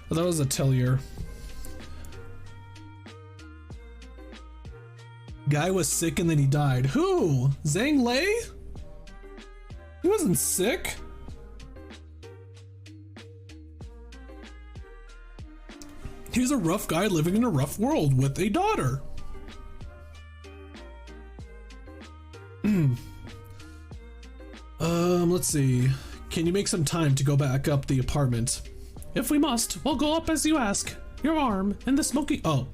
Oh, that was atelier. Guy was sick and then he died. Who? Zhang Lei? He wasn't sick. He's a rough guy living in a rough world with a daughter. Let's see. Can you make some time to go back up the apartment? If we must, we'll go up as you ask. Your arm and the smoking. Oh,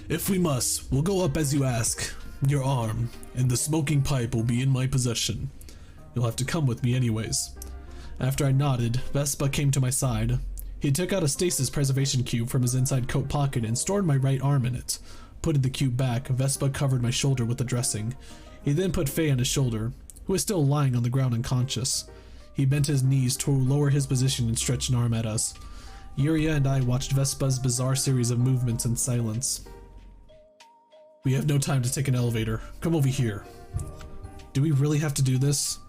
if we must, we'll go up as you ask. Your arm and the smoking pipe will be in my possession. You'll have to come with me anyways. After I nodded, Vespa came to my side. He took out a stasis preservation cube from his inside coat pocket and stored my right arm in it. Putting the cube back, Vespa covered my shoulder with the dressing. He then put Faye on his shoulder, who was still lying on the ground unconscious. He bent his knees to lower his position and stretch an arm at us. Yuria and I watched Vespa's bizarre series of movements in silence. We have no time to take an elevator. Come over here. Do we really have to do this?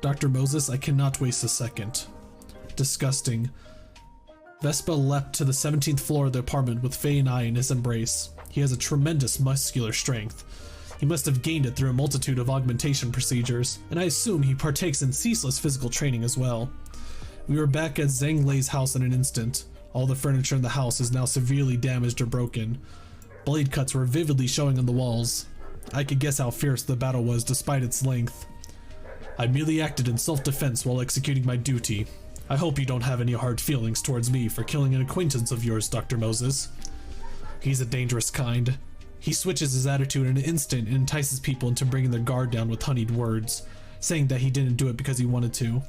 Dr. Moses, I cannot waste a second. Disgusting. Vespa leapt to the 17th floor of the apartment with Faye and I in his embrace. He has a tremendous muscular strength. He must have gained it through a multitude of augmentation procedures, and I assume he partakes in ceaseless physical training as well. We were back at Zhang Lei's house in an instant. All the furniture in the house is now severely damaged or broken. Blade cuts were vividly showing on the walls. I could guess how fierce the battle was despite its length. I merely acted in self-defense while executing my duty. I hope you don't have any hard feelings towards me for killing an acquaintance of yours, Dr. Moses. He's a dangerous kind. He switches his attitude in an instant and entices people into bringing their guard down with honeyed words, saying that he didn't do it because he wanted to.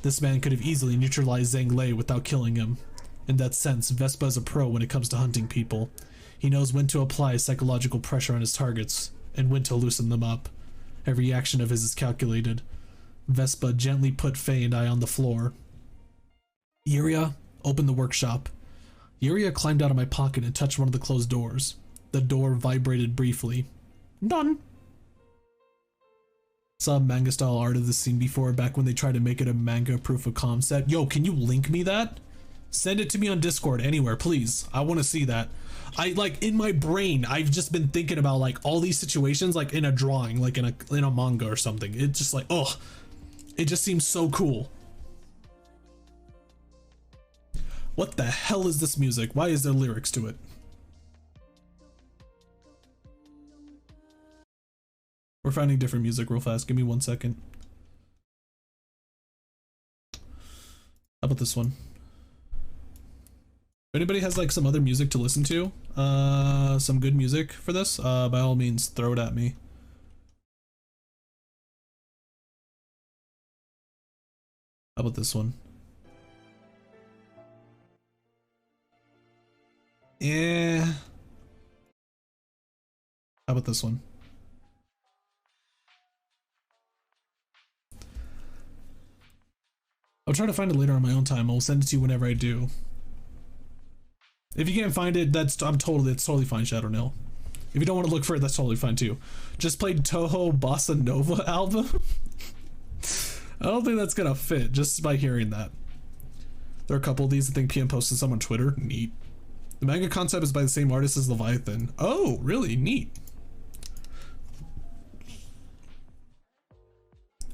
This man could have easily neutralized Zhang Lei without killing him. In that sense, Vespa is a pro when it comes to hunting people. He knows when to apply psychological pressure on his targets, and when to loosen them up. Every action of his is calculated. Vespa gently put Faye and I on the floor. Yuria, open the workshop. Yuria climbed out of my pocket and touched one of the closed doors. The door vibrated briefly. Done. Saw manga style art of this scene before, back when they tried to make it a manga proof of concept. Yo, can you link me that? Send it to me on Discord, anywhere, please. I want to see that. In my brain, I've just been thinking about like all these situations like in a drawing, like in a manga or something. It's just like, oh, it just seems so cool. What the hell is this music? Why is there lyrics to it? We're finding different music real fast. Give me 1 second. How about this one? If anybody has like some other music to listen to, some good music for this, by all means, throw it at me. How about this one? Yeah. How about this one? I'll try to find it later on my own time. I'll send it to you whenever I do. If you can't find it, it's totally fine, Shadow Nail. If you don't want to look for it, that's totally fine too. Just played Toho Bossa Nova album. I don't think that's gonna fit just by hearing that. There are a couple of these. I think PM posted some on Twitter. Neat. The manga concept is by the same artist as Leviathan. Oh, really? Neat.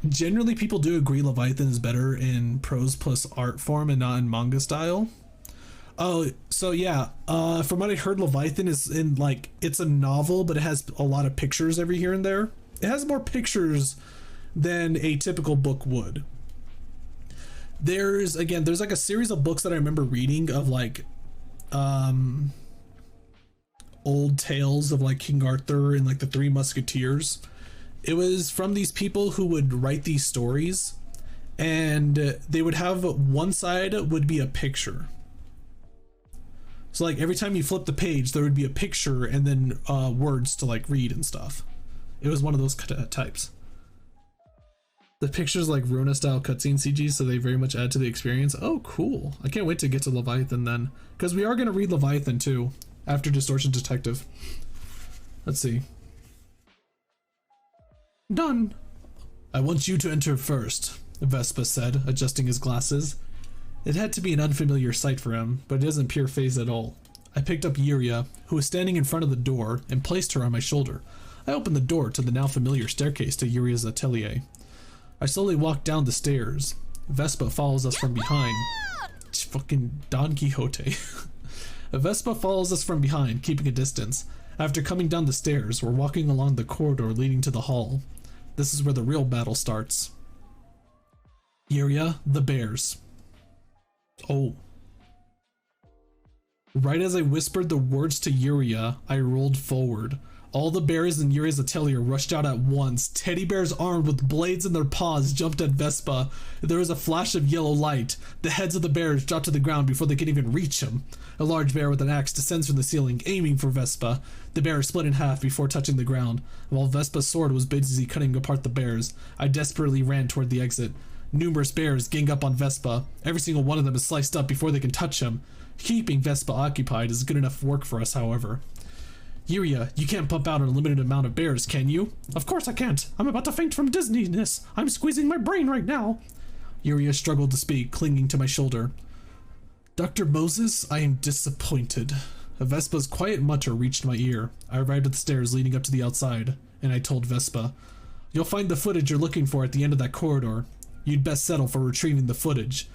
Generally, people do agree Leviathan is better in prose plus art form and not in manga style. Oh, so yeah, from what I heard, Leviathan is in, like, it's a novel, but it has a lot of pictures every here and there. It has more pictures than a typical book would. There's like a series of books that I remember reading of, like, old tales of, like, King Arthur and, like, the Three Musketeers. It was from these people who would write these stories, and they would have one side would be a picture. So, like, every time you flip the page, there would be a picture and then words to, like, read and stuff. It was one of those types. The pictures like Runa style cutscene CG, so they very much add to the experience. Oh, cool. I can't wait to get to Leviathan then, because we are going to read Leviathan too after Distortion Detective. Let's see. Done. I want you to enter first, Vespa said, adjusting his glasses. It had to be an unfamiliar sight for him, but it doesn't appear phased at all. I picked up Yuria, who was standing in front of the door, and placed her on my shoulder. I opened the door to the now familiar staircase to Yuria's atelier. I slowly walked down the stairs. Vespa follows us from behind. It's fucking Don Quixote. Vespa follows us from behind, keeping a distance. After coming down the stairs, we're walking along the corridor leading to the hall. This is where the real battle starts. Yuria, the bears. Oh. Right as I whispered the words to Yuria, I rolled forward. All the bears in Yuri's atelier rushed out at once. Teddy bears armed with blades in their paws jumped at Vespa. There was a flash of yellow light. The heads of the bears dropped to the ground before they could even reach him. A large bear with an axe descends from the ceiling, aiming for Vespa. The bear split in half before touching the ground. While Vespa's sword was busy cutting apart the bears, I desperately ran toward the exit. Numerous bears gang up on Vespa. Every single one of them is sliced up before they can touch him. Keeping Vespa occupied is good enough work for us, however. Yuria, you can't pump out an unlimited amount of bears, can you? Of course I can't. I'm about to faint from dizziness. I'm squeezing my brain right now. Yuria struggled to speak, clinging to my shoulder. Dr. Moses, I am disappointed. Vespa's quiet mutter reached my ear. I arrived at the stairs leading up to the outside, and I told Vespa, you'll find the footage you're looking for at the end of that corridor. You'd best settle for retrieving the footage.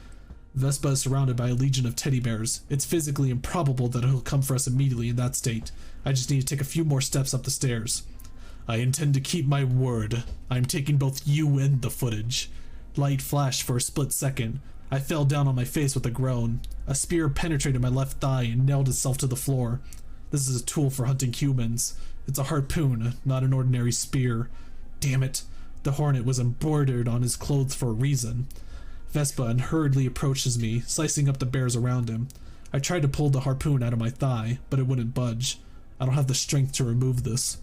Vespa is surrounded by a legion of teddy bears. It's physically improbable that he'll come for us immediately in that state. I just need to take a few more steps up the stairs. I intend to keep my word. I'm taking both you and the footage. Light flashed for a split second. I fell down on my face with a groan. A spear penetrated my left thigh and nailed itself to the floor. This is a tool for hunting humans. It's a harpoon, not an ordinary spear. Damn it. The hornet was embroidered on his clothes for a reason. Vespa hurriedly approaches me, slicing up the bears around him. I tried to pull the harpoon out of my thigh, but it wouldn't budge. I don't have the strength to remove this.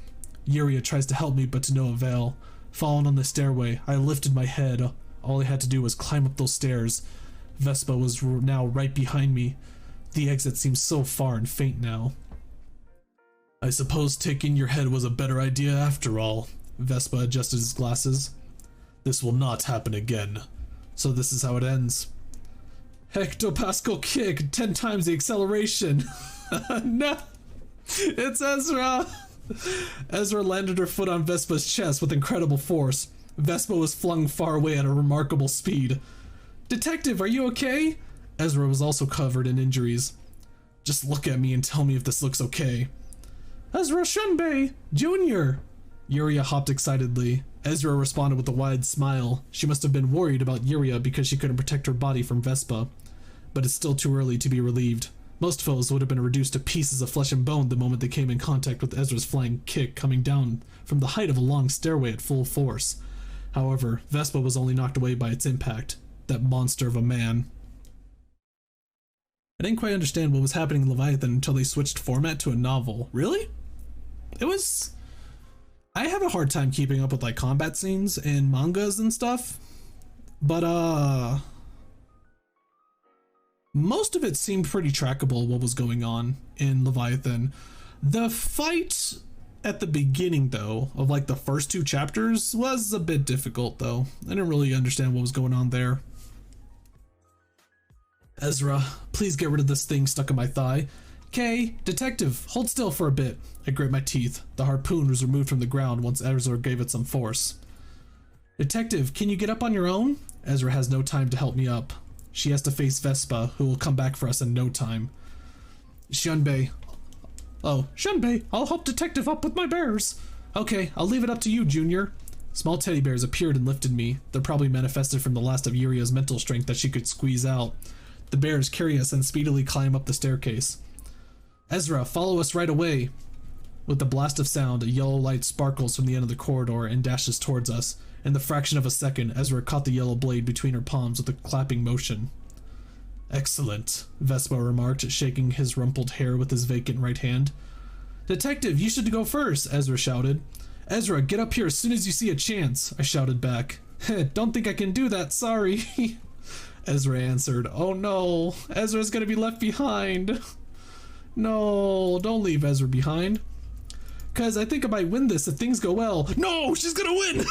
Yuria tries to help me, but to no avail. Falling on the stairway, I lifted my head. All I had to do was climb up those stairs. Vespa was now right behind me. The exit seems so far and faint now. I suppose taking your head was a better idea after all. Vespa adjusted his glasses. This will not happen again. So this is how it ends. Hectopascal kick, 10 times the acceleration. No, it's Ezra. Ezra landed her foot on Vespa's chest with incredible force. Vespa was flung far away at a remarkable speed. Detective, are you okay? Ezra was also covered in injuries. Just look at me and tell me if this looks okay. Ezra Shunbei, Jr. Yuria hopped excitedly. Ezra responded with a wide smile. She must have been worried about Yuria because she couldn't protect her body from Vespa. But it's still too early to be relieved. Most foes would have been reduced to pieces of flesh and bone the moment they came in contact with Ezra's flying kick coming down from the height of a long stairway at full force. However, Vespa was only knocked away by its impact. That monster of a man. I didn't quite understand what was happening in Leviathan until they switched format to a novel. Really? I have a hard time keeping up with like combat scenes in mangas and stuff, but Most of it seemed pretty trackable, what was going on in Leviathan. The fight at the beginning, though, of like the first 2 chapters was a bit difficult, though. I didn't really understand what was going on there. Ezra, please get rid of this thing stuck in my thigh. Okay, detective, hold still for a bit. I grit my teeth. The harpoon was removed from the ground once Ezra gave it some force. Detective, can you get up on your own? Ezra has no time to help me up. She has to face Vespa, who will come back for us in no time. Shunbei. Oh, Shunbei, I'll help detective up with my bears. Okay, I'll leave it up to you, Junior. Small teddy bears appeared and lifted me. They're probably manifested from the last of Yuria's mental strength that she could squeeze out. The bears carry us and speedily climb up the staircase. Ezra, follow us right away. With the blast of sound, a yellow light sparkles from the end of the corridor and dashes towards us. In the fraction of a second, Ezra caught the yellow blade between her palms with a clapping motion. Excellent, Vespa remarked, shaking his rumpled hair with his vacant right hand. Detective, you should go first, Ezra shouted. Ezra, get up here as soon as you see a chance, I shouted back. Don't think I can do that, sorry. Ezra answered, oh no, Ezra's gonna be left behind. No, don't leave Ezra behind. Cause I think I might win this if things go well. No, she's gonna win!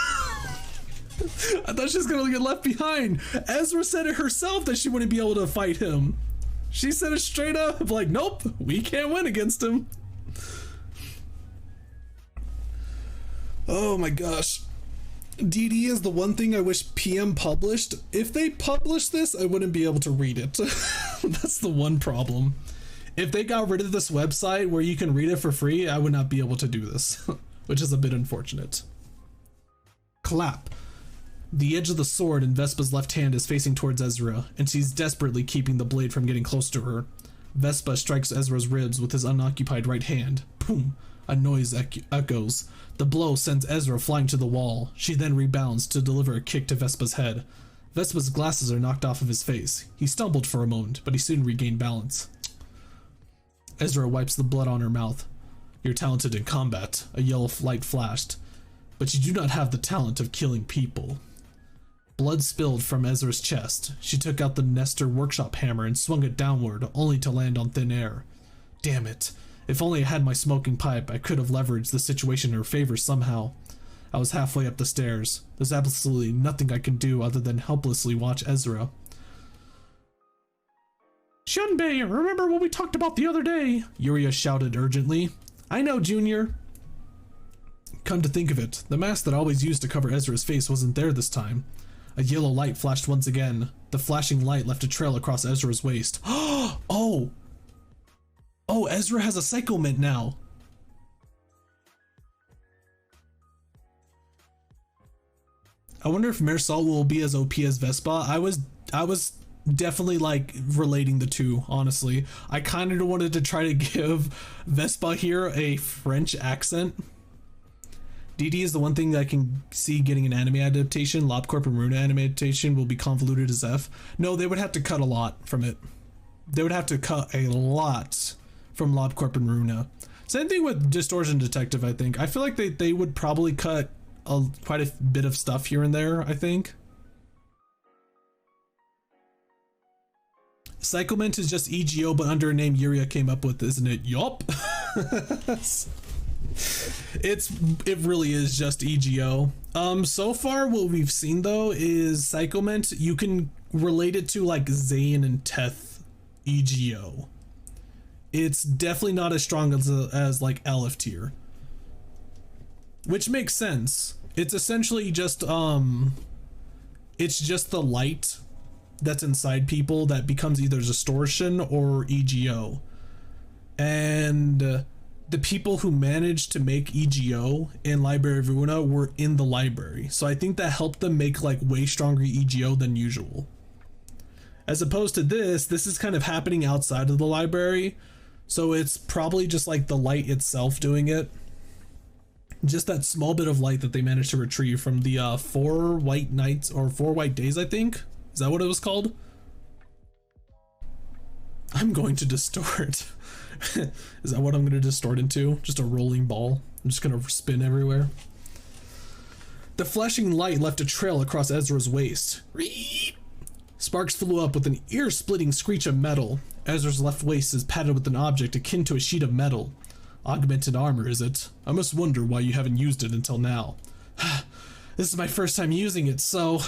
I thought she was gonna get left behind. Ezra said it herself that she wouldn't be able to fight him. She said it straight up, like, nope, we can't win against him. Oh my gosh. DD is the one thing I wish PM published. If they published this, I wouldn't be able to read it. That's the one problem. If they got rid of this website where you can read it for free, I would not be able to do this, which is a bit unfortunate. Clap. The edge of the sword in Vespa's left hand is facing towards Ezra, and she's desperately keeping the blade from getting close to her. Vespa strikes Ezra's ribs with his unoccupied right hand. Boom! A noise echoes. The blow sends Ezra flying to the wall. She then rebounds to deliver a kick to Vespa's head. Vespa's glasses are knocked off of his face. He stumbled for a moment, but he soon regained balance. Ezra wipes the blood on her mouth. You're talented in combat, a yellow light flashed, but you do not have the talent of killing people. Blood spilled from Ezra's chest. She took out the Nestor workshop hammer and swung it downward, only to land on thin air. Damn it. If only I had my smoking pipe, I could have leveraged the situation in her favor somehow. I was halfway up the stairs. There's absolutely nothing I can do other than helplessly watch Ezra. Shunbei, remember what we talked about the other day? Yuria shouted urgently. I know, Junior. Come to think of it, the mask that I always used to cover Ezra's face wasn't there this time. A yellow light flashed once again. The flashing light left a trail across Ezra's waist. Oh! Oh, Ezra has a Psycho Mint now. I wonder if Marisol will be as OP as Vespa. I was definitely like relating the two, honestly. I kind of wanted to try to give Vespa here a French accent. DD is the one thing that I can see getting an anime adaptation. LobCorp and Runa anime adaptation will be convoluted as F. No, they would have to cut a lot from it. They would have to cut a lot from LobCorp and Runa. Same thing with Distortion Detective, I think. I feel like they would probably cut quite a bit of stuff here and there, I think. Psycho Mint is just EGO, but under a name Yuria came up with, isn't it? Yup. It really is just EGO. So far what we've seen though is Psycho Mint, you can relate it to like Zane and Teth EGO. It's definitely not as strong as like Elf tier, which makes sense. It's essentially just it's just the light that's inside people that becomes either distortion or EGO, and the people who managed to make EGO in Library of Runa were in the library, so I think that helped them make like way stronger EGO than usual. As opposed to this is kind of happening outside of the library, so it's probably just like the light itself doing it. Just that small bit of light that they managed to retrieve from the 4 white nights or 4 white days, I think. Is that what it was called? I'm going to distort. Is that what I'm going to distort into? Just a rolling ball? I'm just going to spin everywhere. The flashing light left a trail across Ezra's waist. Sparks flew up with an ear-splitting screech of metal. Ezra's left waist is padded with an object akin to a sheet of metal. Augmented armor, is it? I must wonder why you haven't used it until now. This is my first time using it, so...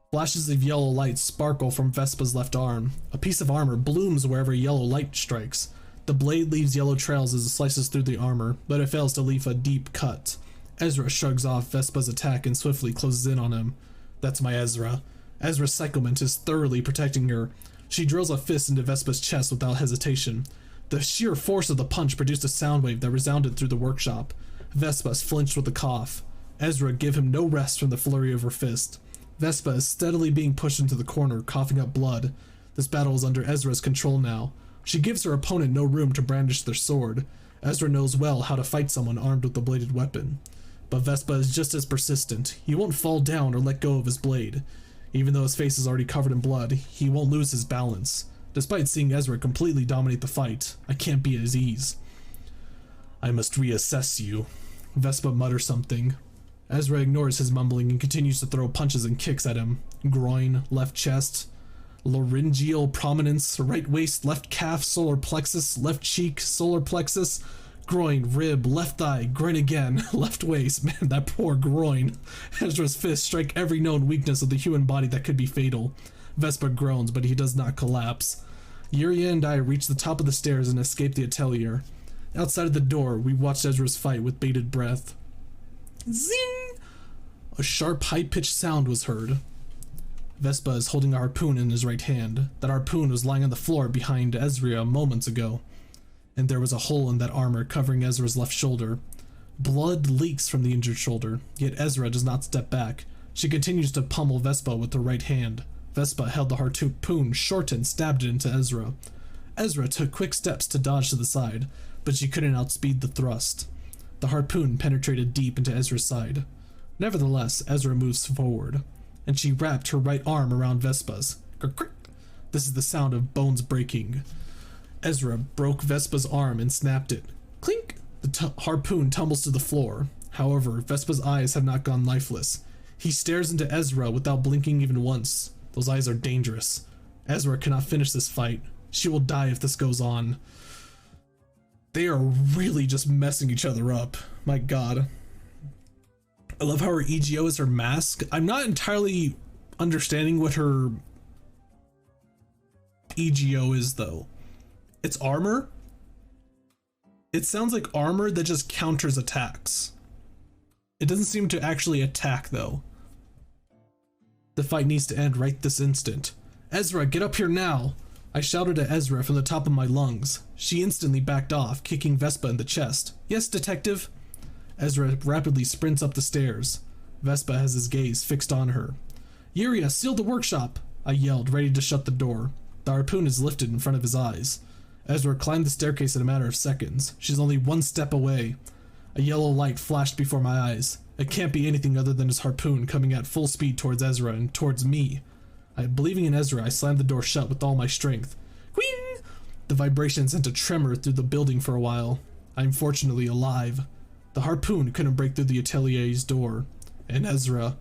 Flashes of yellow light sparkle from Vespa's left arm. A piece of armor blooms wherever yellow light strikes. The blade leaves yellow trails as it slices through the armor, but it fails to leave a deep cut. Ezra shrugs off Vespa's attack and swiftly closes in on him. That's my Ezra. Ezra's cyclement is thoroughly protecting her. She drills a fist into Vespa's chest without hesitation. The sheer force of the punch produced a sound wave that resounded through the workshop. Vespa flinched with a cough. Ezra gave him no rest from the flurry of her fist. Vespa is steadily being pushed into the corner, coughing up blood. This battle is under Ezra's control now. She gives her opponent no room to brandish their sword. Ezra knows well how to fight someone armed with a bladed weapon. But Vespa is just as persistent. He won't fall down or let go of his blade. Even though his face is already covered in blood, he won't lose his balance. Despite seeing Ezra completely dominate the fight, I can't be at his ease. I must reassess you. Vespa mutters something. Ezra ignores his mumbling and continues to throw punches and kicks at him. Groin, left chest, laryngeal prominence, right waist, left calf, solar plexus, left cheek, solar plexus, groin, rib, left thigh, groin again, left waist. Man, that poor groin. Ezra's fists strike every known weakness of the human body that could be fatal. Vespa groans, but he does not collapse. Yuria and I reach the top of the stairs and escape the atelier. Outside of the door, we watch Ezra's fight with bated breath. Zing! A sharp, high-pitched sound was heard. Vespa is holding a harpoon in his right hand. That harpoon was lying on the floor behind Ezra moments ago. And there was a hole in that armor covering Ezra's left shoulder. Blood leaks from the injured shoulder, yet Ezra does not step back. She continues to pummel Vespa with her right hand. Vespa held the harpoon short and stabbed it into Ezra. Ezra took quick steps to dodge to the side, but she couldn't outspeed the thrust. The harpoon penetrated deep into Ezra's side. Nevertheless, Ezra moves forward, and she wrapped her right arm around Vespa's. This is the sound of bones breaking. Ezra broke Vespa's arm and snapped it. Clink! The harpoon tumbles to the floor. However, Vespa's eyes have not gone lifeless. He stares into Ezra without blinking even once. Those eyes are dangerous. Ezra cannot finish this fight. She will die if this goes on. They are really just messing each other up. My god. I love how her EGO is her mask. I'm not entirely understanding what her EGO is though. It's armor? It sounds like armor that just counters attacks. It doesn't seem to actually attack though. The fight needs to end right this instant. Ezra, get up here now! I shouted at Ezra from the top of my lungs. She instantly backed off, kicking Vespa in the chest. Yes, detective? Ezra rapidly sprints up the stairs. Vespa has his gaze fixed on her. Yuria, seal the workshop! I yelled, ready to shut the door. The harpoon is lifted in front of his eyes. Ezra climbed the staircase in a matter of seconds. She's only one step away. A yellow light flashed before my eyes. It can't be anything other than his harpoon coming at full speed towards Ezra and towards me. Believing in Ezra, I slammed the door shut with all my strength. Quing! The vibration sent a tremor through the building for a while. I'm fortunately alive. The harpoon couldn't break through the atelier's door. And Ezra.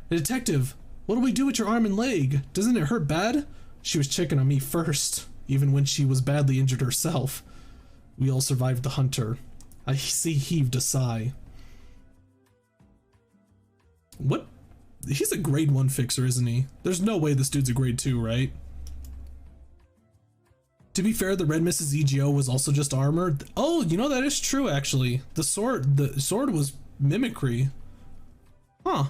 Detective, what do we do with your arm and leg? Doesn't it hurt bad? She was checking on me first, even when she was badly injured herself. We all survived the hunter. I see heaved a sigh. What? He's a grade 1 fixer, isn't he? There's no way this dude's a grade 2, right? To be fair, the Red Mist's EGO was also just armor. Oh, you know, that is true, actually. The sword was mimicry. Huh.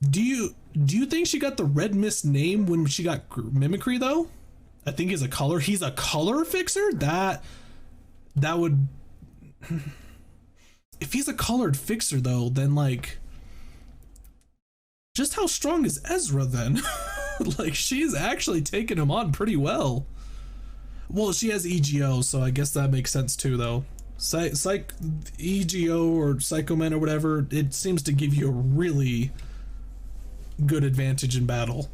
Do you think she got the Red Mist name when she got mimicry, though? I think he's a color fixer? That would... If he's a colored fixer though, then like, just how strong is Ezra then? Like, she's actually taking him on pretty well. Well, she has EGO, so I guess that makes sense too though. EGO or Psychoman or whatever, it seems to give you a really good advantage in battle.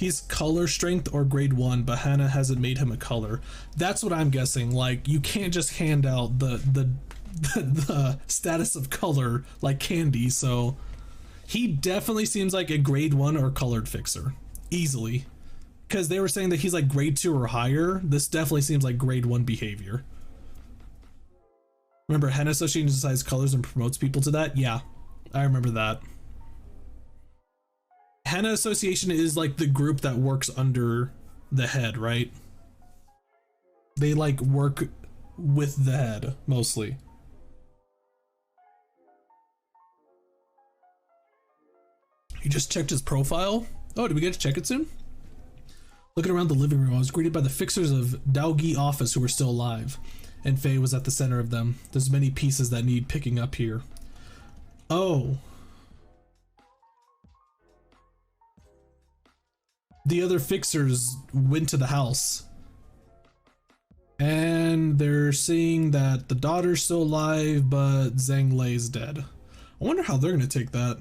He's color strength or grade 1, but Hannah hasn't made him a color. That's what I'm guessing. Like, you can't just hand out the the status of color like candy, so he definitely seems like a grade 1 or colored fixer. Easily. Because they were saying that he's like grade 2 or higher. This definitely seems like grade 1 behavior. Remember, Henna Association decides colors and promotes people to that? Yeah, I remember that. Henna Association is like the group that works under the head, right? They like work with the head, mostly. You just checked his profile? Oh, did we get to check it soon? Looking around the living room, I was greeted by the fixers of Daogi office who were still alive, and Faye was at the center of them. There's many pieces that need picking up here. Oh. The other fixers went to the house. And they're seeing that the daughter's still alive, but Zhang Lei's dead. I wonder how they're gonna take that.